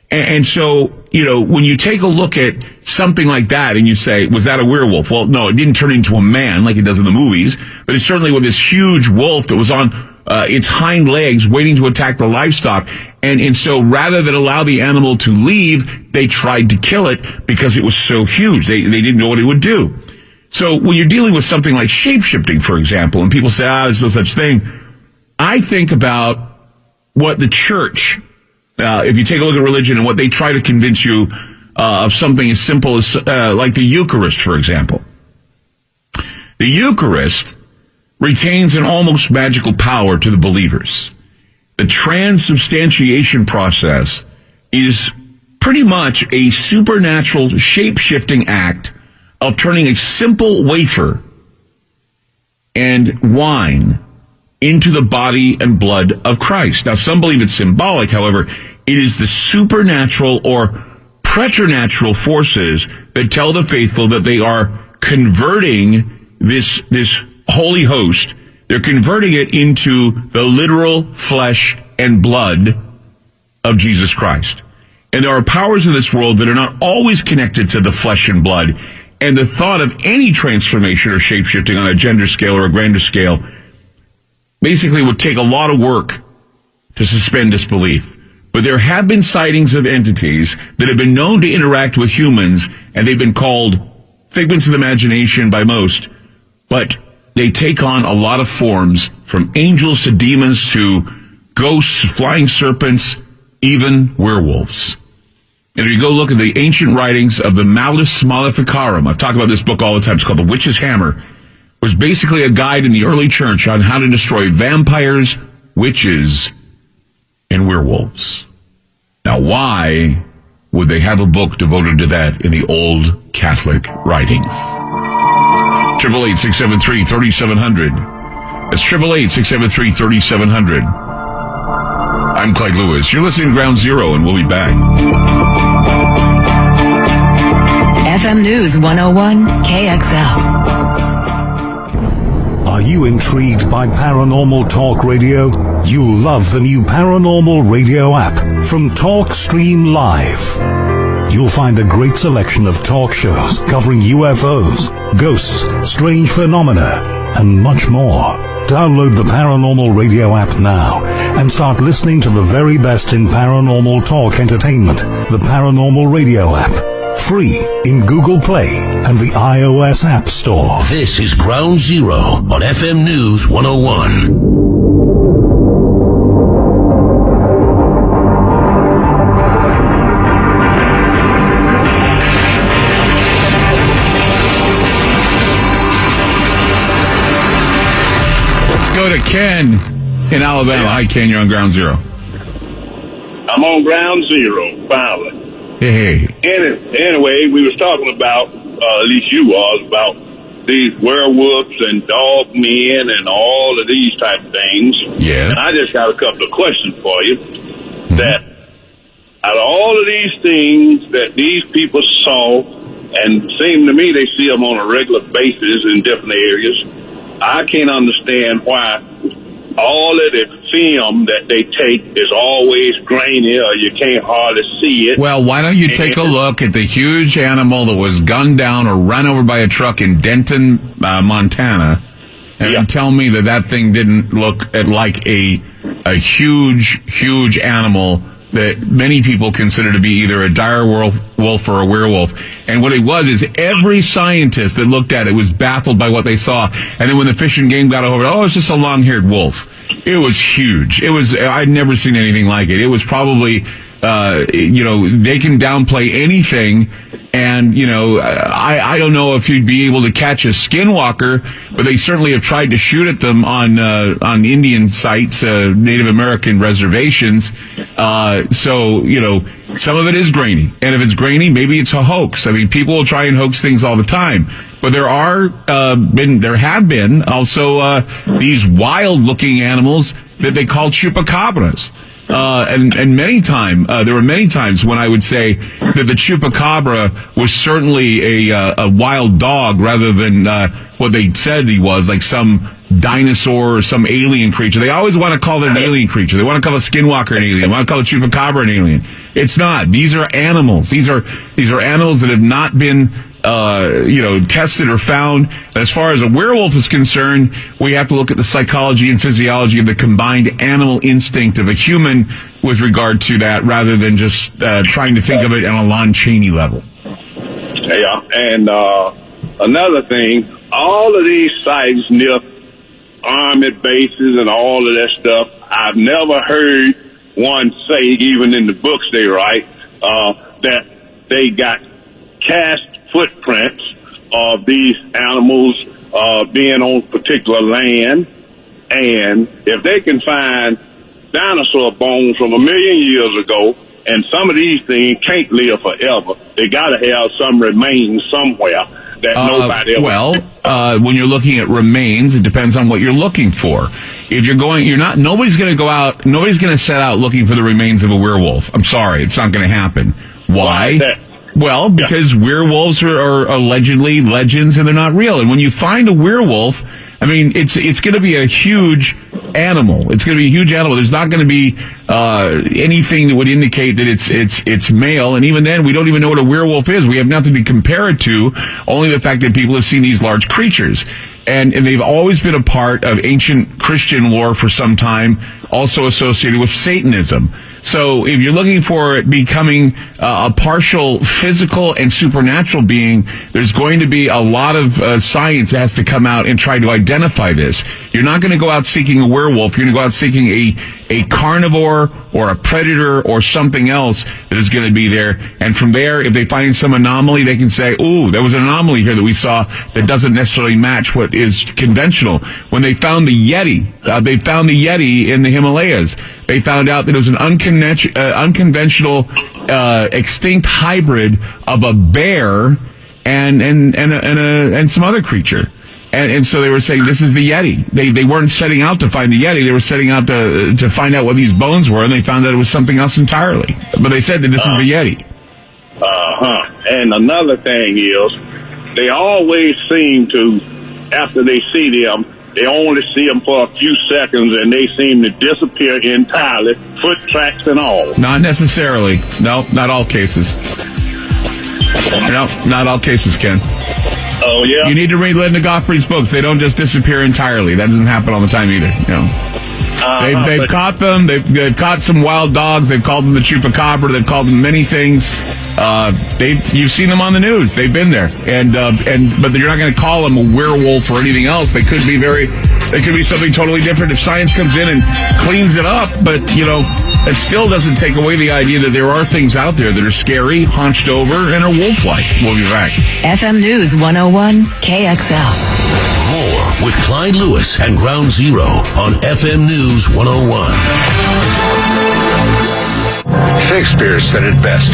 And so, when you take a look at something like that and you say, was that a werewolf? Well, no, it didn't turn into a man like it does in the movies, but it certainly was this huge wolf that was on its hind legs waiting to attack the livestock. And so rather than allow the animal to leave, they tried to kill it because it was so huge. They didn't know what it would do. So when you're dealing with something like shape-shifting, for example, and people say, there's no such thing, I think about what the church, if you take a look at religion and what they try to convince you of something as simple as like the Eucharist, for example. The Eucharist retains an almost magical power to the believers. The transubstantiation process is pretty much a supernatural shape-shifting act of turning a simple wafer and wine into the body and blood of Christ. Now, some believe it's symbolic. However, it is the supernatural or preternatural forces that tell the faithful that they are converting this holy host. They're converting it into the literal flesh and blood of Jesus Christ. And there are powers in this world that are not always connected to the flesh and blood. And the thought of any transformation or shape-shifting on a gender scale or a grander scale basically would take a lot of work to suspend disbelief. but there have been sightings of entities that have been known to interact with humans, and they've been called figments of the imagination by most, but they take on a lot of forms, from angels to demons to ghosts, flying serpents, even werewolves. And if you go look at the ancient writings of the Malleus Maleficarum, I've talked about this book all the time, it's called The Witch's Hammer, it was basically a guide in the early church on how to destroy vampires, witches, and werewolves. Now, why would they have a book devoted to that in the old Catholic writings? 888-673-3700. That's 888-673-3700. I'm Clyde Lewis. You're listening to Ground Zero, and we'll be back. FM News 101 KXL. Are you intrigued by Paranormal Talk Radio? You'll love the new Paranormal Radio app from TalkStream Live. You'll find a great selection of talk shows covering UFOs, ghosts, strange phenomena, and much more. Download the Paranormal Radio app now and start listening to the very best in paranormal talk entertainment. The Paranormal Radio app. Free in Google Play and the iOS App Store. This is Ground Zero on FM News 101. Go to Ken in Alabama. Hi, Ken. You're on Ground Zero. I'm on Ground Zero, finally. Hey. Anyway, we was talking about, at least you was, about these werewolves and dog men and all of these type of things. Yeah. And I just got a couple of questions for you. That out of all of these things that these people saw, and seem to me they see them on a regular basis in different areas, I can't understand why all of the film that they take is always grainy or you can't hardly see it. Well, why don't you take a look at the huge animal that was gunned down or run over by a truck in Denton, Montana, and tell me that thing didn't look like a huge animal that many people consider to be either a dire wolf or a werewolf. And what it was is every scientist that looked at it was baffled by what they saw. And then when the Fish and Game got over, it's just a long-haired wolf. It was huge. I'd never seen anything like it. It was probably, they can downplay anything. And, I don't know if you'd be able to catch a skinwalker, but they certainly have tried to shoot at them on Indian sites, Native American reservations. So, some of it is grainy. And if it's grainy, maybe it's a hoax. I mean, people will try and hoax things all the time. But there have been also, these wild looking animals that they call chupacabras. And there were many times when I would say that the chupacabra was certainly a wild dog rather than what they said he was, like some dinosaur or some alien creature. They always want to call it an alien creature. They want to call a skinwalker an alien. They want to call a chupacabra an alien. It's not. These are animals. These are animals that have not been tested or found. As far as a werewolf is concerned, we have to look at the psychology and physiology of the combined animal instinct of a human with regard to that, rather than just trying to think of it on a Lon Chaney level. Yeah, and another thing, all of these sites near army bases and all of that stuff, I've never heard one say, even in the books they write, that they got cast footprints of these animals being on particular land. And if they can find dinosaur bones from 1 million years ago, and some of these things can't live forever, they got to have some remains somewhere that nobody ever... when you're looking at remains, it depends on what you're looking for. If nobody's going to set out looking for the remains of a werewolf. I'm sorry, it's not going to happen. Why? Well, because werewolves are allegedly legends and they're not real. And when you find a werewolf, I mean, it's going to be a huge animal. It's going to be a huge animal. There's not going to be anything that would indicate that it's male. And even then, we don't even know what a werewolf is. We have nothing to compare it to, only the fact that people have seen these large creatures. And they've always been a part of ancient Christian lore for some time, also associated with Satanism. So if you're looking for it becoming a partial physical and supernatural being, there's going to be a lot of science that has to come out and try to identify this. You're not going to go out seeking a werewolf. You're going to go out seeking a carnivore or a predator or something else that is going to be there. And from there, if they find some anomaly, they can say, ooh, there was an anomaly here that we saw that doesn't necessarily match what is conventional. When they found the Yeti, in the Himalayas. They found out that it was an unconventional extinct hybrid of a bear and some other creature. And so they were saying this is the Yeti. They weren't setting out to find the Yeti. They were setting out to find out what these bones were, and they found that it was something else entirely. But they said that this is the Yeti. And another thing is, they always seem to, after they see them, they only see them for a few seconds, and they seem to disappear entirely, foot tracks and all. Not necessarily. No, not all cases. No, not all cases, Ken. Oh, yeah? You need to read Linda Gottfried's books. They don't just disappear entirely. That doesn't happen all the time either. You know. They've caught them. They've caught some wild dogs. They've called them the chupacabra. They've called them many things. You've seen them on the news. They've been there. But you're not going to call them a werewolf or anything else. They could be something totally different if science comes in and cleans it up. But, it still doesn't take away the idea that there are things out there that are scary, hunched over, and are wolf-like. We'll be back. FM News 101 KXL. More with Clyde Lewis and Ground Zero on FM News 101. Shakespeare said it best.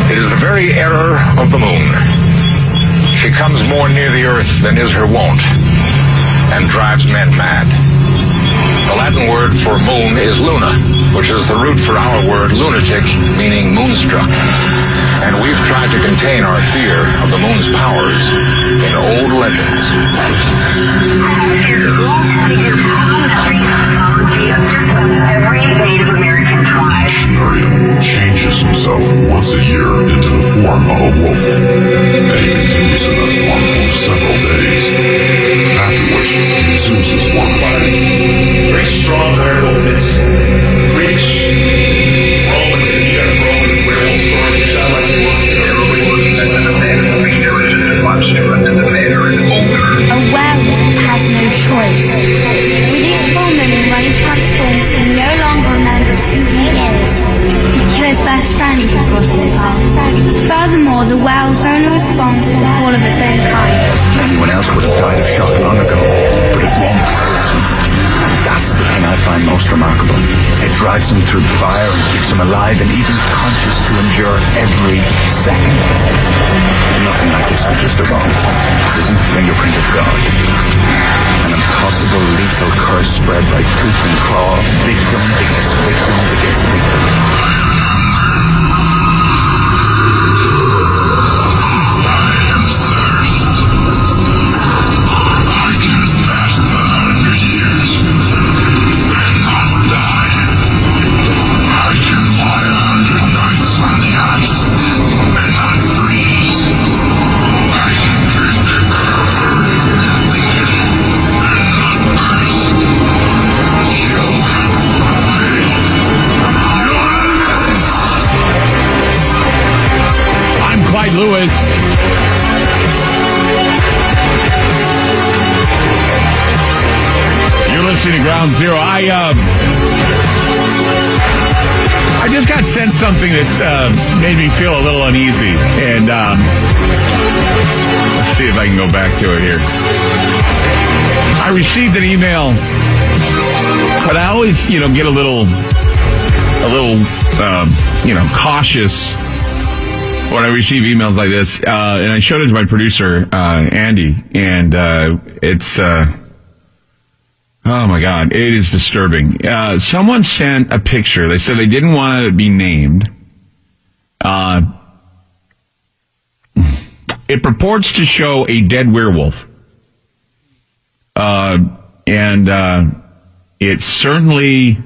It is the very error of the moon. She comes more near the earth than is her wont, and drives men mad. The Latin word for moon is luna, which is the root for our word lunatic, meaning moonstruck. And we've tried to contain our fear of the moon's powers in old legends. Every Native American tribe. Miriam changes himself once a year into the form of a wolf, and he continues in that form for several days, after which he resumes his form of shape. Very strong werewolf. Greeks, Romans, and you got Roman werewolf stories which I like to look at. A werewolf has no choice. With each full moon, when he transforms, he no longer remembers who he is. He kills his best friend who crosses his path. Furthermore, the werewolf only responds to the call of its own kind. Anyone else would have died of shock long ago, but it won't. That's the thing I find most remarkable. It drives him through fire and keeps him alive and even conscious to endure every second. Nothing like this could just evolve. It isn't the fingerprint of God. An impossible lethal curse spread by tooth and claw. Victim begets victim begets victim. Lewis. You're listening to Ground Zero. I just got sent something that made me feel a little uneasy, and let's see if I can go back to it here. I received an email, but I always, get a little, cautious when I receive emails like this, and I showed it to my producer, Andy, and it's, oh my God, it is disturbing. Someone sent a picture. They said they didn't want to be named. It purports to show a dead werewolf. And it's certainly,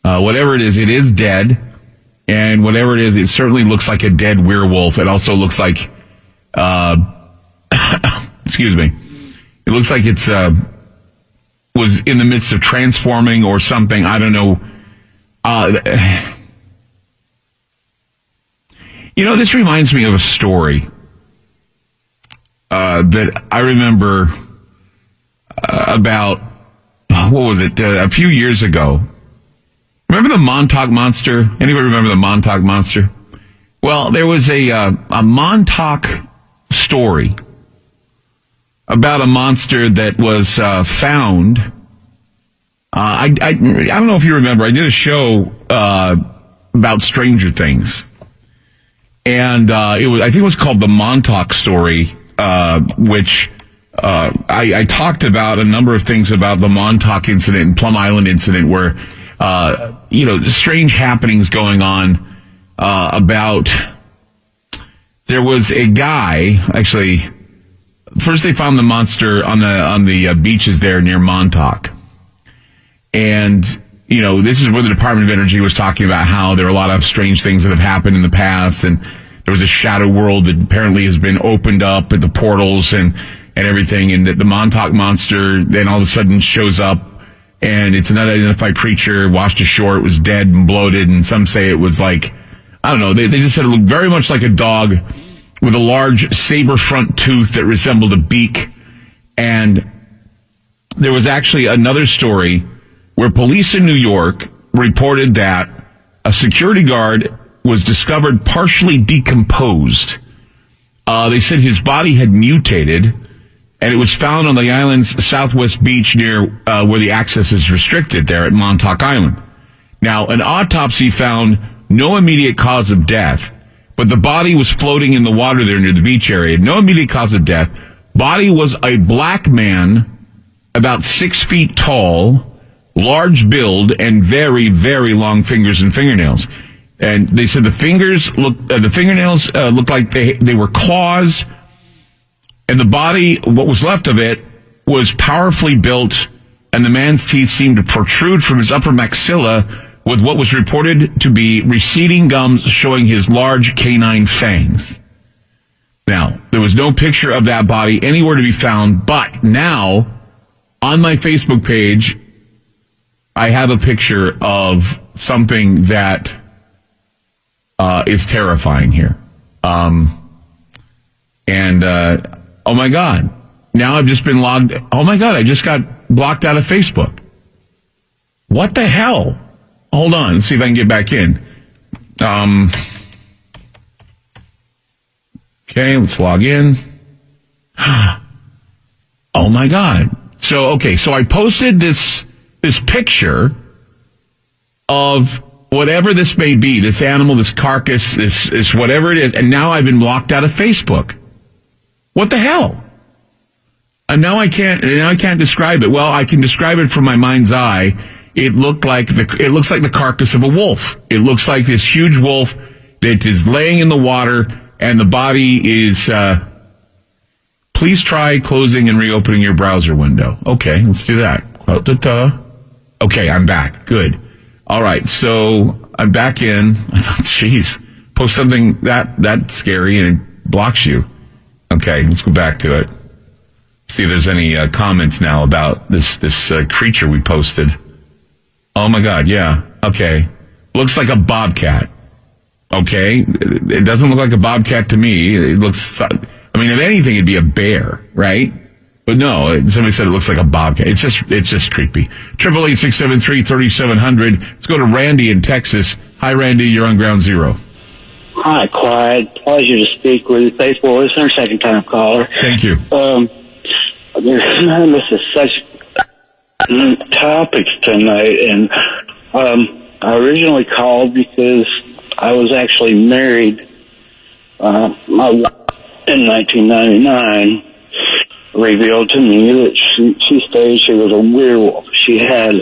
whatever it is dead. And whatever it is, it certainly looks like a dead werewolf. It also looks like, excuse me, It looks like it's was in the midst of transforming or something. I don't know. This reminds me of a story that I remember about, what was it, a few years ago. Remember the Montauk Monster? Anybody remember the Montauk Monster? Well, there was a Montauk story about a monster that was found. I don't know if you remember. I did a show about Stranger Things, and I think it was called the Montauk Story, which I talked about a number of things about the Montauk incident and Plum Island incident, where strange happenings going on. About there was a guy, actually. First, they found the monster on the beaches there near Montauk. And, this is where the Department of Energy was talking about how there are a lot of strange things that have happened in the past. And there was a shadow world that apparently has been opened up at the portals and everything. And that the Montauk Monster then all of a sudden shows up, and it's an unidentified creature washed ashore. It was dead and bloated. And some say it was like, I don't know. They just said it looked very much like a dog with a large saber front tooth that resembled a beak. And there was actually another story where police in New York reported that a security guard was discovered partially decomposed. They said his body had mutated, and it was found on the island's southwest beach near where the access is restricted there at Montauk Island. Now, an autopsy found no immediate cause of death, but the body was floating in the water there near the beach area. No immediate cause of death. Body was a black man, about 6 feet tall, large build, and very, very long fingers and fingernails. And they said the fingernails looked like they were claws, and the body, what was left of it, was powerfully built, and the man's teeth seemed to protrude from his upper maxilla, with what was reported to be receding gums showing his large canine fangs. Now, there was no picture of that body anywhere to be found, but now, on my Facebook page, I have a picture of something that is terrifying here. Oh my God. Now I've just been logged. Oh my God, I just got blocked out of Facebook. What the hell? Hold on, let's see if I can get back in. Okay, let's log in. Oh my God. So I posted this picture of whatever this may be, this animal, this carcass, this whatever it is, and now I've been blocked out of Facebook. What the hell? And now I can't describe it. Well, I can describe it from my mind's eye. It looks like the carcass of a wolf. It looks like this huge wolf that is laying in the water, and the body is, please try closing and reopening your browser window. Okay, let's do that. Okay, I'm back. Good. All right, so I'm back in. I thought, geez, post something that scary and it blocks you. Okay, let's go back to it. See if there's any comments now about this creature we posted. Oh my God, yeah. Okay. Looks like a bobcat. Okay. It doesn't look like a bobcat to me. It looks, if anything, it'd be a bear, right? But no, somebody said it looks like a bobcat. It's just creepy. 888-673-3700. Let's go to Randy in Texas. Hi, Randy. You're on Ground Zero. Hi, Clyde. Pleasure to speak with you. Faithful listener, second time caller. Thank you. This is such topics tonight, and I originally called because I was actually married. My wife in 1999 revealed to me that she stated she was a werewolf. She had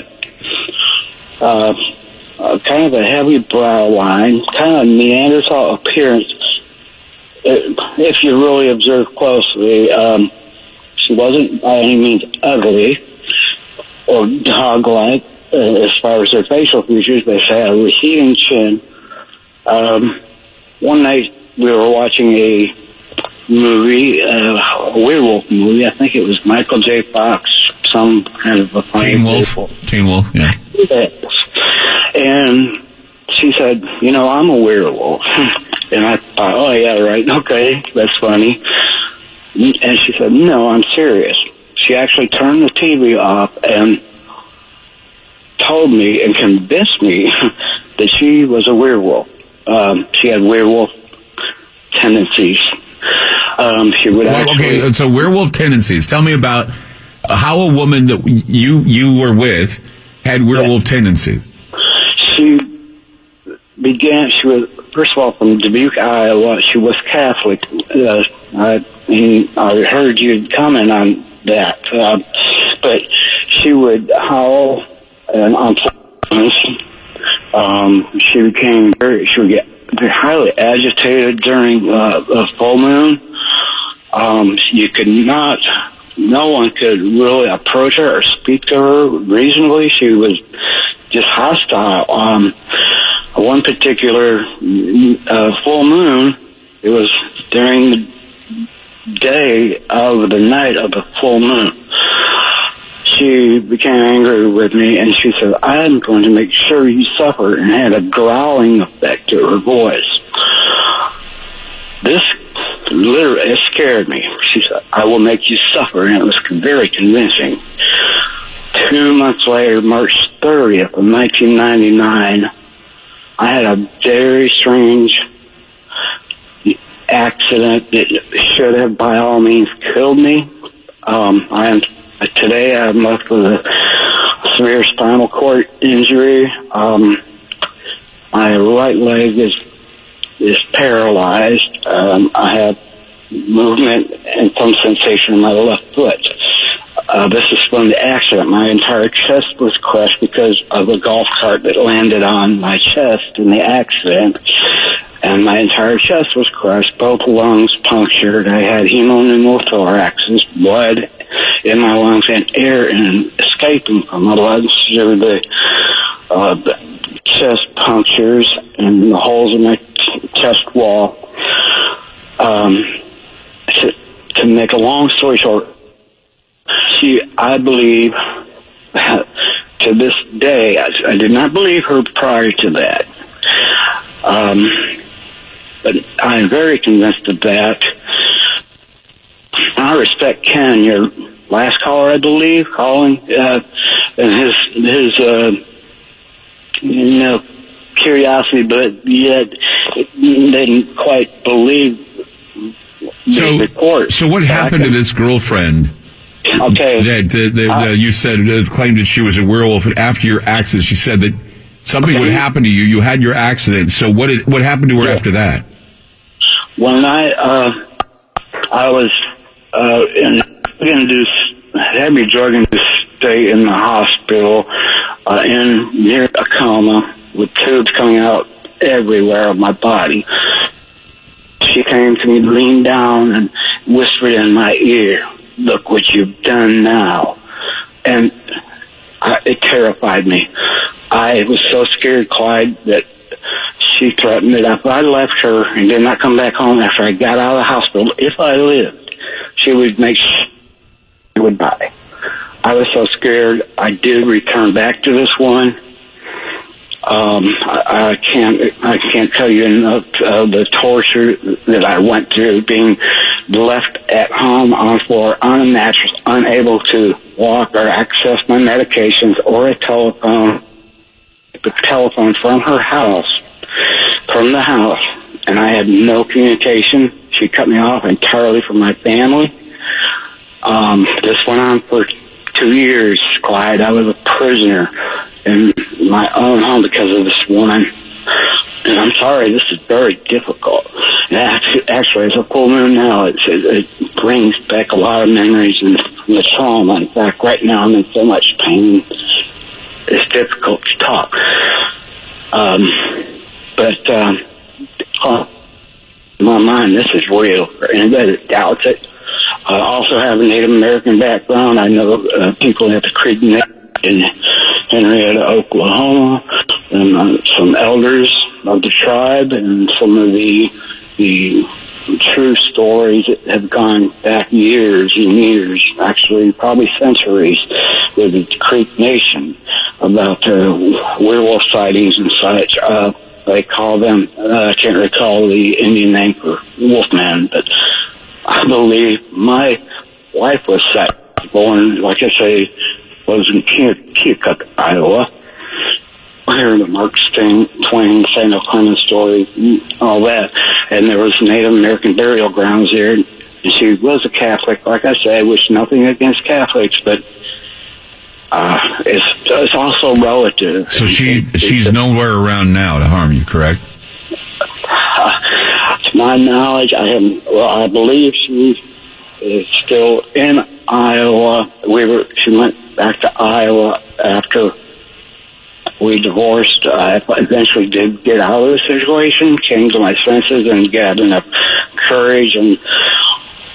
kind of a heavy brow line, kind of Neanderthal appearance. If you really observe closely, she wasn't by any means ugly or dog-like as far as her facial features, but she had a receding chin. One night we were watching a movie, a werewolf movie. I think it was Michael J. Fox, some kind of a Teen Wolf. Teen Wolf, yeah. Yes. And she said, you know, I'm a werewolf. And I thought, oh, yeah, right, okay, that's funny. And she said, no, I'm serious. She actually turned the TV off and told me and convinced me that she was a werewolf. She had werewolf tendencies. She would actually... Okay, so werewolf tendencies. Tell me about how a woman that you were with had werewolf tendencies. She was, first of all, from Dubuque, Iowa. She was Catholic. I heard you'd comment on that. But she would howl and on she would get very highly agitated during a full moon. No one could really approach her or speak to her reasonably. She was just hostile. One particular full moon, it was during the day of the night of the full moon. She became angry with me, and she said, I'm going to make sure you suffer, and had a growling effect to her voice. This literally, it scared me. She said, I will make you suffer, and it was very convincing. 2 months later, March 30th of 1999, I had a very strange accident that should have, by all means, killed me. Today I'm left with a severe spinal cord injury. My right leg is paralyzed. I have movement and some sensation in my left foot. This is from the accident. My entire chest was crushed because of a golf cart that landed on my chest in the accident. And my entire chest was crushed, both lungs punctured. I had hemopneumothorax, blood in my lungs and air escaping from my lungs through the chest punctures and the holes in my chest wall. To make a long story short, I believe, to this day, I did not believe her prior to that. But I am very convinced of that. I respect Ken, your last caller, I believe, calling, and his curiosity, but yet didn't quite believe the report. So what happened to this girlfriend? Okay. That you said claimed that she was a werewolf, and after your accident, she said that something would happen to you. You had your accident. So what happened to her after that? When I was heavy drug-induced stay in the hospital near a coma with tubes coming out everywhere of my body. She came to me, leaned down, and whispered in my ear, "Look what you've done now." And it terrified me. I was so scared, Clyde, that she threatened that if I left her and did not come back home after I got out of the hospital, if I lived, she would make sure I would die. I was so scared. I did return back to this woman. I can't tell you enough of the torture that I went through, being left at home on the floor on a mattress, unable to walk or access my medications or a telephone. The telephone from her house, from the house, and I had no communication. She cut me off entirely from my family. This went on for 2 years, Clyde. I was a prisoner in my own home because of this woman. And I'm sorry, this is very difficult. Actually, it's a full moon now. It brings back a lot of memories and the trauma. In fact, right now I'm in so much pain, it's difficult to talk. In my mind, this is real. For anybody that doubts it, I also have a Native American background. I know people at the Creek Neck in Henrietta, Oklahoma, and some elders of the tribe, and some of the true stories that have gone back years and years, actually probably centuries, with the Creek Nation about werewolf sightings and such. They call them, I can't recall the Indian name for Wolfman, but I believe my wife was born, like I say, was in Keokuk, Iowa. I heard the Mark Twain, Samuel Clemens story, all that. And there was Native American burial grounds there. And she was a Catholic. Like I say, I wish nothing against Catholics, but it's also relative. So she's nowhere around now to harm you, correct? To my knowledge, I believe she is still in Iowa. She went back to Iowa after we divorced. I eventually did get out of the situation, came to my senses, and got enough courage, and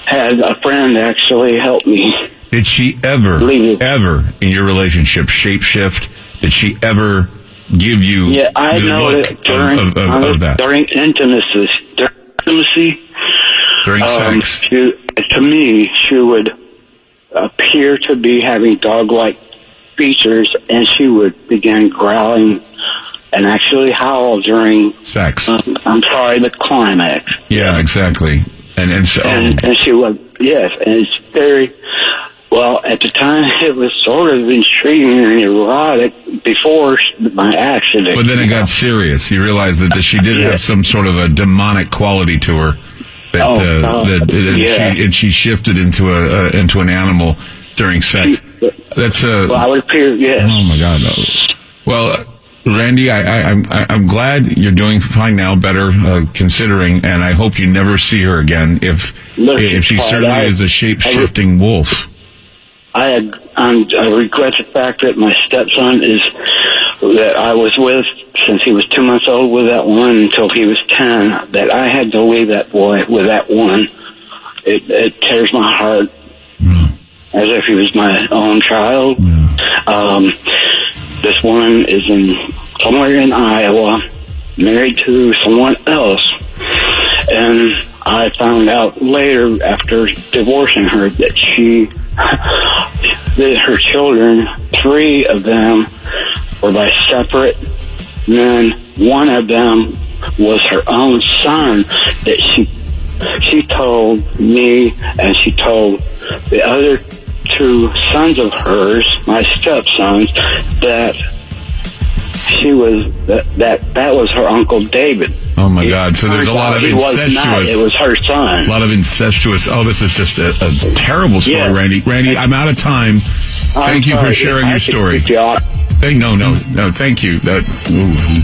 had a friend actually help me. Did she ever in your relationship shapeshift? Did she ever give you? Yeah, I know that during intimacy, during sex. To me, she would appear to be having dog-like features, and she would begin growling and actually howl during sex. I'm sorry, the climax. Yeah, exactly. And so she would, yes, and it's very. Well, at the time, it was sort of intriguing and erotic before my accident. But then it got serious. You realized that she did have some sort of a demonic quality to her. She shifted into an animal during sex. That's well, I would appear, yes. Oh my God. No. Well, Randy, I'm glad you're doing fine now, better considering, and I hope you never see her again. If she certainly is a shape-shifting wolf. I regret the fact that my stepson that I was with since he was 2 months old with that one until he was 10, that I had to leave that boy with that one. It tears my heart as if he was my own child. This woman is somewhere in Iowa, married to someone else, and I found out later after divorcing her that that her children, 3 of them, were by separate men. One of them was her own son that she told me, and she told the other 2 sons of hers, my stepsons, that that was her Uncle David. Oh my God! So there's a lot of incestuous. It was her son. A lot of incestuous. Oh, this is just a terrible story, yeah. Randy, I'm out of time. Thank you for sharing your story. Hey, no. Thank you. That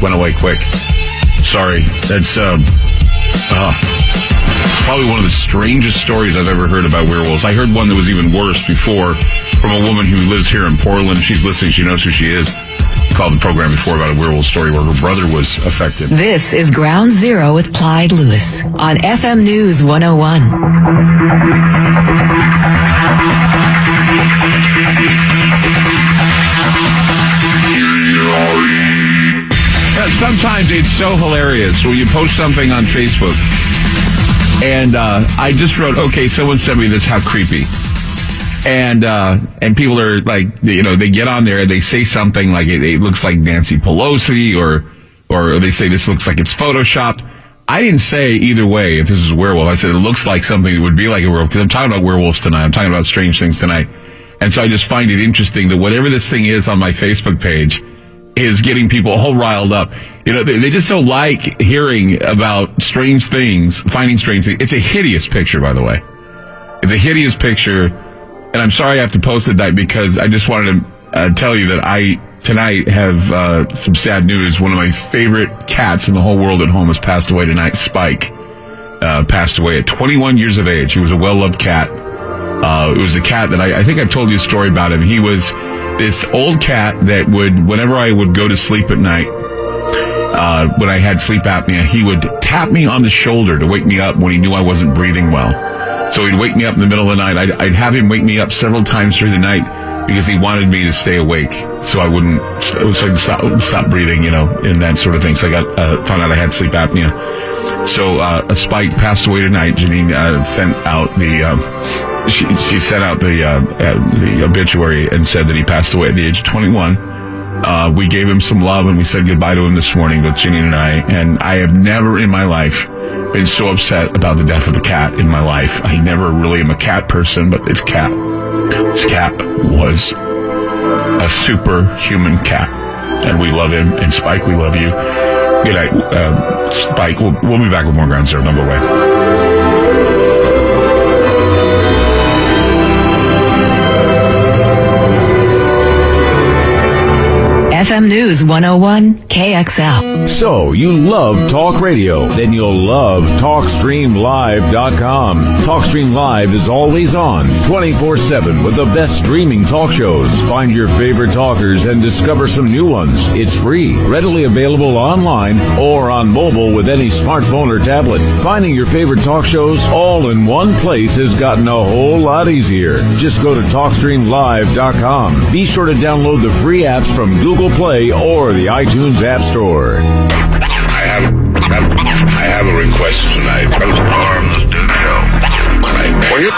went away quick. Sorry. That's probably one of the strangest stories I've ever heard about werewolves. I heard one that was even worse before from a woman who lives here in Portland. She's listening. She knows who she is. Called the program before about a werewolf story where her brother was affected. This is Ground Zero with Clyde Lewis on FM News 101. Sometimes it's so hilarious when you post something on Facebook, and I just wrote, okay, someone sent me this, how creepy. And people are like, they get on there, they say something like it looks like Nancy Pelosi, or they say this looks like it's Photoshopped. I didn't say either way if this is a werewolf. I said it looks like something that would be like a werewolf, because I'm talking about werewolves tonight. I'm talking about strange things tonight. And so I just find it interesting that whatever this thing is on my Facebook page is getting people all riled up. They just don't like hearing about strange things, finding strange things. It's a hideous picture, by the way. It's a hideous picture. And I'm sorry I have to post it tonight, because I just wanted to tell you that I tonight have some sad news. One of my favorite cats in the whole world at home has passed away tonight. Spike passed away at 21 years of age. He was a well-loved cat. It was a cat that I think I've told you a story about him. He was this old cat that whenever I would go to sleep at night, when I had sleep apnea, he would tap me on the shoulder to wake me up when he knew I wasn't breathing well. So he'd wake me up in the middle of the night. I'd have him wake me up several times through the night because he wanted me to stay awake so I wouldn't stop breathing, and that sort of thing. So I found out I had sleep apnea. So Spike passed away tonight. Janine sent out she sent out the obituary and said that he passed away at the age of 21. We gave him some love and we said goodbye to him this morning with Janine and I have never in my life been so upset about the death of a cat in my life. I never really am a cat person, but this cat was a superhuman cat, and we love him. And Spike, we love you. Good night, Spike. We'll be back with more Ground Zero. Don't go away. FM News 101 KXL. So, you love talk radio? Then you'll love TalkStreamLive.com. TalkStream Live is always on, 24/7, with the best streaming talk shows. Find your favorite talkers and discover some new ones. It's free, readily available online or on mobile with any smartphone or tablet. Finding your favorite talk shows all in one place has gotten a whole lot easier. Just go to TalkStreamLive.com. Be sure to download the free apps from Google Play or the iTunes App Store. I have a request tonight. From the studio. When you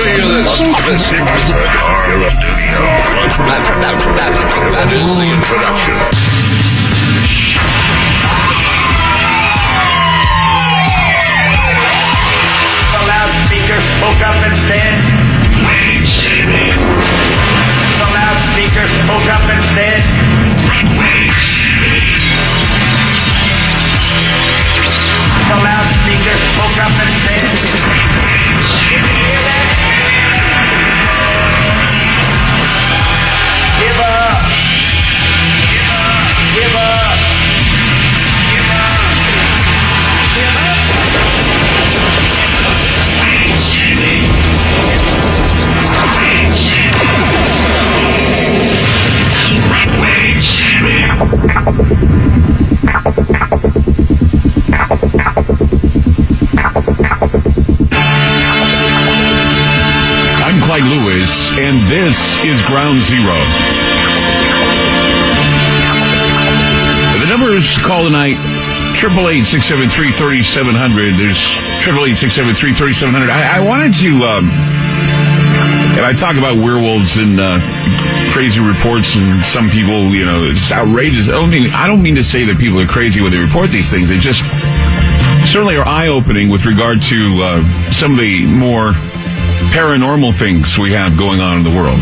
hear this, that is the introduction. The loudspeaker spoke up and said, "Wait, Sammy." The loudspeaker spoke up and said, "Wait, Sammy." The loudspeaker spoke up and said, "Give up. Give up. Give up. Give up. Wait, Sammy. Wait, Sammy. I'm Clyde Lewis, and this is Ground Zero. The numbers to call tonight, 888-673-3700. There's 888-673-3700. I wanted to, and I talk about werewolves and crazy reports, and some people, it's outrageous. I don't mean to say that people are crazy when they report these things. They just certainly are eye-opening with regard to some of the more paranormal things we have going on in the world.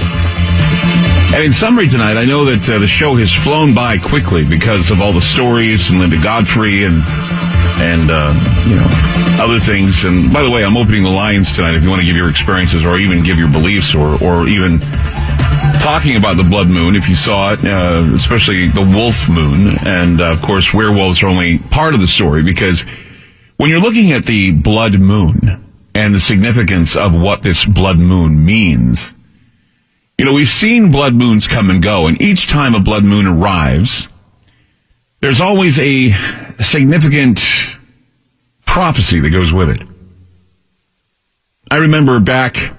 And in summary tonight, I know that the show has flown by quickly because of all the stories and Linda Godfrey and other things. And by the way, I'm opening the lines tonight if you want to give your experiences or even give your beliefs or even talking about the blood moon if you saw it, especially the wolf moon. And of course, werewolves are only part of the story, because when you're looking at the blood moon and the significance of what this blood moon means, we've seen blood moons come and go, and each time a blood moon arrives, there's always a significant prophecy that goes with it. I remember back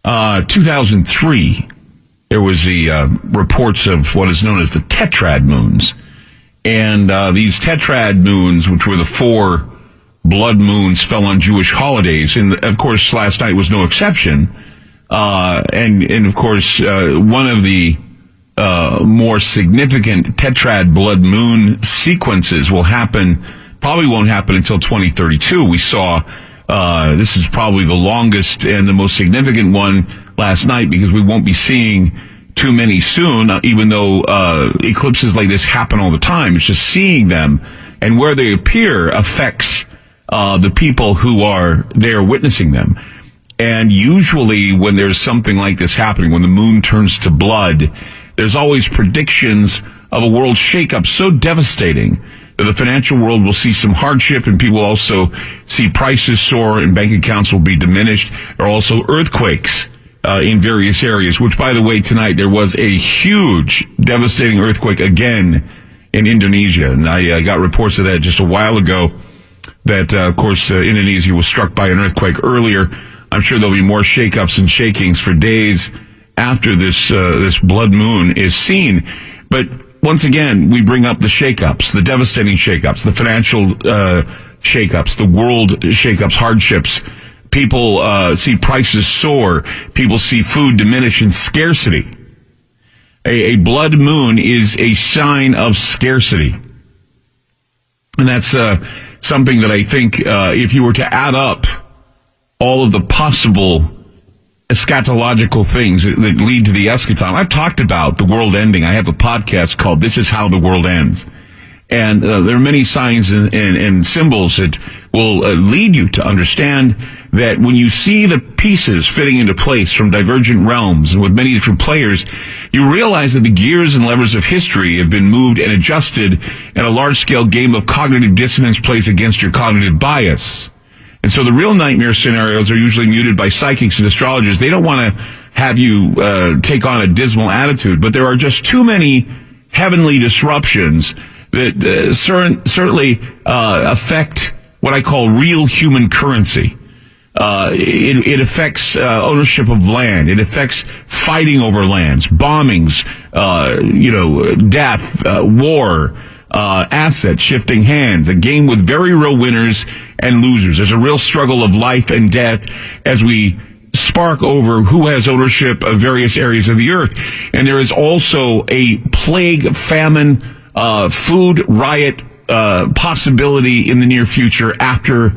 2003, there was the reports of what is known as the tetrad moons. And these tetrad moons, which were the 4 blood moons, fell on Jewish holidays. And, of course, last night was no exception. And of course, one of the more significant tetrad blood moon sequences probably won't happen until 2032. We saw this is probably the longest and the most significant one last night, because we won't be seeing too many soon, even though eclipses like this happen all the time. It's just seeing them and where they appear affects the people who are there witnessing them. And usually when there's something like this happening, when the moon turns to blood, there's always predictions of a world shakeup so devastating that the financial world will see some hardship, and people also see prices soar and bank accounts will be diminished. There are also earthquakes in various areas, which, by the way, tonight there was a huge, devastating earthquake again in Indonesia. And I got reports of that just a while ago, that, of course, Indonesia was struck by an earthquake earlier I'm sure there'll be more shakeups and shakings for days after this blood moon is seen. But once again, we bring up the shakeups, the devastating shakeups, the financial shakeups, the world shakeups, hardships. People see prices soar. People see food diminish in scarcity. A blood moon is a sign of scarcity. And that's something that I think if you were to add up all of the possible eschatological things that lead to the eschaton. I've talked about the world ending. I have a podcast called This Is How the World Ends. And there are many signs and symbols that will lead you to understand that when you see the pieces fitting into place from divergent realms and with many different players, you realize that the gears and levers of history have been moved and adjusted, and a large-scale game of cognitive dissonance plays against your cognitive bias. And so the real nightmare scenarios are usually muted by psychics and astrologers. They don't want to have you take on a dismal attitude, but there are just too many heavenly disruptions that certainly affect what I call real human currency. It affects ownership of land. It affects fighting over lands, bombings, death, war, assets shifting hands, a game with very real winners and losers. There's a real struggle of life and death as we spark over who has ownership of various areas of the earth. And there is also a plague, famine, food riot possibility in the near future after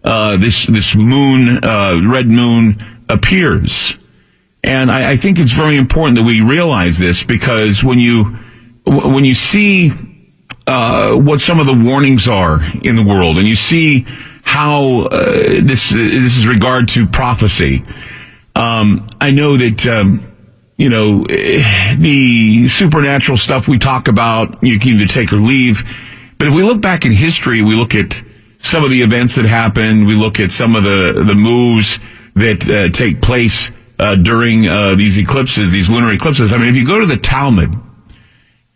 this moon, red moon, appears. And I think it's very important that we realize this, because when you see what some of the warnings are in the world, and you see how this is regard to prophecy, I know that the supernatural stuff we talk about, you can either take or leave. But if we look back in history, we look at some of the events that happened, we look at some of the moves that take place during these eclipses, these lunar eclipses. I mean, if you go to the Talmud,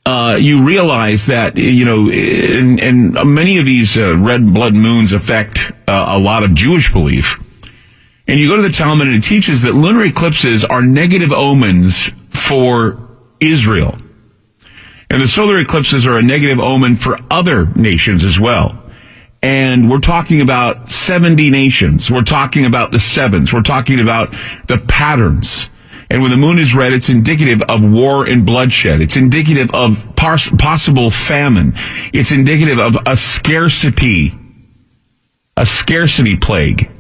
you realize that, and many of these red blood moons affect a lot of Jewish belief. And you go to the Talmud and it teaches that lunar eclipses are negative omens for Israel. And the solar eclipses are a negative omen for other nations as well. And we're talking about 70 nations. We're talking about the sevens. We're talking about the patterns. And when the moon is red, it's indicative of war and bloodshed. It's indicative of possible famine. It's indicative of a scarcity plague.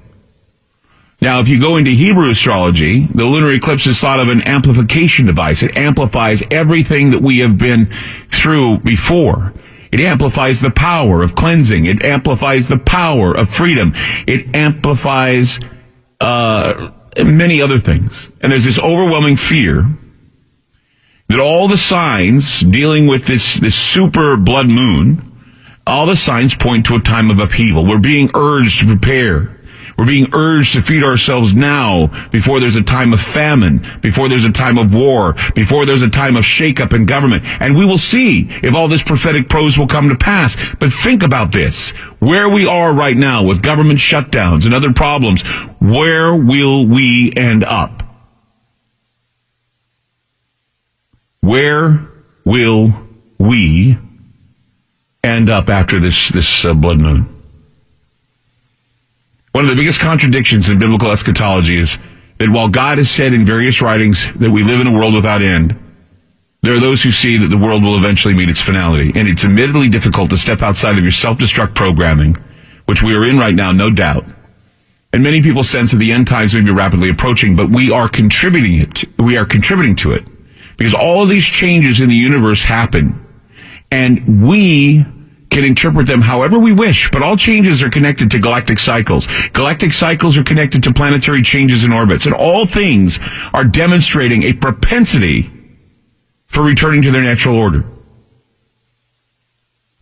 Now, if you go into Hebrew astrology, the lunar eclipse is thought of an amplification device. It amplifies everything that we have been through before. It amplifies the power of cleansing. It amplifies the power of freedom. It amplifies many other things. And there's this overwhelming fear that all the signs dealing with this super blood moon, all the signs point to a time of upheaval. We're being urged to prepare. We're being urged to feed ourselves now before there's a time of famine, before there's a time of war, before there's a time of shakeup in government. And we will see if all this prophetic prose will come to pass. But think about this. Where we are right now with government shutdowns and other problems, where will we end up? Where will we end up after this blood moon? One of the biggest contradictions in biblical eschatology is that while God has said in various writings that we live in a world without end, there are those who see that the world will eventually meet its finality. And it's admittedly difficult to step outside of your self-destruct programming, which we are in right now, no doubt. And many people sense that the end times may be rapidly approaching, but we are contributing to it. Because all of these changes in the universe happen, and we can interpret them however we wish, but all changes are connected to galactic cycles. Galactic cycles are connected to planetary changes in orbits, and all things are demonstrating a propensity for returning to their natural order.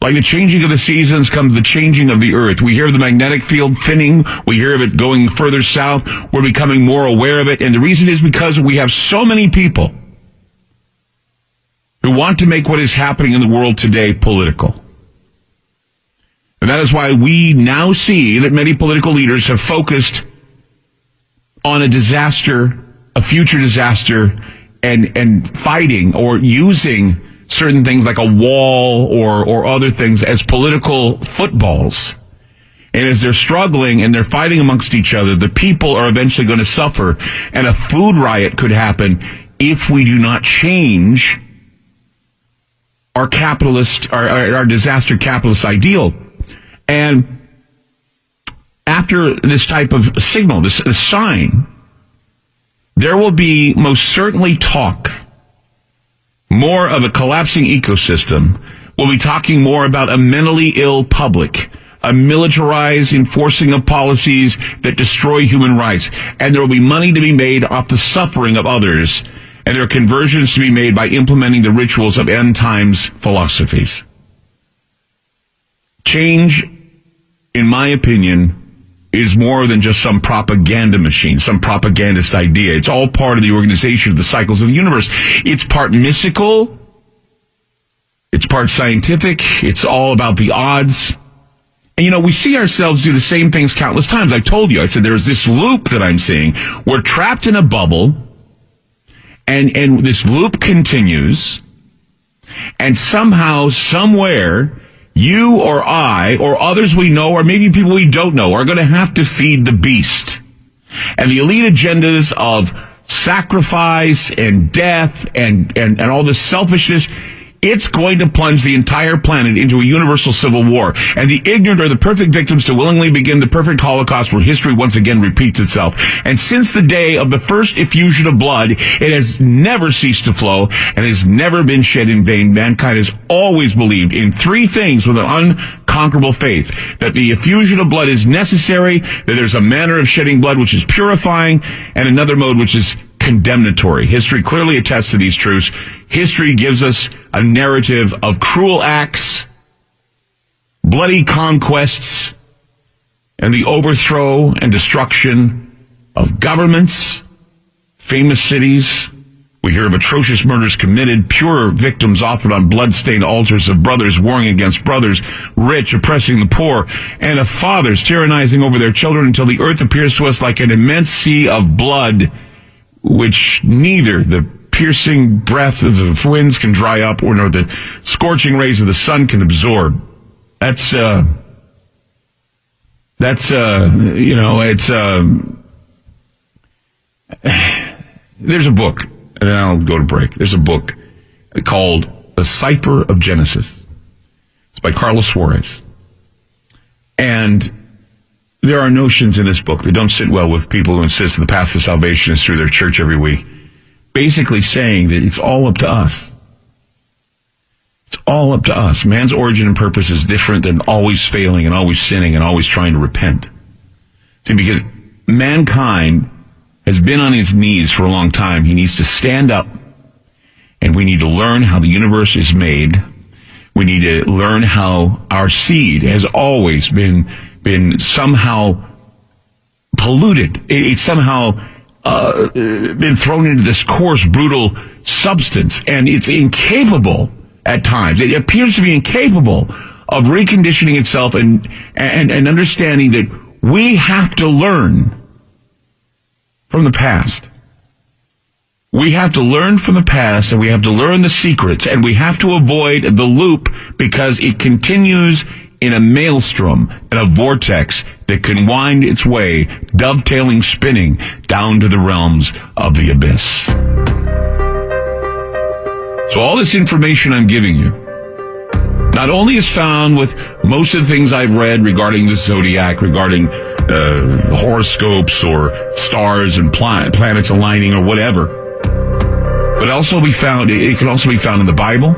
Like the changing of the seasons comes the changing of the earth. We hear of the magnetic field thinning. We hear of it going further south. We're becoming more aware of it, and the reason is because we have so many people who want to make what is happening in the world today political. And that is why we now see that many political leaders have focused on a disaster, a future disaster, and fighting or using certain things like a wall or other things as political footballs. And as they're struggling and they're fighting amongst each other, the people are eventually going to suffer. And a food riot could happen if we do not change our capitalist, our disaster capitalist ideal. And after this type of signal, this sign, there will be most certainly talk more of a collapsing ecosystem. We'll be talking more about a mentally ill public, a militarized enforcing of policies that destroy human rights. And there will be money to be made off the suffering of others. And there are conversions to be made by implementing the rituals of end times philosophies. Change, in my opinion, is more than just some propaganda machine, some propagandist idea. It's all part of the organization of the cycles of the universe. It's part mystical. It's part scientific. It's all about the odds. And, you know, we see ourselves do the same things countless times. I told you, I said, there's this loop that I'm seeing. We're trapped in a bubble, and this loop continues, and somehow, somewhere, you or I or others we know or maybe people we don't know are going to have to feed the beast. And the elite agendas of sacrifice and death and all this selfishness, it's going to plunge the entire planet into a universal civil war. And the ignorant are the perfect victims to willingly begin the perfect Holocaust where history once again repeats itself. And since the day of the first effusion of blood, it has never ceased to flow and has never been shed in vain. Mankind has always believed in three things with an unconquerable faith: that the effusion of blood is necessary, that there's a manner of shedding blood which is purifying, and another mode which is condemnatory. History clearly attests to these truths. History gives us a narrative of cruel acts, bloody conquests, and the overthrow and destruction of governments, famous cities. We hear of atrocious murders committed, pure victims offered on blood-stained altars of brothers warring against brothers, rich oppressing the poor, and of fathers tyrannizing over their children until the earth appears to us like an immense sea of blood, which neither the piercing breath of the winds can dry up, or nor the scorching rays of the sun can absorb. There's a book, and then I'll go to break. There's a book called The Cipher of Genesis. It's by Carlos Suarez. And there are notions in this book that don't sit well with people who insist that the path to salvation is through their church every week. Basically saying that it's all up to us. It's all up to us. Man's origin and purpose is different than always failing and always sinning and always trying to repent. See, because mankind has been on his knees for a long time. He needs to stand up, and we need to learn how the universe is made. We need to learn how our seed has always been somehow polluted. It's somehow been thrown into this coarse, brutal substance, and it's incapable at times. It appears to be incapable of reconditioning itself and understanding that we have to learn from the past. We have to learn from the past, and we have to learn the secrets, and we have to avoid the loop because it continues in a maelstrom and a vortex that can wind its way, dovetailing, spinning down to the realms of the abyss. So all this information I'm giving you not only is found with most of the things I've read regarding the zodiac, regarding horoscopes or stars and planets aligning or whatever, but it can also be found in the Bible.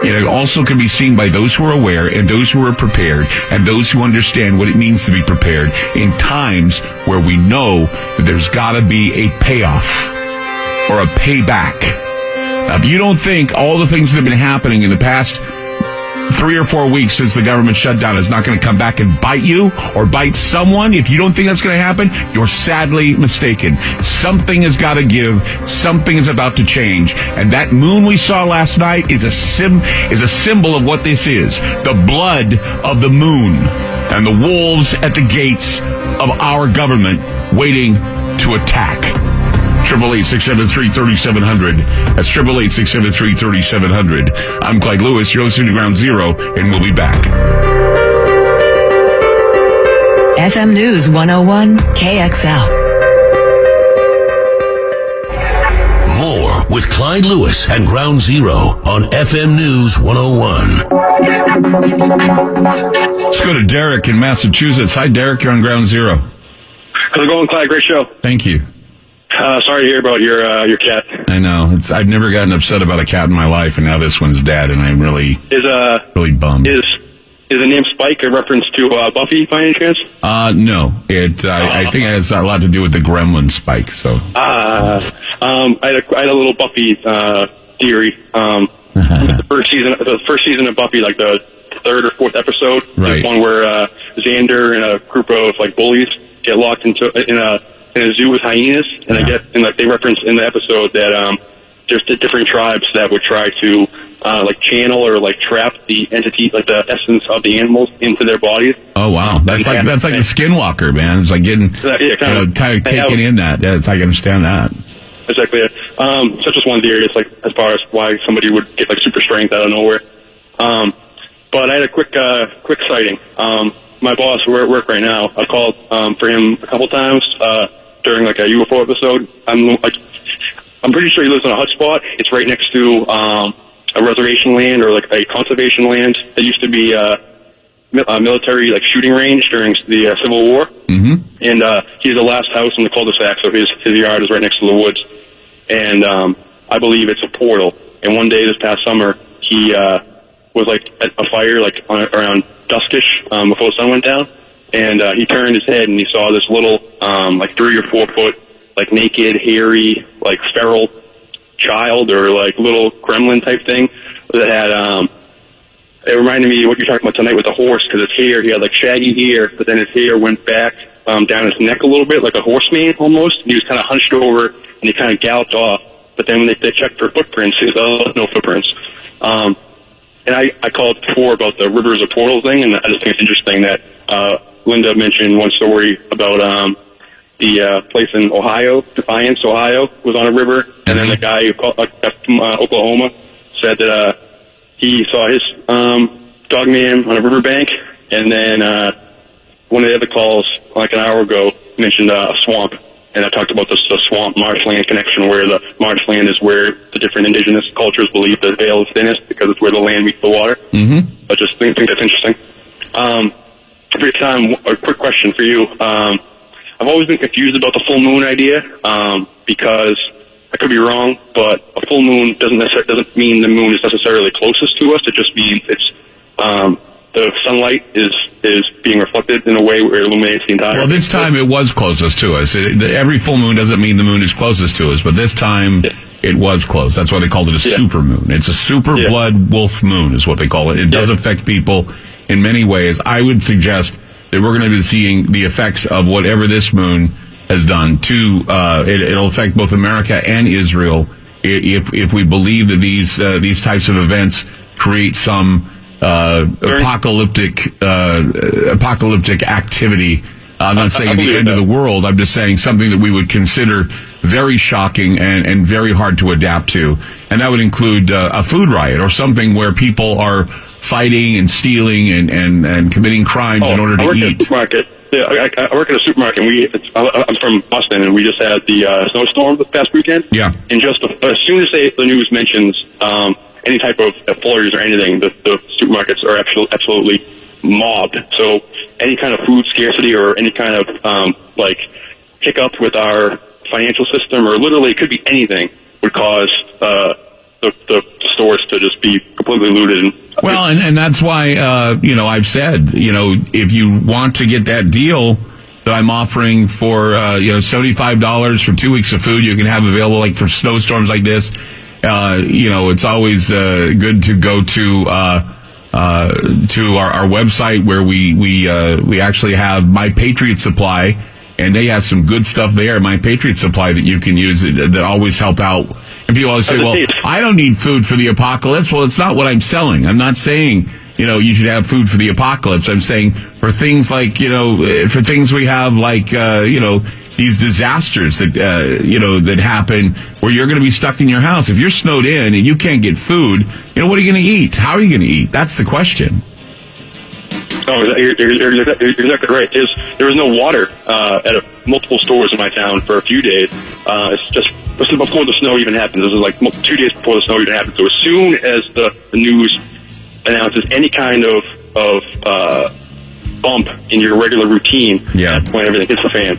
It also can be seen by those who are aware and those who are prepared and those who understand what it means to be prepared in times where we know that there's got to be a payoff or a payback. Now, if you don't think all the things that have been happening in the past 3 or 4 weeks since the government shutdown is not going to come back and bite you or bite someone, if you don't think that's going to happen, you're sadly mistaken. Something has got to give. Something is about to change. And that moon we saw last night is a symbol of what this is. The blood of the moon and the wolves at the gates of our government waiting to attack. 888-673-3700. That's 888-673-3700. I'm Clyde Lewis. You're listening to Ground Zero, and we'll be back. FM News 101 KXL. More with Clyde Lewis and Ground Zero on FM News 101. Let's go to Derek in Massachusetts. Hi, Derek. You're on Ground Zero. How's it going, Clyde? Great show. Thank you. Sorry to hear about your cat. I know. I've never gotten upset about a cat in my life, and now this one's dead, and I'm really bummed. Is the name Spike a reference to Buffy by any chance? No. I think it has a lot to do with the gremlin Spike. So. I had a little Buffy theory. The first season of Buffy, like the third or fourth episode, right. Is one where Xander and a group of like bullies get locked in a zoo with hyenas, and they reference in the episode that there's the different tribes that would try to channel or trap the entity, like the essence of the animals, into their bodies. Oh wow, that's like a skinwalker, man. It's like getting taking in that. Yeah, I understand that. Exactly. So just one theory. It's like as far as why somebody would get like super strength out of nowhere. But I had a quick sighting. My boss, we're at work right now. I called for him a couple times during like a UFO episode. I'm pretty sure he lives on a hut spot. It's right next to a reservation land or like a conservation land that used to be a military like shooting range during the Civil War. Mm-hmm. And he's the last house in the cul-de-sac, so his yard is right next to the woods. And I believe it's a portal. And one day this past summer, he was like at a fire like around duskish before the sun went down, and he turned his head and he saw this little like 3 or 4 foot like naked, hairy, like feral child or like little gremlin type thing that had it reminded me of what you're talking about tonight with the horse, because his hair, he had like shaggy hair, but then his hair went back down his neck a little bit like a horse mane almost, and he was kind of hunched over and he kind of galloped off. But then when they checked for footprints, he was no footprints. And I called before about the rivers of portal thing, and I just think it's interesting that Linda mentioned one story about the place in Ohio, Defiance, Ohio, was on a river, and then the guy who called from Oklahoma said that he saw his dog man on a riverbank, and then one of the other calls, like an hour ago, mentioned a swamp. And I talked about the swamp marshland connection, where the marshland is where the different indigenous cultures believe the veil is thinnest because it's where the land meets the water. Mm-hmm. I just think that's interesting. Every time, a quick question for you. I've always been confused about the full moon idea because I could be wrong, but a full moon doesn't mean the moon is necessarily closest to us. It just means it's the sunlight is being reflected in a way where it illuminates the entire. Well, this time it was closest to us. Every full moon doesn't mean the moon is closest to us, but this time it was close. That's why they called it a super moon. It's a super blood wolf moon is what they call it. It does affect people in many ways. I would suggest that we're going to be seeing the effects of whatever this moon has done to, it'll affect both America and Israel if we believe that these types of events create some apocalyptic activity. I'm not saying the end of the world. I'm just saying something that we would consider very shocking and very hard to adapt to. And that would include a food riot or something where people are fighting and stealing and committing crimes in order to eat. I work at a supermarket. I'm from Boston, and we just had the snowstorm this past weekend. Yeah. And just as soon as the news mentions any type of flurries or anything, the supermarkets are absolutely mobbed. So any kind of food scarcity or any kind of hiccup with our financial system, or literally it could be anything, would cause the stores to just be completely looted. Well, and that's why I've said, if you want to get that deal that I'm offering for $75 for 2 weeks of food you can have available, like for snowstorms like this. It's always good to go to our website where we actually have My Patriot Supply, and they have some good stuff there, My Patriot Supply, that you can use that always help out. And people always say, well, I don't need food for the apocalypse. Well, it's not what I'm selling. I'm not saying, you should have food for the apocalypse. I'm saying for things like, for things we have like, these disasters that, that happen where you're going to be stuck in your house. If you're snowed in and you can't get food, what are you going to eat? How are you going to eat? That's the question. Oh, you're exactly right. There was no water at multiple stores in my town for a few days. This is before the snow even happened. This is like 2 days before the snow even happened. So as soon as the news announces any kind of bump in your regular routine, that's when everything hits the fan.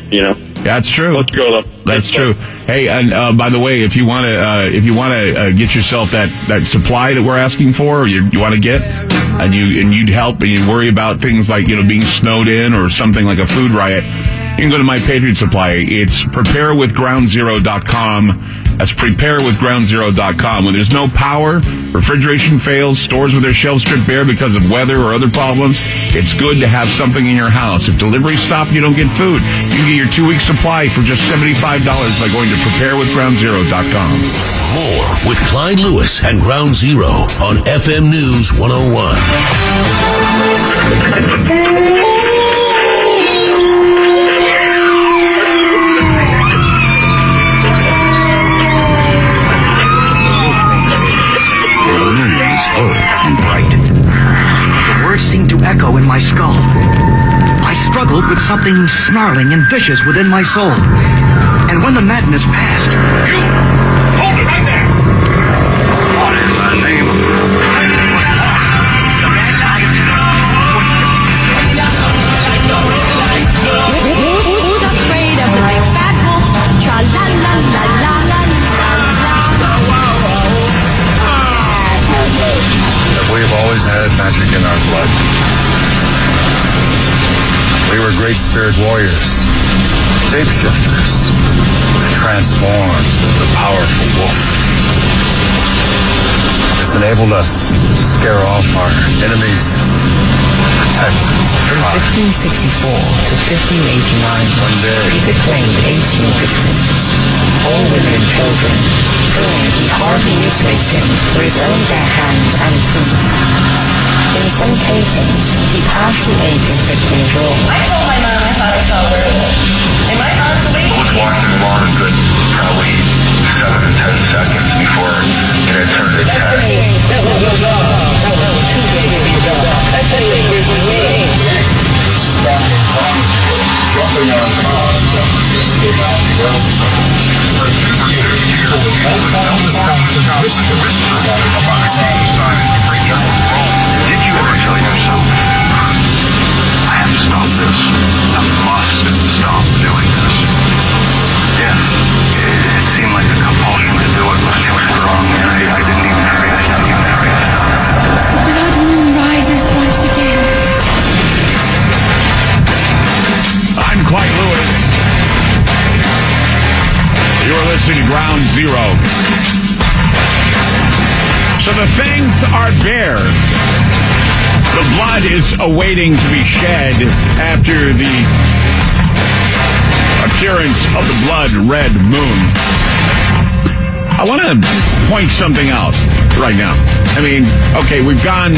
That's true. Let's go, though. That's true. Hey, and by the way, if you want to get yourself that supply that we're asking for, or you want to get, and you'd help, and you worry about things like being snowed in or something like a food riot, you can go to My Patriot Supply. It's preparewithgroundzero.com. That's preparewithgroundzero.com. When there's no power, refrigeration fails, stores with their shelves stripped bare because of weather or other problems, it's good to have something in your house. If deliveries stop and you don't get food, you can get your 2-week supply for just $75 by going to preparewithgroundzero.com. More with Clyde Lewis and Ground Zero on FM News 101. And bright. The words seemed to echo in my skull. I struggled with something snarling and vicious within my soul. And when the madness passed... You! Hold it right there! What is the name of Who's afraid of the big fat wolf? Tra-la-la-la-la-la-la-la. We've always had magic in our blood. We were great spirit warriors, shapeshifters, that transformed the powerful wolf. This enabled us to scare off our enemies, protect From 1564 to 1589, one day. Peter claimed 18 victims, all women and children, whom he hardly used victims for his own bare hand and teeth. In some cases, he partially ate his victims raw. I told my mom I thought I saw a werewolf. Am I wrong to believe? I was walking along a good probably 7 to 10 seconds before it had turned its head. That was too big to be done. That thing was way. Jumping on cars and escape out the road. For 2 years here, the illness comes and listen to whisper about it amongst the signs to bring you home. Did you ever tell yourself, I have to stop this. I must stop doing this. Yes, it seemed like a compulsion to do it, but it was wrong. I didn't even hurry. I didn't even hurry. The blood moon rises once again. I'm Clyde Lewis. You're listening to Ground Zero. So the fangs are bare. The blood is awaiting to be shed after the appearance of the blood-red moon. I want to point something out right now. I mean, okay, we've gone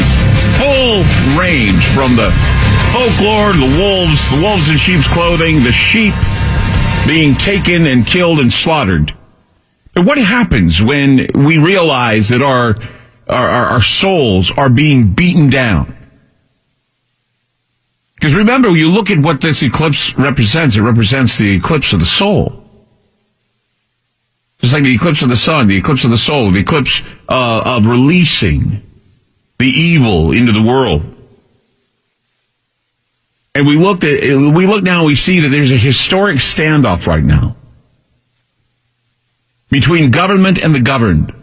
full range from the folklore, the wolves in sheep's clothing, the sheep being taken and killed and slaughtered. But what happens when we realize that our souls are being beaten down? Because remember, you look at what this eclipse represents. It represents the eclipse of the soul. Just like the eclipse of the sun, the eclipse of the soul, the eclipse of releasing the evil into the world. And we look now and we see that there's a historic standoff right now between government and the governed.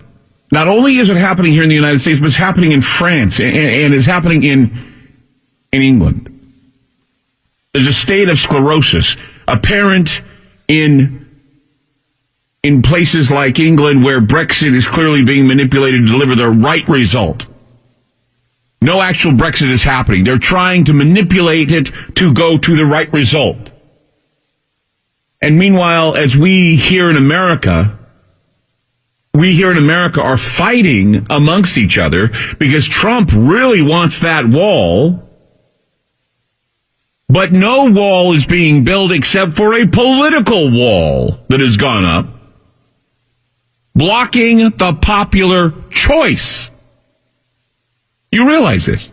Not only is it happening here in the United States, but it's happening in France and it's happening in England. There's a state of sclerosis apparent in places like England where Brexit is clearly being manipulated to deliver the right result. No actual Brexit is happening. They're trying to manipulate it to go to the right result. And meanwhile, as we here in America are fighting amongst each other because Trump really wants that wall. But no wall is being built except for a political wall that has gone up, blocking the popular choice. You realize this.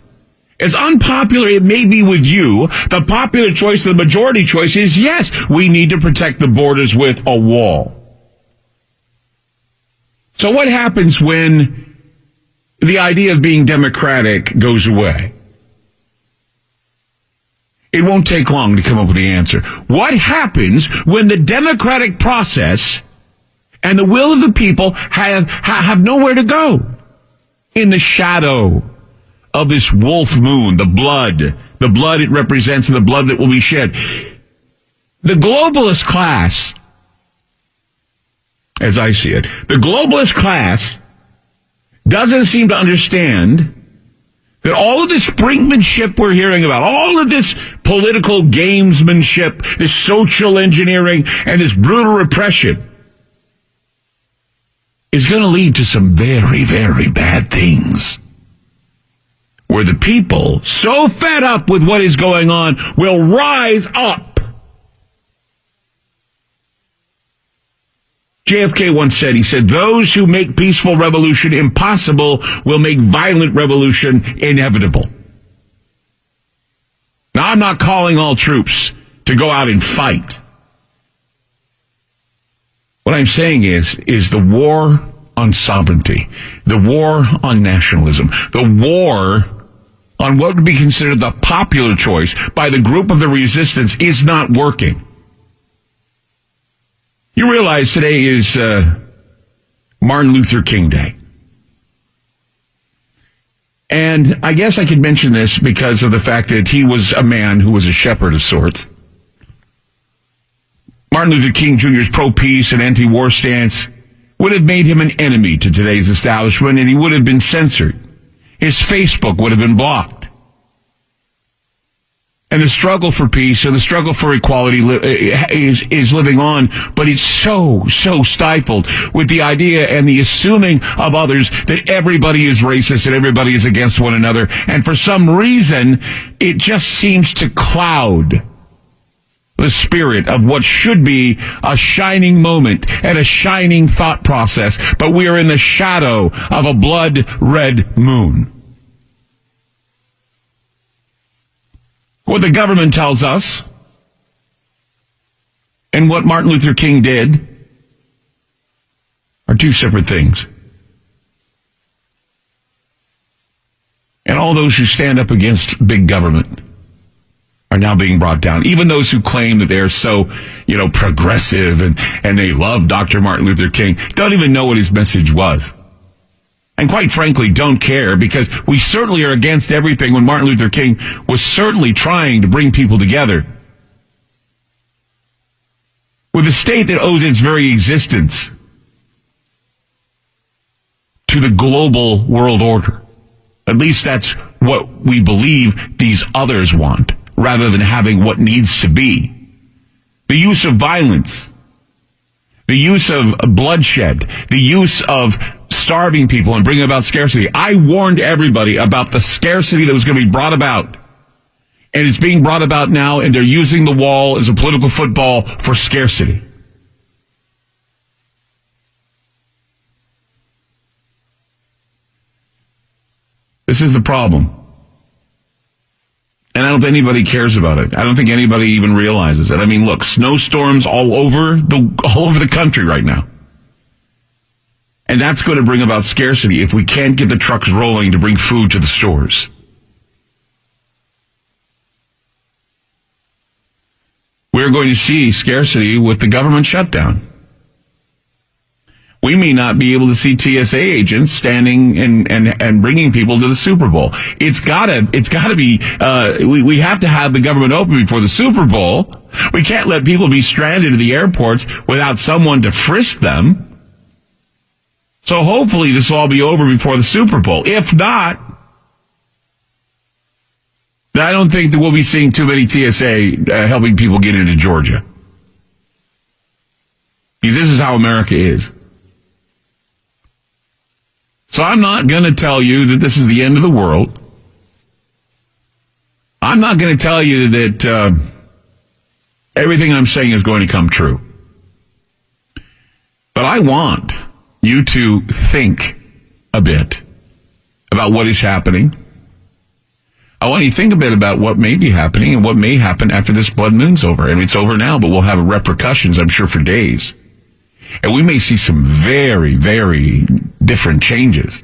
As unpopular it may be with you, the popular choice, the majority choice is, yes, we need to protect the borders with a wall. So what happens when the idea of being democratic goes away? It won't take long to come up with the answer. What happens when the democratic process and the will of the people have nowhere to go? In the shadow of this wolf moon, the blood it represents and the blood that will be shed. The globalist class, as I see it, the globalist class doesn't seem to understand that all of this brinkmanship we're hearing about, all of this political gamesmanship, this social engineering, and this brutal repression is going to lead to some very, very bad things. Where the people, so fed up with what is going on, will rise up. JFK once said, he said, those who make peaceful revolution impossible will make violent revolution inevitable. Now, I'm not calling all troops to go out and fight. What I'm saying is the war on sovereignty, the war on nationalism, the war on what would be considered the popular choice by the group of the resistance is not working. You realize today is Martin Luther King Day. And I guess I could mention this because of the fact that he was a man who was a shepherd of sorts. Martin Luther King Jr.'s pro-peace and anti-war stance would have made him an enemy to today's establishment, and he would have been censored. His Facebook would have been blocked. And the struggle for peace and the struggle for equality is living on, but it's so stifled with the idea and the assuming of others that everybody is racist and everybody is against one another. And for some reason, it just seems to cloud the spirit of what should be a shining moment and a shining thought process, but we are in the shadow of a blood-red moon. What the government tells us and what Martin Luther King did are two separate things. And all those who stand up against big government are now being brought down. Even those who claim that they're so, progressive and they love Dr. Martin Luther King don't even know what his message was. And quite frankly, don't care, because we certainly are against everything when Martin Luther King was certainly trying to bring people together. With a state that owes its very existence to the global world order. At least that's what we believe these others want, rather than having what needs to be. The use of violence, the use of bloodshed, the use of starving people and bringing about scarcity. I warned everybody about the scarcity that was going to be brought about. And it's being brought about now, and they're using the wall as a political football for scarcity. This is the problem. And I don't think anybody cares about it. I don't think anybody even realizes it. I mean, look, snowstorms all over the country right now. And that's going to bring about scarcity if we can't get the trucks rolling to bring food to the stores. We're going to see scarcity with the government shutdown. We may not be able to see TSA agents standing and bringing people to the Super Bowl. It's gotta be, we have to have the government open before the Super Bowl. We can't let people be stranded at the airports without someone to frisk them. So hopefully this will all be over before the Super Bowl. If not, then I don't think that we'll be seeing too many TSA helping people get into Georgia. Because this is how America is. So I'm not going to tell you that this is the end of the world. I'm not going to tell you that everything I'm saying is going to come true. But I want you to think a bit about what is happening. I want you to think a bit about what may be happening and what may happen after this blood moon's over. And it's over now, but we'll have repercussions, I'm sure, for days. And we may see some very, very different changes.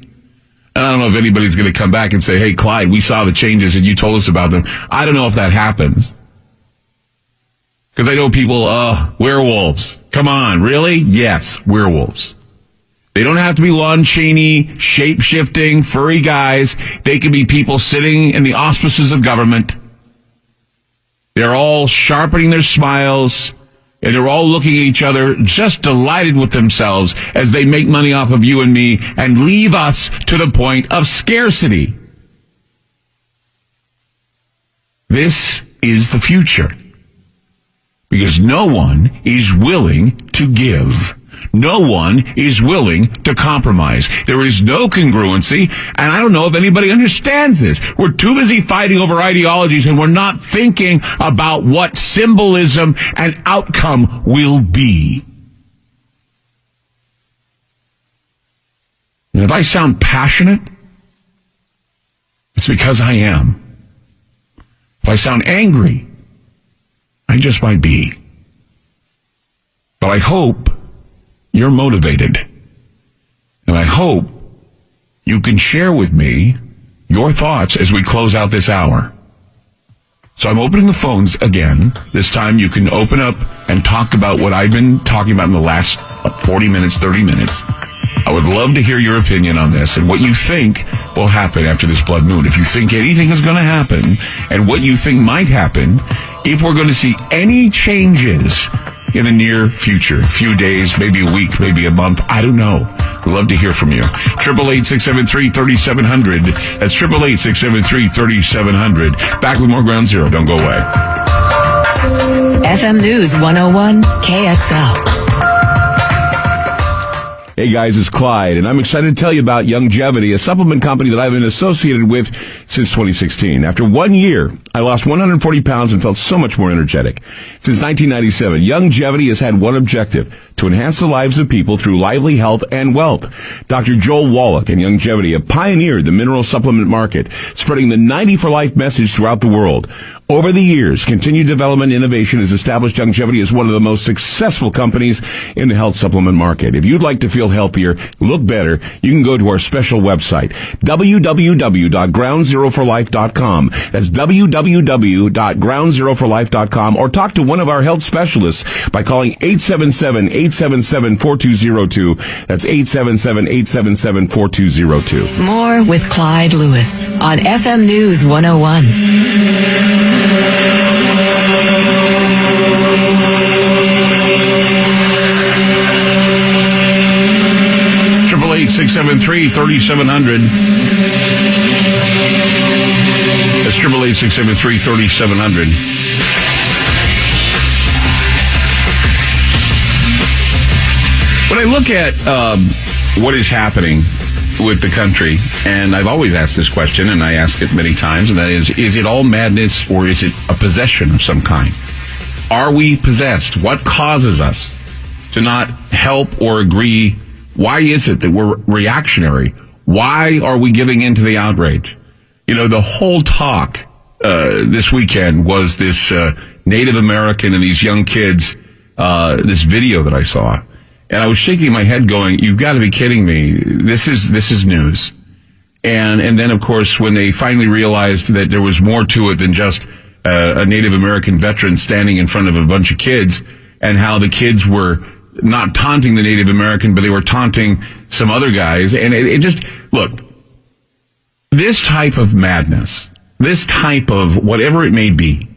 And I don't know if anybody's going to come back and say, hey, Clyde, we saw the changes and you told us about them. I don't know if that happens. Because I know people, werewolves. Come on, really? Yes, werewolves. They don't have to be Lon Chaney, shape-shifting, furry guys. They can be people sitting in the auspices of government. They're all sharpening their smiles, and they're all looking at each other, just delighted with themselves as they make money off of you and me and leave us to the point of scarcity. This is the future. Because no one is willing to give. No one is willing to compromise. There is no congruency, and I don't know if anybody understands this. We're too busy fighting over ideologies, and we're not thinking about what symbolism and outcome will be. And if I sound passionate, it's because I am. If I sound angry, I just might be. But I hope you're motivated. And I hope you can share with me your thoughts as we close out this hour. So I'm opening the phones again. This time you can open up and talk about what I've been talking about in the last 40 minutes, 30 minutes. I would love to hear your opinion on this and what you think will happen after this blood moon. If you think anything is going to happen and what you think might happen if we're going to see any changes in the near future, a few days, maybe a week, maybe a month. I don't know. We'd love to hear from you. 888-673-3700. That's 888-673-3700. Back with more Ground Zero. Don't go away. FM News 101 KXL. Hey guys, it's Clyde, and I'm excited to tell you about Youngevity, a supplement company that I've been associated with since 2016. After 1 year, I lost 140 pounds and felt so much more energetic. Since 1997, Youngevity has had one objective: to enhance the lives of people through lively health and wealth. Dr. Joel Wallach and Youngevity have pioneered the mineral supplement market, spreading the 90 for life message throughout the world. Over the years, continued development and innovation has established Youngevity as one of the most successful companies in the health supplement market. If you'd like to feel healthier, look better, you can go to our special website, www.groundzeroforlife.com. That's www.groundzeroforlife.com, or talk to one of our health specialists by calling 877-877-4202. That's 877-877-4202. More with Clyde Lewis on FM News 101. 673-3700. That's 888-673-3700. When I look at what is happening with the country, and I've always asked this question, and I ask it many times, and that is it all madness or is it a possession of some kind? Are we possessed? What causes us to not help or agree? Why is it that we're reactionary? Why are we giving in to the outrage? You know, the whole talk this weekend was this Native American and these young kids, this video that I saw. And I was shaking my head going, you've got to be kidding me. This is news. And then, of course, when they finally realized that there was more to it than just a Native American veteran standing in front of a bunch of kids, and how the kids were not taunting the Native American, but they were taunting some other guys. And it just, look, this type of madness, this type of whatever it may be,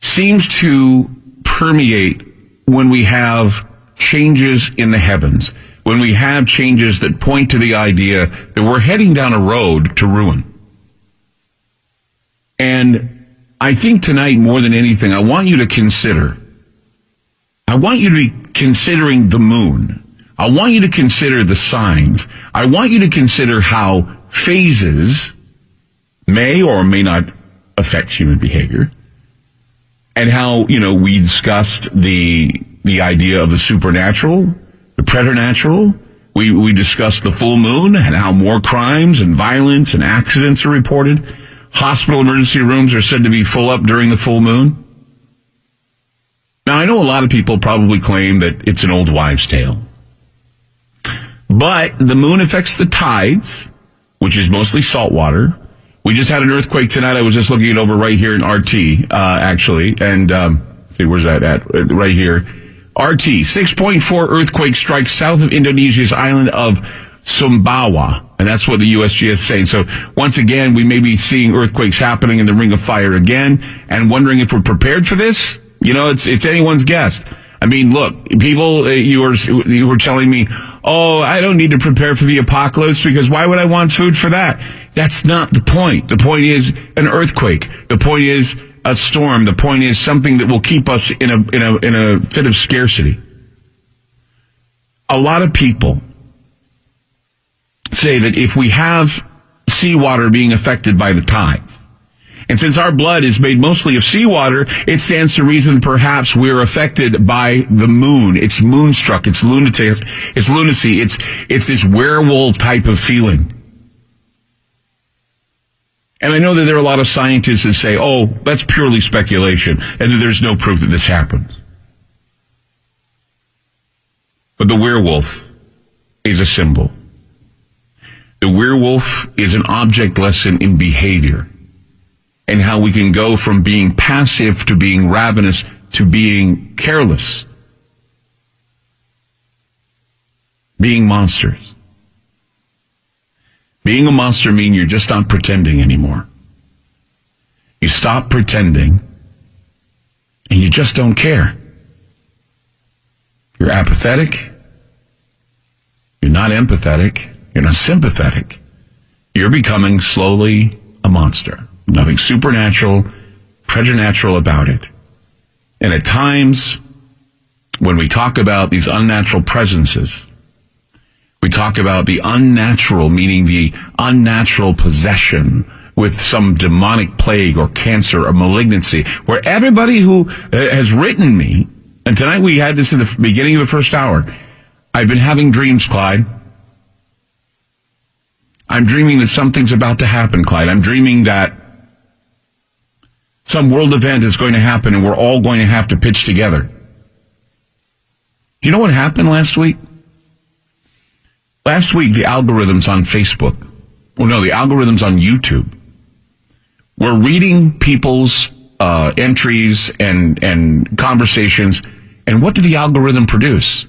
seems to permeate when we have changes in the heavens, when we have changes that point to the idea that we're heading down a road to ruin. And I think tonight, more than anything, I want you to consider, I want you to be considering the moon. I want you to consider the signs. I want you to consider how phases may or may not affect human behavior. And how, we discussed the idea of the supernatural, the preternatural. We discussed the full moon and how more crimes and violence and accidents are reported. Hospital emergency rooms are said to be full up during the full moon. Now, I know a lot of people probably claim that it's an old wives' tale. But the moon affects the tides, which is mostly salt water. We just had an earthquake tonight. I was just looking it over right here in RT, actually. And, see, where's that at? Right here. RT, 6.4 earthquake strikes south of Indonesia's island of Sumbawa. And that's what the USGS is saying. So, once again, we may be seeing earthquakes happening in the Ring of Fire again and wondering if we're prepared for this. It's anyone's guess. I mean, look, people, you were telling me, oh, I don't need to prepare for the apocalypse because why would I want food for that? That's not the point. The point is an earthquake. The point is a storm. The point is something that will keep us in a fit of scarcity. A lot of people say that if we have seawater being affected by the tides, and since our blood is made mostly of seawater, it stands to reason perhaps we're affected by the moon. It's moonstruck. It's lunacy. It's this werewolf type of feeling. And I know that there are a lot of scientists that say, oh, that's purely speculation, and that there's no proof that this happens. But the werewolf is a symbol. The werewolf is an object lesson in behavior. And how we can go from being passive to being ravenous to being careless. Being monsters. Being a monster means you're just not pretending anymore. You stop pretending and you just don't care. You're apathetic. You're not empathetic. You're not sympathetic. You're becoming slowly a monster. Nothing supernatural, preternatural about it. And at times, when we talk about these unnatural presences, we talk about the unnatural, meaning the unnatural possession with some demonic plague or cancer or malignancy, where everybody who has written me, and tonight we had this in the beginning of the first hour, I've been having dreams, Clyde. I'm dreaming that something's about to happen, Clyde. I'm dreaming that some world event is going to happen and we're all going to have to pitch together. Do you know what happened last week? Last week, the algorithms on Facebook, the algorithms on YouTube were reading people's entries and conversations. And what did the algorithm produce?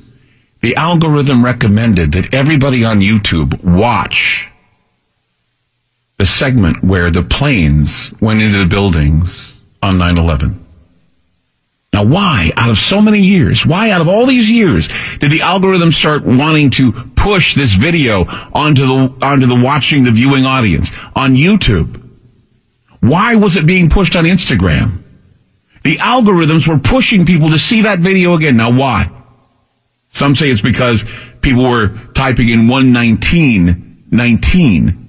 The algorithm recommended that everybody on YouTube watch the segment where the planes went into the buildings on 9/11. Now, why, out of so many years, why out of all these years, did the algorithm start wanting to push this video onto the watching, the viewing audience on YouTube? Why was it being pushed on Instagram? The algorithms were pushing people to see that video again. Now, why? Some say it's because people were typing in 11919.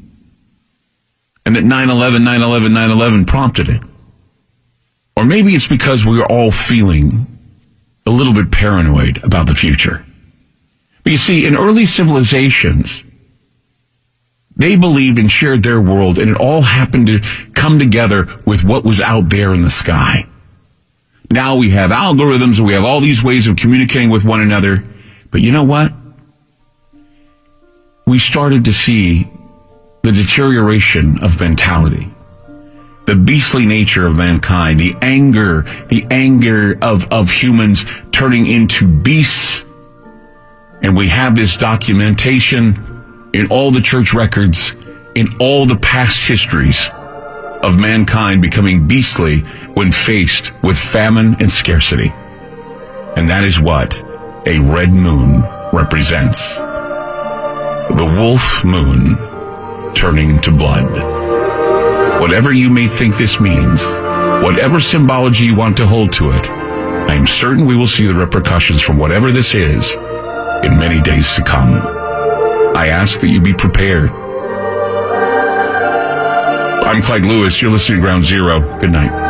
And that 9/11, 9/11, 9/11 prompted it. Or maybe it's because we are all feeling a little bit paranoid about the future. But you see, in early civilizations, they believed and shared their world, and it all happened to come together with what was out there in the sky. Now we have algorithms, and we have all these ways of communicating with one another. But you know what? We started to see the deterioration of mentality, the beastly nature of mankind, the anger of humans turning into beasts. And we have this documentation in all the church records, in all the past histories of mankind becoming beastly when faced with famine and scarcity. And that is what a red moon represents. The wolf moon turning to blood. Whatever you may think this means, whatever symbology you want to hold to it, I am certain we will see the repercussions from whatever this is in many days to come. I ask that you be prepared. I'm Clyde Lewis. You're listening to Ground Zero. Good night.